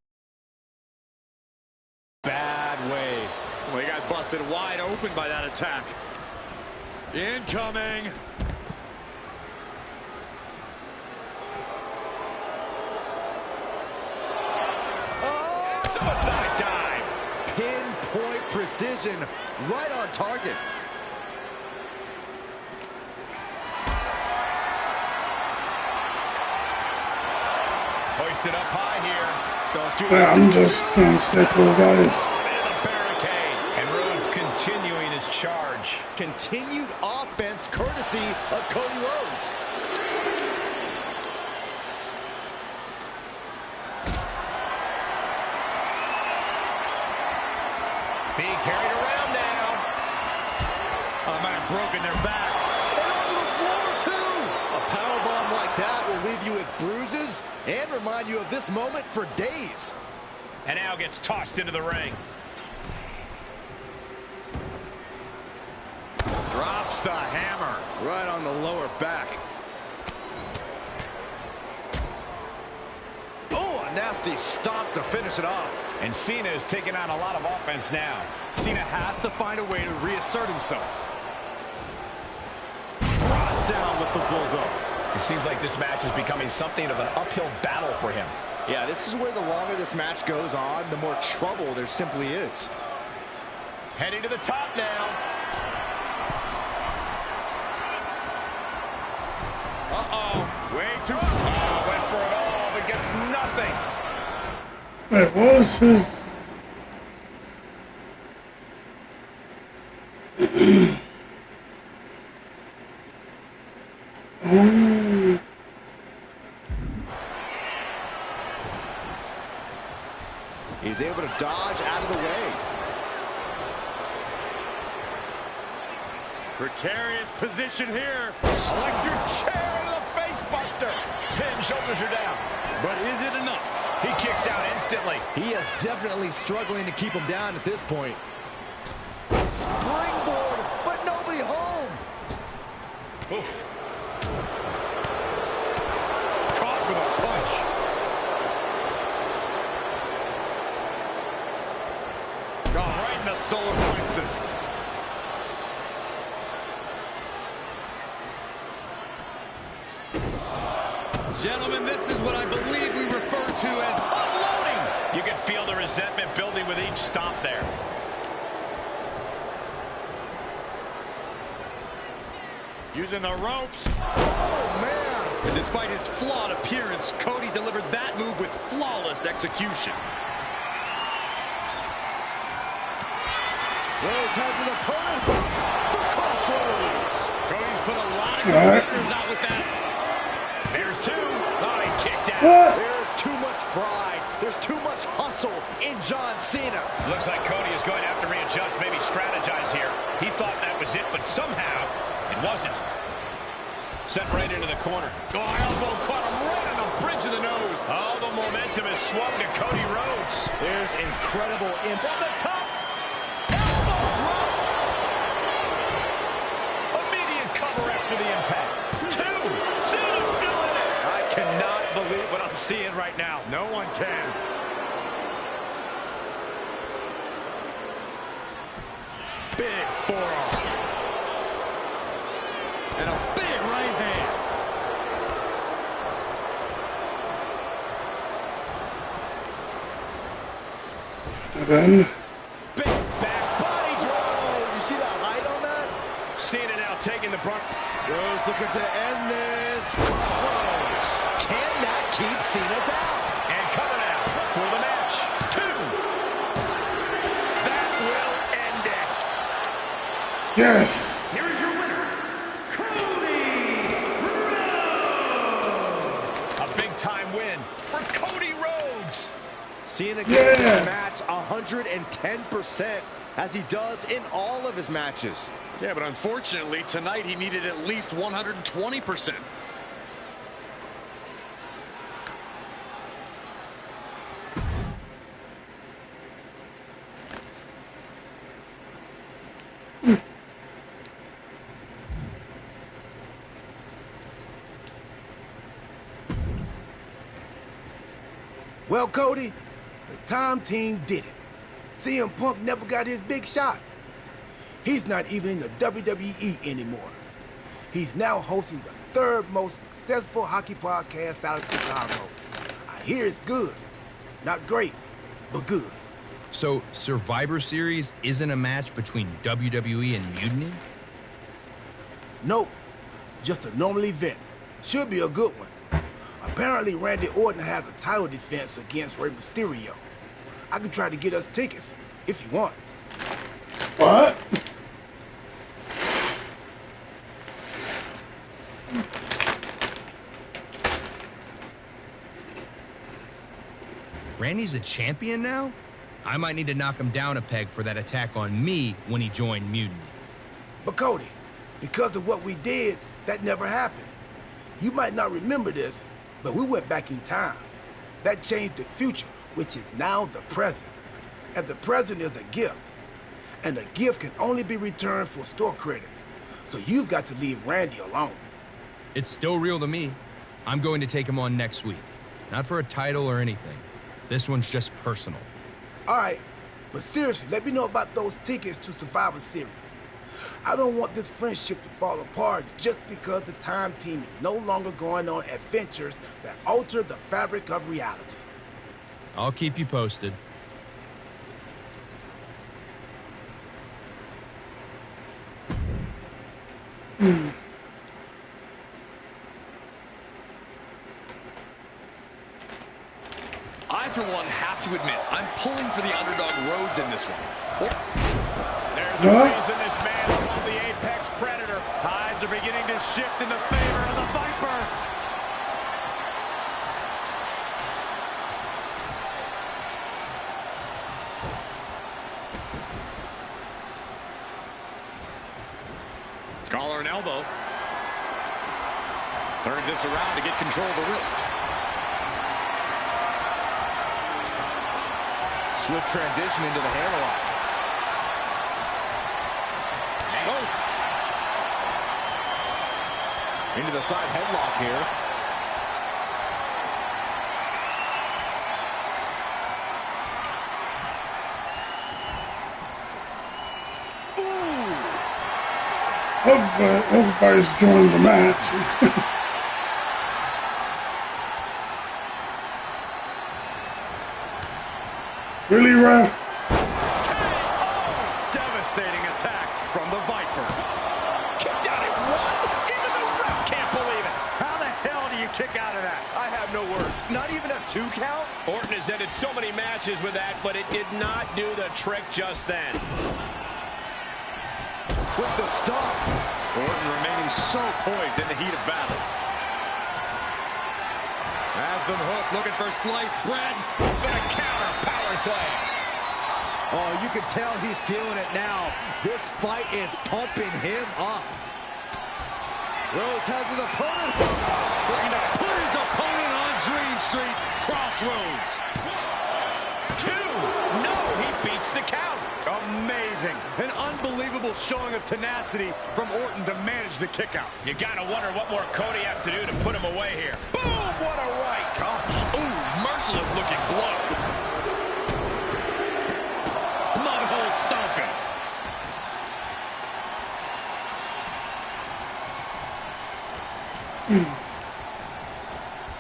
Bad way. Well, he got busted wide open by that attack. Incoming. Oh! Suicide dive. Pinpoint precision, right on target. Hoisted up high here. Don't do it. I'm just trying to stay cool, guys. Into the barricade. And Rhodes continuing his charge. Continued offense courtesy of Cody Rhodes. Being carried around now. Oh, man, broken their back. And onto the floor, too. A powerbomb like that will leave you with bruises and remind you of this moment for days. And now gets tossed into the ring. Drops the hammer. Right on the lower back. Oh, a nasty stomp to finish it off. And Cena is taking on a lot of offense now. Cena has to find a way to reassert himself. Brought down with the bulldog. It seems like this match is becoming something of an uphill battle for him. Yeah, this is where the longer this match goes on, the more trouble there simply is. Heading to the top now. Uh-oh. Way too... Oh, went for it all, but gets nothing. Wait, what was his... Oh. He's able to dodge out of the way. Precarious position here. Electric chair to the face buster. Pin, shoulders are down. But is it enough? He kicks out instantly. He is definitely struggling to keep him down at this point. Springboard, but nobody home. Oof. Caught with a punch. Oh, right in the solar plexus. Gentlemen, this is what I believe we refer to as unloading. You can feel the resentment building with each stomp there. Using the ropes. Oh, man. And despite his flawed appearance, Cody delivered that move with flawless execution. Rhodes has his opponent hooked for crossroads. Cody's put a lot of competitors out with that. There's two. Oh, he kicked out. There's too much pride. There's too much hustle in John Cena. Looks like Cody is going to have to readjust, maybe strategize here. He thought that was it, but somehow it wasn't. Sent right into the corner. Oh, elbow caught him right on the bridge of the nose. Oh, the momentum has swung to Cody Rhodes. There's incredible impact. On the top. Elbow drop. Immediate cover after the impact. Two. Cena's still in it. I cannot believe what I'm seeing right now. No one can. Big forearm. And a big right hand. Then Big back body drop. You see that height on that? Cena now taking the brunt. Rhodes looking to end this. Crossroads. Can that keep Cena down? And cover now for the match. Two. That will end it. yes. Here is your winner, Cody Rhodes. A big-time win for Cody Rhodes. Cena gets this match 110%, as he does in all of his matches. Yeah, but unfortunately, tonight he needed at least 120%. Well, Cody, the time team did it. CM Punk never got his big shot. He's not even in the WWE anymore. He's now hosting the third most successful hockey podcast out of Chicago. I hear it's good. Not great, but good. So, Survivor Series isn't a match between WWE and Mutiny? Nope, just a normal event. Should be a good one. Apparently, Randy Orton has a title defense against Rey Mysterio. I can try to get us tickets, if you want. What? Randy's a champion now? I might need to knock him down a peg for that attack on me when he joined Mutiny. But Cody, because of what we did, that never happened. You might not remember this, but we went back in time. That changed the future, which is now the present. And the present is a gift. And a gift can only be returned for store credit. So you've got to leave Randy alone. It's still real to me. I'm going to take him on next week. Not for a title or anything. This one's just personal. All right, but seriously, let me know about those tickets to Survivor Series. I don't want this friendship to fall apart just because the time team is no longer going on adventures that alter the fabric of reality. I'll keep you posted. I, for one, have to admit, I'm pulling for the underdog Rhodes in this one. There's a reason this man's called the Apex Predator. Tides are beginning to shift in the favor of the Viper. Collar and elbow. Turns this around to get control of the wrist. Swift transition into the hammerlock. Oh. Into the side headlock here. Everybody's joined the match. Really, ref? Devastating attack from the Viper. Kicked out at one. Even the ref can't believe it. How the hell do you kick out of that? I have no words. Not even a 2 count? Orton has ended so many matches with that, but it did not do the trick just then. with the stomp. Orton remaining so poised in the heat of battle. Has been hooked, looking for sliced bread. But a counter power slam. Oh, you can tell he's feeling it now. This fight is pumping him up. Rhodes has his opponent hooked. Looking to put his opponent on Dream Street. Crossroads. 2. No, he beats the count. Amazing. An unbelievable showing of tenacity from Orton to manage the kickout. You gotta wonder what more Cody has to do to put him away here. Boom! What a right. Gosh. Ooh, merciless looking blow. Mudhole stomping.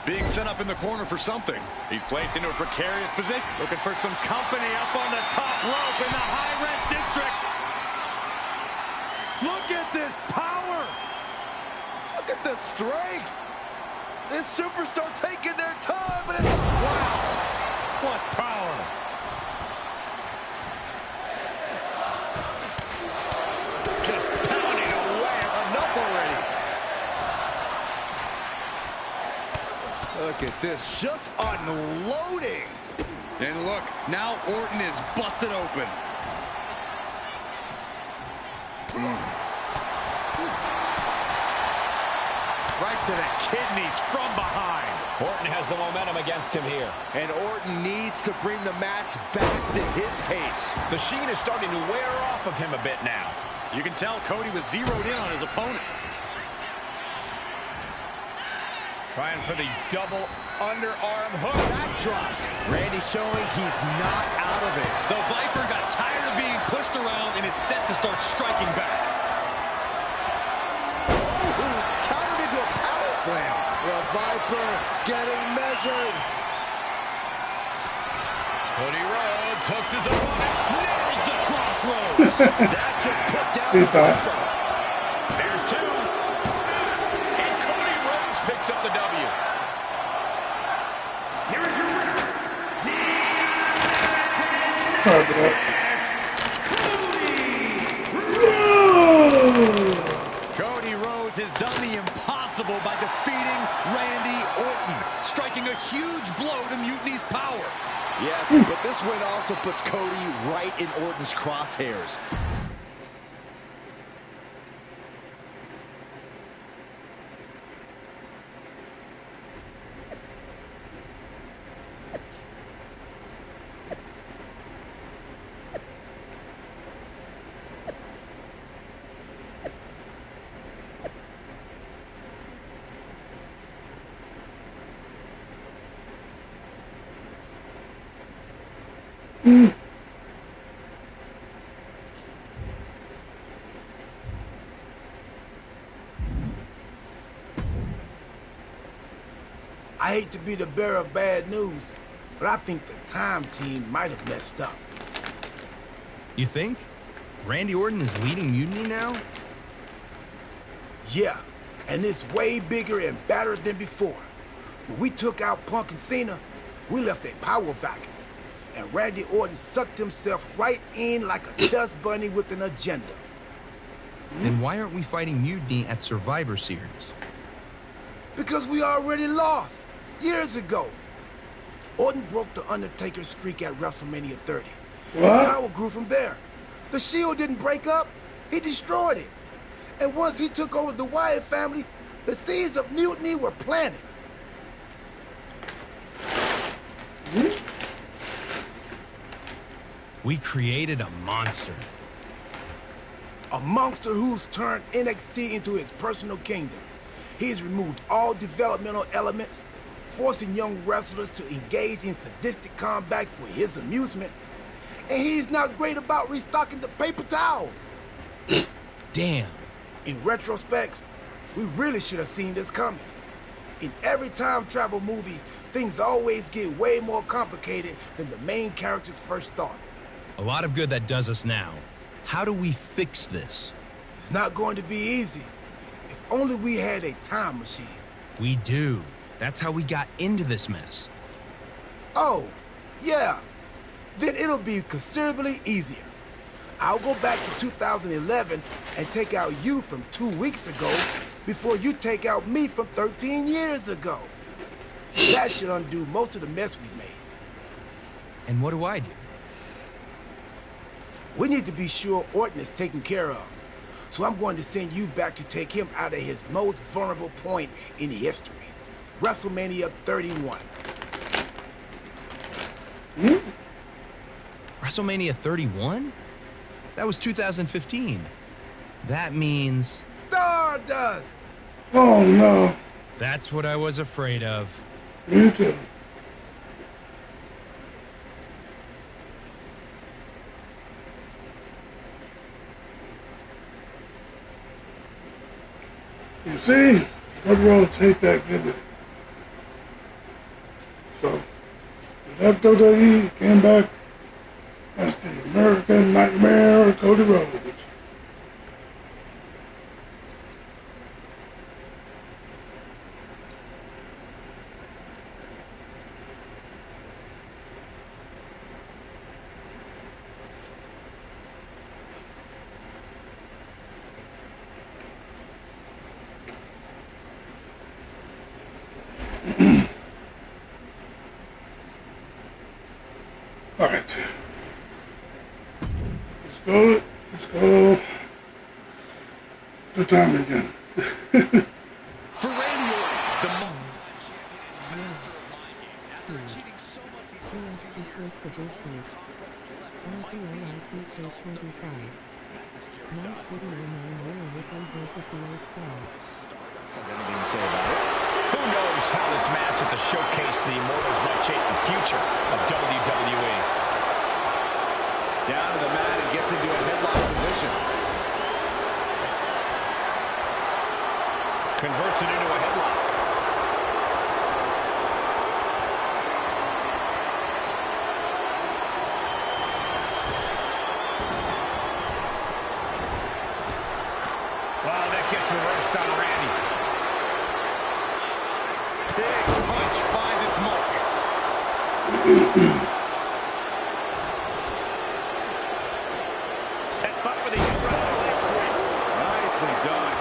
Being set up in the corner for something. He's placed into a precarious position. Looking for some company up on the top rope in the high rent district. Look at this power. Look at the strength. This superstar taking their time, but it's... Wow. What power. Just pounding away. Enough already. Look at this, just unloading. And look, now Orton is busted open. Right to the kidneys from behind. Orton has the momentum against him here. And Orton needs to bring the match back to his pace. The sheen is starting to wear off of him a bit now. You can tell Cody was zeroed in on his opponent. Trying for the double underarm hook. That dropped. Randy showing he's not out of it. The Viper got tired of being pushed around and is set to start striking back. Ooh, countered into a power slam. The Viper getting measured. Cody Rhodes hooks his opponent. Nails the crossroads. That just put down the Viper. There's 2. And Cody Rhodes picks up the W. Sorry about that. Cody Rhodes has done the impossible by defeating Randy Orton, striking a huge blow to Mutiny's power. Yes, but this win also puts Cody right in Orton's crosshairs. I hate to be the bearer of bad news, but I think the time team might have messed up. You think? Randy Orton is leading Mutiny now? Yeah, and it's way bigger and badder than before. When we took out Punk and Cena, we left a power vacuum. And Randy Orton sucked himself right in like a dust bunny with an agenda. Then why aren't we fighting Mutiny at Survivor Series? Because we already lost, years ago. Orton broke the Undertaker's streak at WrestleMania 30. His power grew from there. The Shield didn't break up, he destroyed it. And once he took over the Wyatt family, the seeds of mutiny were planted. We created a monster. A monster who's turned NXT into his personal kingdom. He's removed all developmental elements, forcing young wrestlers to engage in sadistic combat for his amusement. And he's not great about restocking the paper towels. Damn. In retrospect, we really should have seen this coming. In every time travel movie, things always get way more complicated than the main characters first thought. A lot of good that does us now. How do we fix this? It's not going to be easy. If only we had a time machine. We do. That's how we got into this mess. Oh, yeah. Then it'll be considerably easier. I'll go back to 2011 and take out you from 2 weeks ago before you take out me from 13 years ago. That should undo most of the mess we've made. And what do I do? We need to be sure Orton is taken care of. So I'm going to send you back to take him out of his most vulnerable point in history. WrestleMania 31. WrestleMania 31? That was 2015. That means... Stardust! Oh, no. That's what I was afraid of. Me too. You see, Cody Rhodes hate that gimmick. So, he left WWE, came back as the American Nightmare, Cody Rhodes. All right. Let's go to time again. For Randy Orton, the multi-time champion and master of mind games. After achieving so much, he's Livestream2K25. Nice video, man. More with them versus your star. Has anything to say about it? Who knows how this match at the showcase the Immortals might shape the future of WWE. Down to the mat and gets into a headlock position. Converts it into a headlock. Wow, that gets reversed on Randy. Big punch finds its mark. Set back with a Russian leg sweep. Nicely done.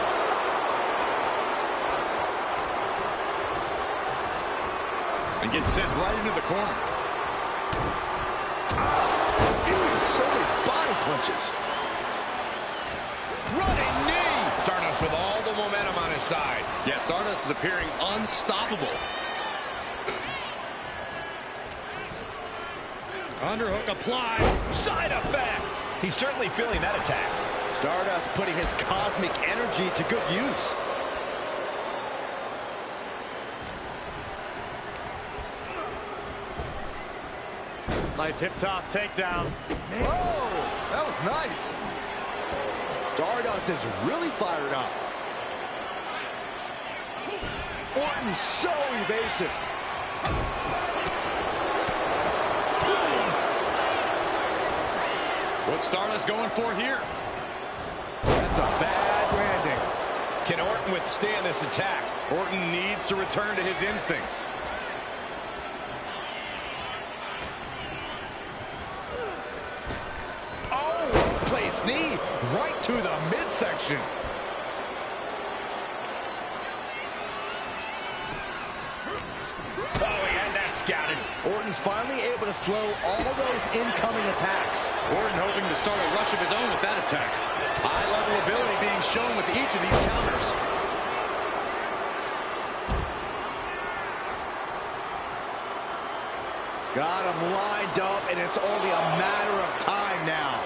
and gets sent right into the corner. So many body punches. Running knee. Stardust with all the momentum on his side. Yeah, Stardust is appearing unstoppable. Underhook applied. Side effect. He's certainly feeling that attack. Stardust putting his cosmic energy to good use. Nice hip toss takedown. Oh, that was nice. Stardust is really fired up. Orton so evasive. What's Stardust going for here? That's a bad landing. Can Orton withstand this attack? Orton needs to return to his instincts. Oh, place knee right to the midsection. Oh, he had that scouted. Orton's finally able to slow all those incoming attacks. Orton hoping to start a rush of his own with that attack. High-level ability being shown with each of these counters. Got him lined up, and it's only a matter of time now.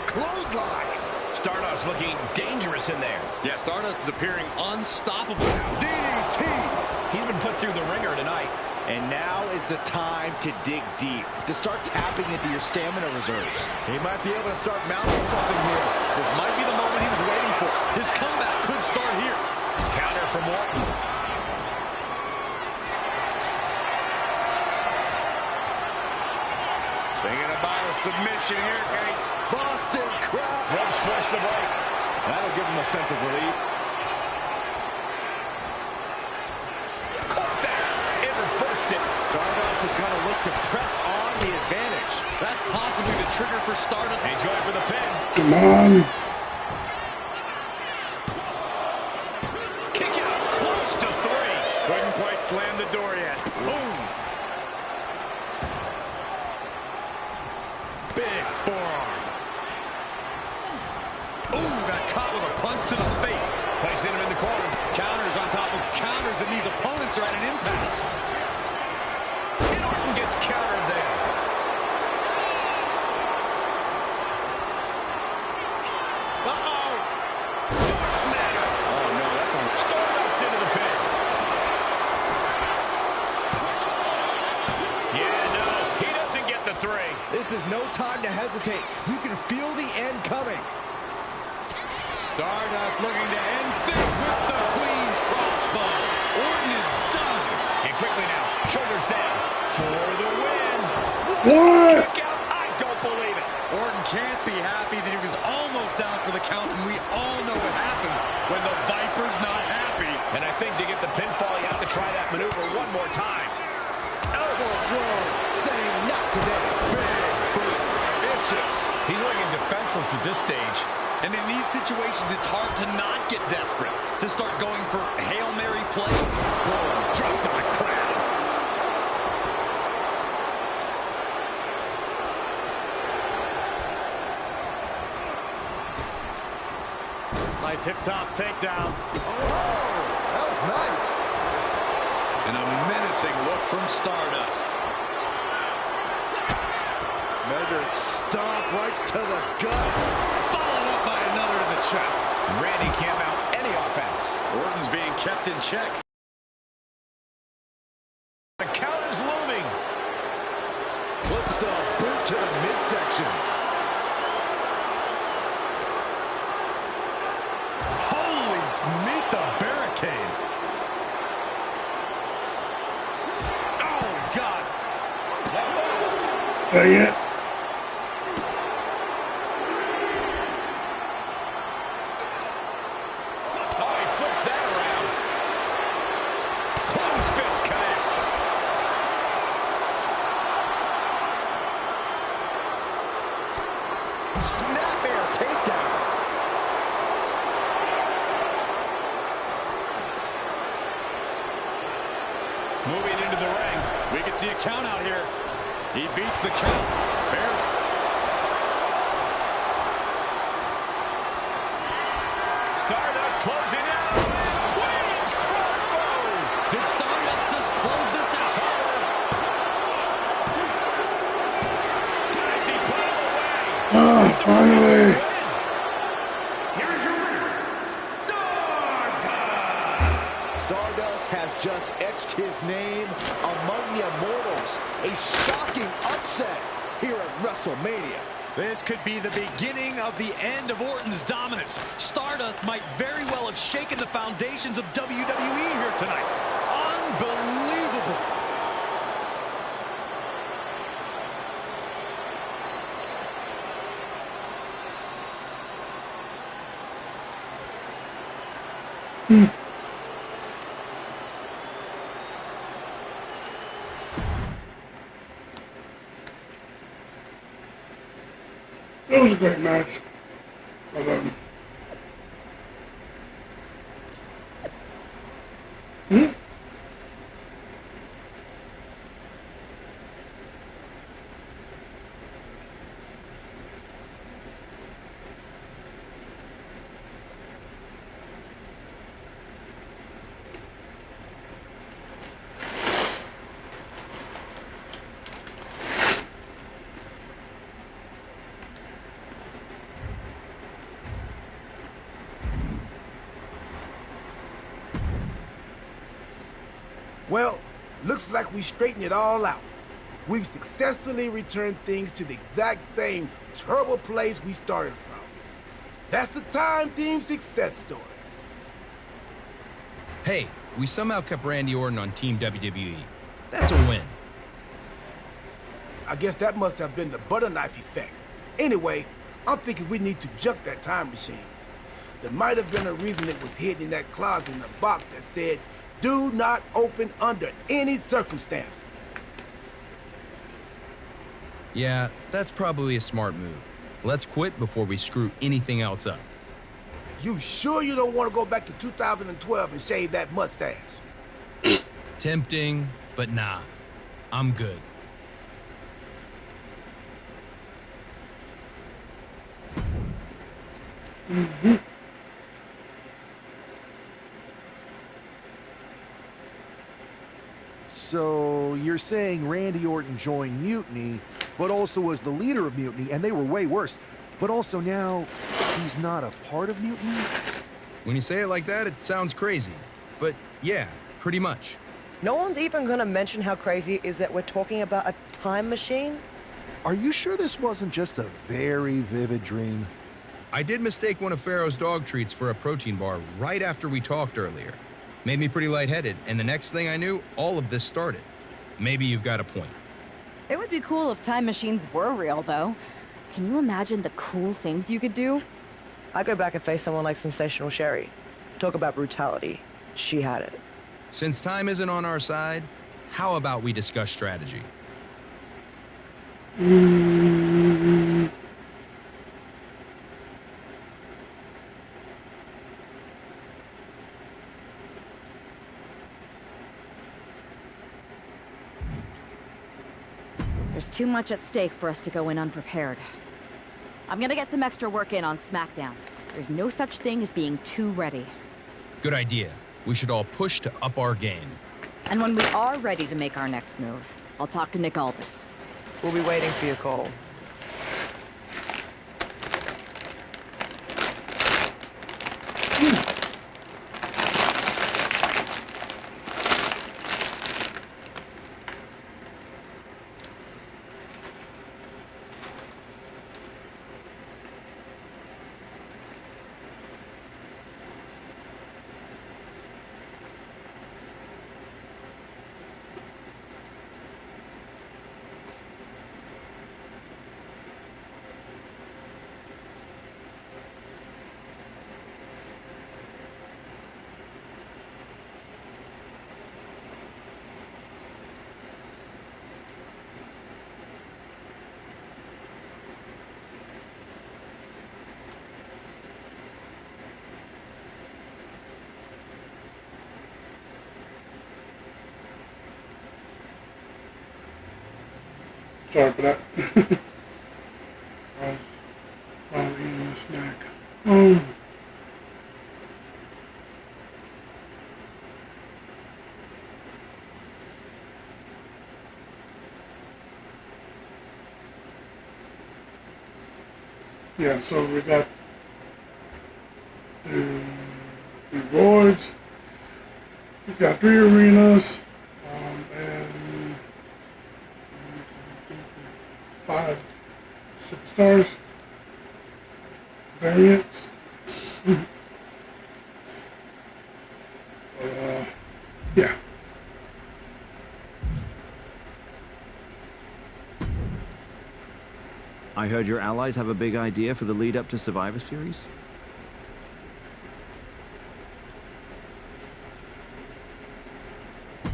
Clothesline. Stardust looking dangerous in there. Yeah, Stardust is appearing unstoppable now. DDT. He's been put through the ringer tonight. And now is the time to dig deep, to start tapping into your stamina reserves. He might be able to start mounting something here. This might be the moment he was waiting for. His comeback could start here. Counter from Orton. Thinking about a submission here, guys. Boston Crab. Ropes forced the break. That'll give him a sense of relief. Caught that. It reversed it. Stardust is going to look to press on the advantage. That's possibly the trigger for Stardust. And he's going for the pin. Come on. Kick out. Close to 3. Couldn't quite slam the door yet. Boom. Big forearm. Ooh, got caught with a punch to the face. Placing him in the corner. Counters on top of counters, and these opponents are at an impasse. And Orton gets countered there. Uh-oh. Dark Matter. Oh, no, that's on Stardust into the pin. Yeah, no, he doesn't get the 3. This is no time to hesitate. You can feel the end coming. Stardust looking to end things with the Queen's crossbow. Orton is done. And quickly now, shoulders down for the win. What? Kick out. I don't believe it. Orton can't be happy that he was almost down for the count, and we all know what happens when the Viper's not happy. And I think to get the pinfall, you have to try that maneuver one more time. Elbow throw, saying not today. Big boot. Vicious. He's looking defenseless at this stage. And in these situations, it's hard to not get desperate, to start going for Hail Mary plays. Boom. Dropped on the crowd. Nice hip toss takedown. Oh, that was nice. And a menacing look from Stardust. Measured stomp right to the gut. Followed up by another to the chest. Randy can't mount any offense. Orton's being kept in check. The counter's looming. Puts the boot to the midsection. Holy, meet the barricade. Oh, God. Dang it. Oh, he flips that around. Close fist connects. Snapmare takedown. Moving into the ring. We can see a count out here. He beats the count. Barely. Stardust closing out. Queen's crossbow. Did Stardust just close this out? As he put him away. Oh, finally. Here's your winner, Stardust. Stardust has just etched his name among the immortals. A shocking upset here at WrestleMania. This could be the beginning of the end of Orton's dominance. Stardust might very well have shaken the foundations of WWE here tonight. Unbelievable. It was a great match. But, Well, looks like we straightened it all out. We've successfully returned things to the exact same terrible place we started from. That's the Time Team success story. Hey, we somehow kept Randy Orton on Team WWE. That's a win. I guess that must have been the butter knife effect. Anyway, I'm thinking we need to junk that time machine. There might have been a reason it was hidden in that closet in the box that said, "Do not open under any circumstances." Yeah, that's probably a smart move. Let's quit before we screw anything else up. You sure you don't want to go back to 2012 and shave that mustache? Tempting, but nah. I'm good. Mm-hmm. So you're saying Randy Orton joined Mutiny, but also was the leader of Mutiny, and they were way worse. But also now, he's not a part of Mutiny? When you say it like that, it sounds crazy. But yeah, pretty much. No one's even gonna mention how crazy it is that we're talking about a time machine? Are you sure this wasn't just a very vivid dream? I did mistake one of Pharaoh's dog treats for a protein bar right after we talked earlier. Made me pretty lightheaded, and the next thing I knew, all of this started. Maybe you've got a point. It would be cool if time machines were real, though. Can you imagine the cool things you could do? I go back and face someone like Sensational Sherry. Talk about brutality. She had it. Since time isn't on our side, how about we discuss strategy? There's too much at stake for us to go in unprepared. I'm gonna get some extra work in on SmackDown. There's no such thing as being too ready. Good idea. We should all push to up our game. And when we are ready to make our next move, I'll talk to Nick Aldis. We'll be waiting for your call. Sorry for that. I was eating a snack. Yeah, so we got the rewards. We got 3 arenas, and 5 superstars, variants. Yeah. I heard your allies have a big idea for the lead up to Survivor Series.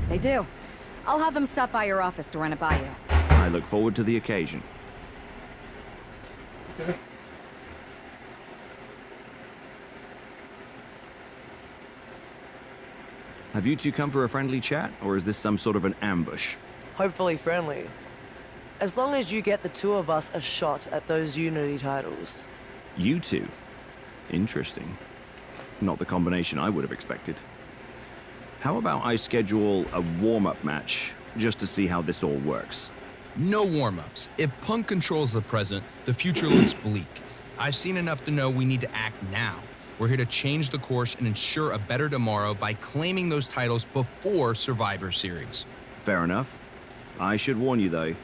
They do. I'll have them stop by your office to run it by you. I look forward to the occasion. Okay. Have you two come for a friendly chat, or is this some sort of an ambush? Hopefully friendly. As long as you get the 2 of us a shot at those Unity titles. You two? Interesting. Not the combination I would have expected. How about I schedule a warm-up match, just to see how this all works? No warm-ups. If Punk controls the present, the future looks bleak. I've seen enough to know we need to act now. We're here to change the course and ensure a better tomorrow by claiming those titles before Survivor Series. Fair enough. I should warn you, though,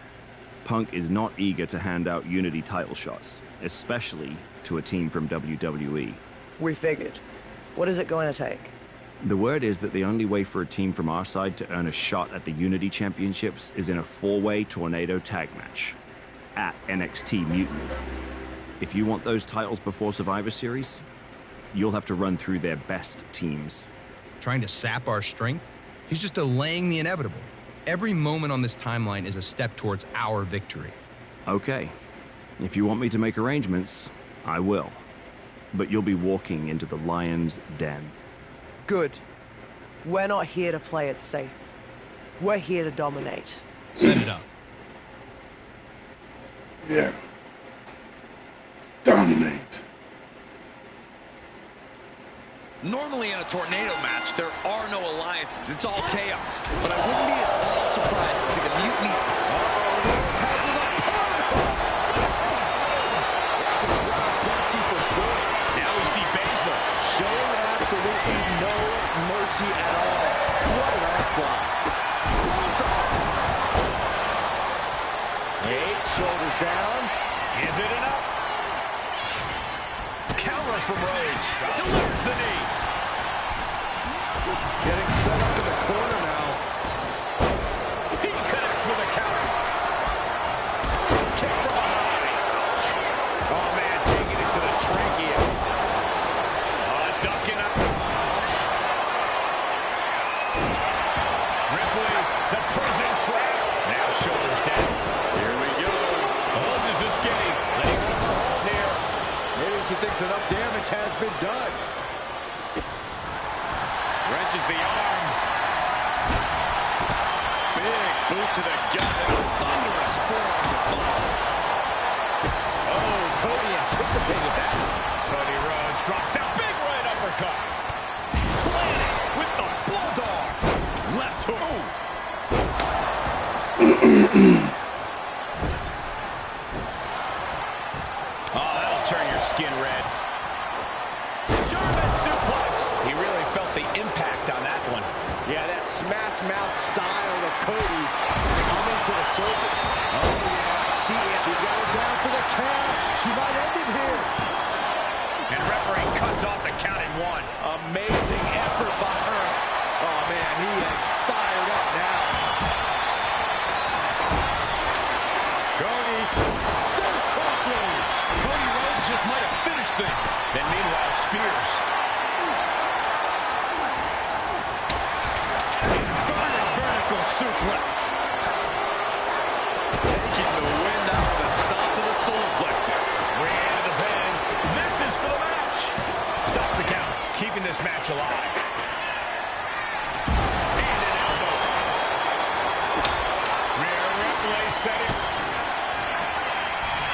Punk is not eager to hand out Unity title shots, especially to a team from WWE. We figured. What is it going to take? The word is that the only way for a team from our side to earn a shot at the Unity Championships is in a 4-way tornado tag match at NXT Mutiny. If you want those titles before Survivor Series, you'll have to run through their best teams. Trying to sap our strength? He's just delaying the inevitable. Every moment on this timeline is a step towards our victory. Okay. If you want me to make arrangements, I will. But you'll be walking into the lion's den. Good. We're not here to play it safe. We're here to dominate. Set it up. Yeah. Dominate. Normally in a tornado match, there are no alliances. It's all chaos. But I wouldn't be at all surprised to see the Mutiny. Now we see Baszler showing absolutely no mercy at all. What an onslaught. Eight, shoulders down. Is it enough? Counter from Rhodes. Delivers the knee. Getting set up in the corner now. He connects with a counter. Kick from behind. Oh, man, taking it to the trachea. Ducking up. Ripley, the prison trap. Now shoulders down. Here we go. Oh, this is getting. Letting go of the hold here. Maybe she thinks enough damage has been done. Wrenches the arm. Big boot to the gut and a thunderous forearm to follow. Oh, Cody anticipated that. Cody Rhodes drops down. Big right uppercut. Planted with the bulldog. Left hook. Oh, that'll turn your skin red. German suplex. He really felt the impact on that one. Yeah, that smash mouth style of Cody's coming to the surface. Oh, yeah. She got it down for the count. She might end it here. And referee cuts off the count in one. Amazing effort by her. Oh, man, he is fired up now. Cody. There's crossroads. Cody Rhodes just might have finished things. Then meanwhile, Spears. Inverted vertical suplex. Taking the wind out of the stop to the solar plexus. Way into the pen. This is for the match. Stops the count. Keeping this match alive. And an elbow. Rhea Ripley setting.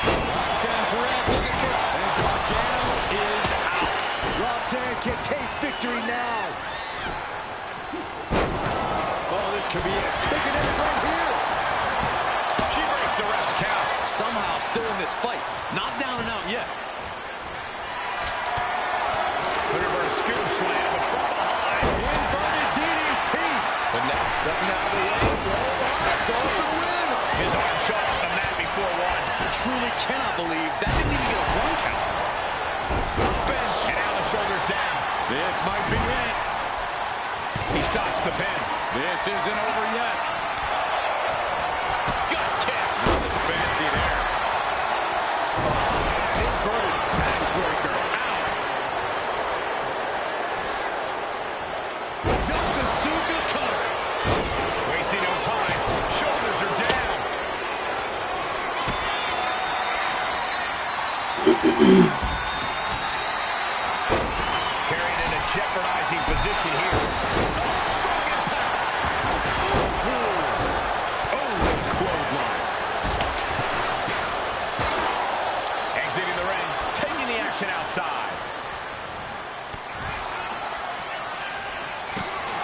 Roxanne Perez looking for it. And Gargano is out. Roxanne can taste victory now. Oh, this could be it. They can end it right here. She breaks the ref's count. Somehow still in this fight. Not down and out yet. Put her for a scoop slam, but from behind. Inverted DDT. But now the Rhodes roll on. Go for the win. His arm shot off the mat before one. I truly cannot believe that didn't even get a 1 count. Bench. And now the shoulders down. This might be it. He stops the pin. This isn't over yet. Gut kick. Nothing fancy there. Inverted backbreaker. Out. Yokozuna cutter. Wasting no time. Shoulders are down. Carried in a jeopardizing position here. Strong impact. Oh, clothesline. Exiting the ring, taking the action outside.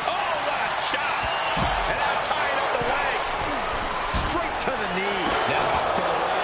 Oh, what a shot. And now tying up the leg. Straight to the knee. Now up to the leg.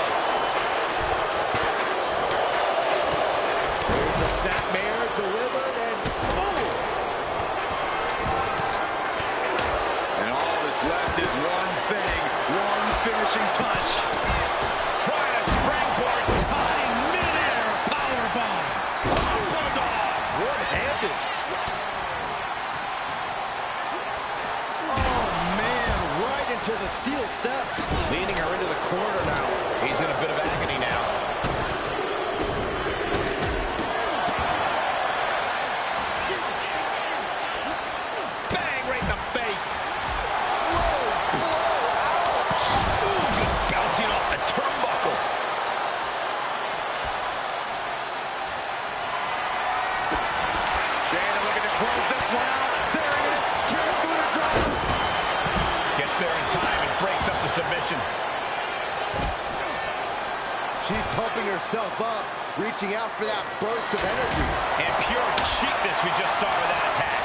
She's pumping herself up, reaching out for that burst of energy. And pure cheapness we just saw with that attack.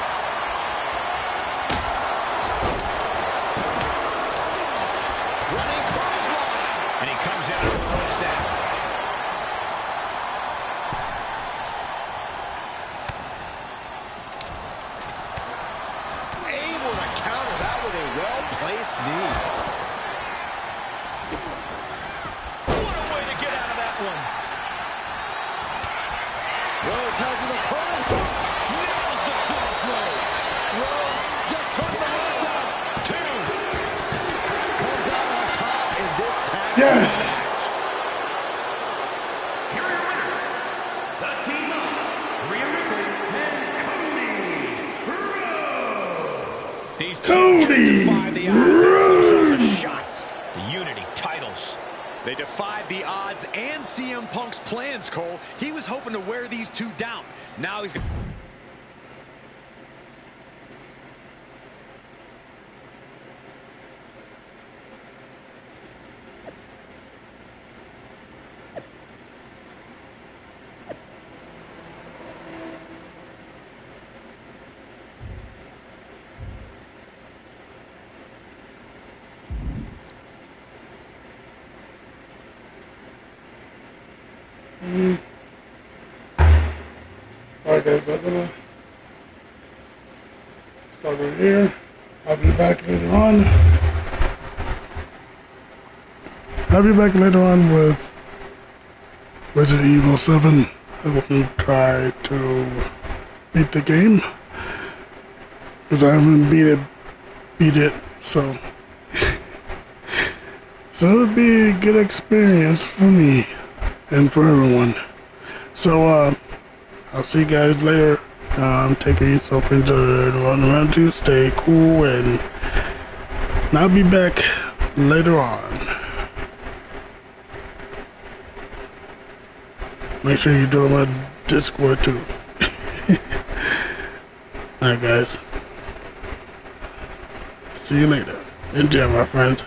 Running clothesline. And he comes in and puts down. Able to counter that with a well-placed knee. Rose has an opponent. Nails the crossroads. Rose just took the lights out. 2. Comes out on top in this tag team match. Here are your winners. The team of Rhea Ripley and Cody Rhodes. These two defy the odds and give themselves a shot. The Unity titles. They defied the odds and CM Punk's plans, Cole. He was hoping to wear these two down. Now he's... Alright guys, I'm gonna start right here. I'll be back later on. With Resident Evil 7. I want to try to beat the game because I haven't beat it, so so it would be a good experience for me and for everyone. So I'll see you guys later. Take care of yourself, enjoy, run around you, stay cool, and I'll be back later on. Make sure you join my Discord too. Alright guys. See you later. Enjoy, my friends.